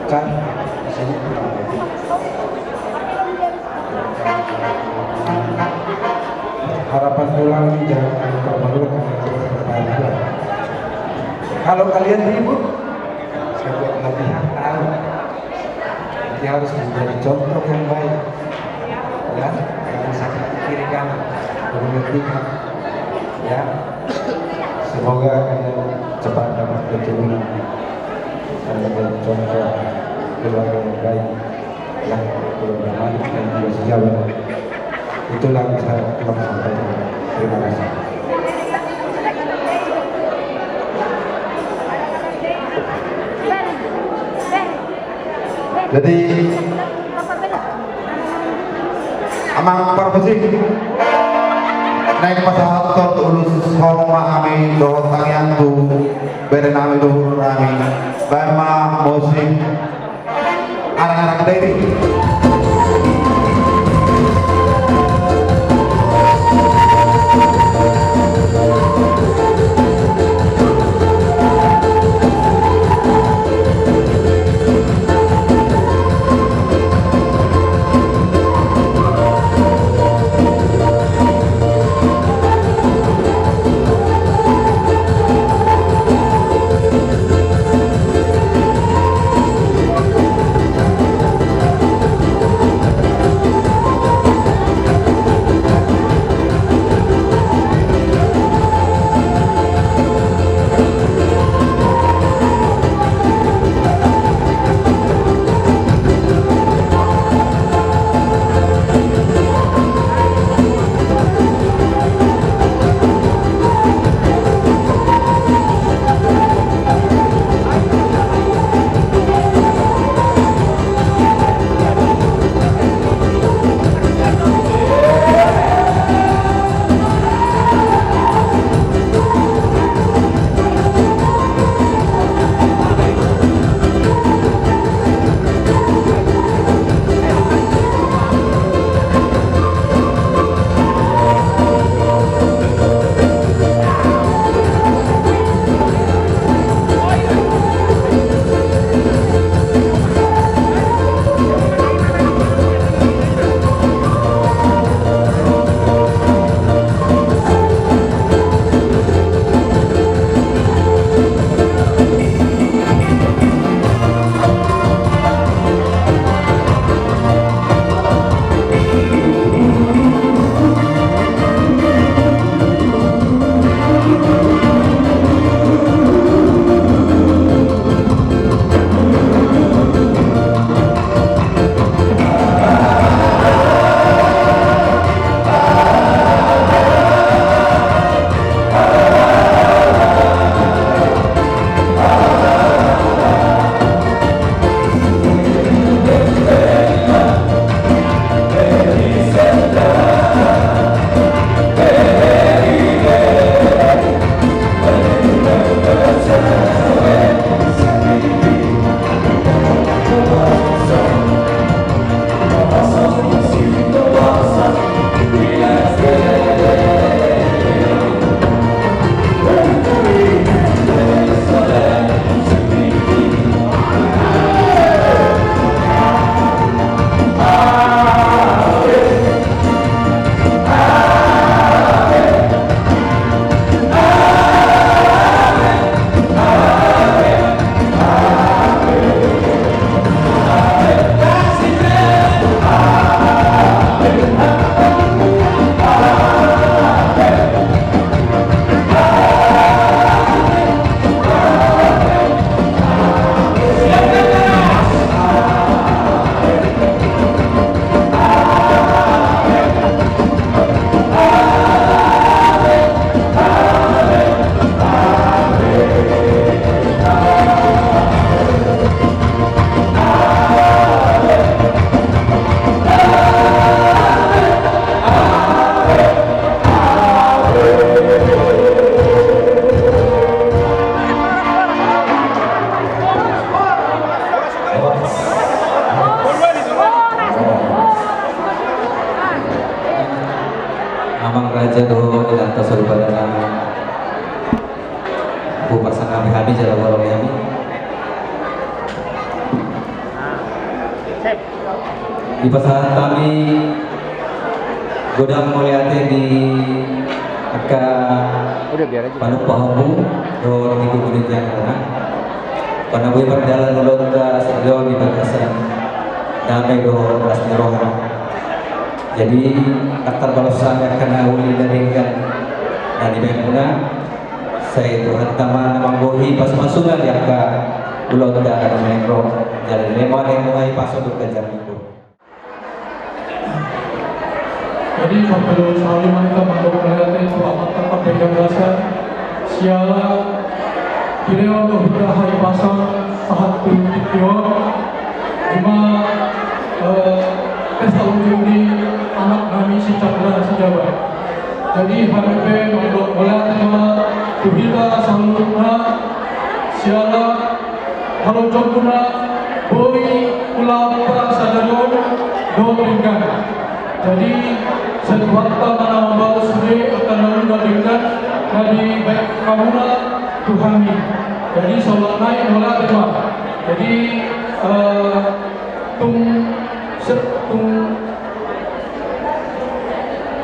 Speaker 1: kan harapan pulang ini jangan terlalu berlebihan. Kalau kalian ribut, saya buat latihan tahu. Nanti harus menjadi contoh yang baik. Ya, jangan sakit kiri kanan, berlebihan. Ya, semoga kalian cepat dapat keturunan dan menjadi contoh keluarga yang baik, yang keluarga malik dan juga sejawat. Itulah yang saya telah sampaikan. Terima kasih. Jadi amang parpesik naik pasal tot ulus horma kami do tangian tu berenami do kami bama musik anak-anak dari
Speaker 8: Raja doho ilanta sorubadana Bu Parsana Habi Jara Warong Habi. Di pasangan kami Godam Mulyate di Aka Panuk Pahamu do Minggu Penelitian Karena Panabui Perdalan Ulun ke Sergio di Bagasan Damai do Rasmi Rohan. Jadi Aktar Balosan karena uli dari dan di Bengkuna saya Tuhan Taman Manggohi pas masukan yang ke Ulun ke Mengro jadi lemah yang mulai pas untuk kejar itu.
Speaker 3: Jadi kalau saling mereka mendokterkan itu amat tempat penjelasan siala beliau untuk hari pasal saat itu cuma pesta ujung di anak kami si Chandra si Jawa. Jadi HPP untuk melihatnya kita seluruhnya siala kalau contohnya boy pulau sadarion dobringkan. Jadi sesuatu mana membawa sendiri akan lalu memberikan dari baik kamuna Tuhani. Jadi sholat naik sholat tema. Jadi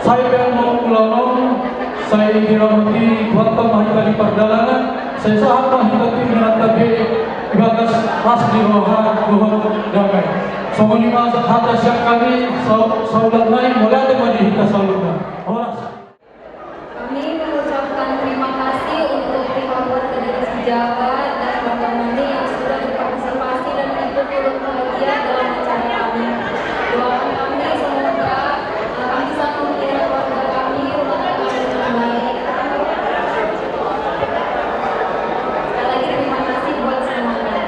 Speaker 3: saya mau ulama saya dirahmati Tuhan Mahita di perjalanan saya saat Mahita di menatapi ibadah ras di rohan damai. Semua masa hata syak kami saulat naik mulai dari kita salutna.
Speaker 10: Kami mengucapkan terima kasih untuk pihak warga dari Jawa dan warga Mandi yang sudah berpartisipasi dan ikut turut bahagia dalam acara kami. Doakan kami semoga kami bisa mengirim keluarga kami rumah tangga dengan baik. Sekali lagi terima kasih buat semuanya.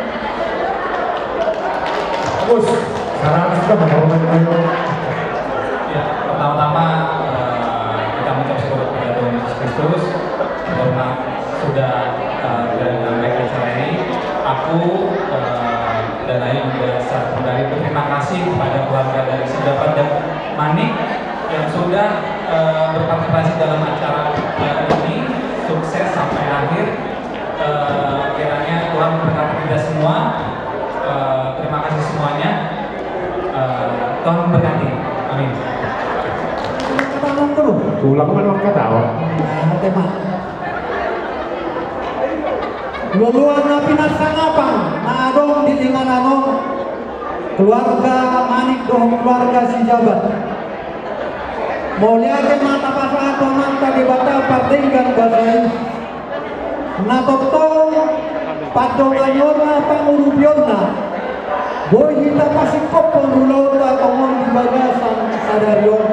Speaker 3: Bagus. Sekarang kita menghormati.
Speaker 11: Ya, pertama-tama kita mengucap syukur kepada Tuhan Yesus Kristus karena sudah dengan baik acara ini. Aku dan Ayu juga secara pribadi berterima kasih kepada keluarga dari Sidapat dan Manik yang sudah berpartisipasi dalam acara ini sukses sampai akhir. Kiranya Tuhan memberkati kita semua. Terima kasih semuanya. Tuhan memberkati. Amin.
Speaker 3: Tulang mana kata awak? Tema. Luluan na pinasangapang na adong di ingananong keluarga Manik dohong keluarga si Jabat. Mulyate mata pasangan pemanta di bata partingkan basai. Natotong patonganyorna pangurupionna. Boy kita pasti kopong dulu ta tongong di bagasan sadarion.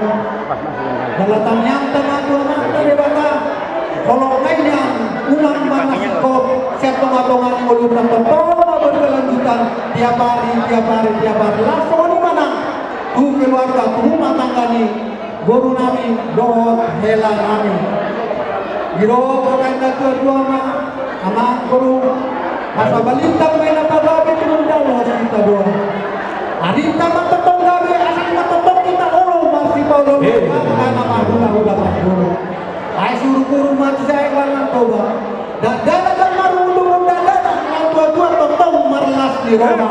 Speaker 3: Dalatang yang tengah-tengah di bata. Kalau kayaknya ulang mana kop setonga-tongan mulut totong berkelanjutan tiap hari. Langsung di mana? Tuh keluarga, tuh rumah tangga nih. Guru nami dohot hela nami. Giro pakai dua mah anak guru. Asa balintang may napagabi turun daw kita doon. Adinta matatong gabi, asal matatong kita ulo, masih Paulo karena mahula-hula guru. Ay suruh-guru mati saya lang toba. Dadana kan marunong dadana ang tua-tua totong marlas di Roma.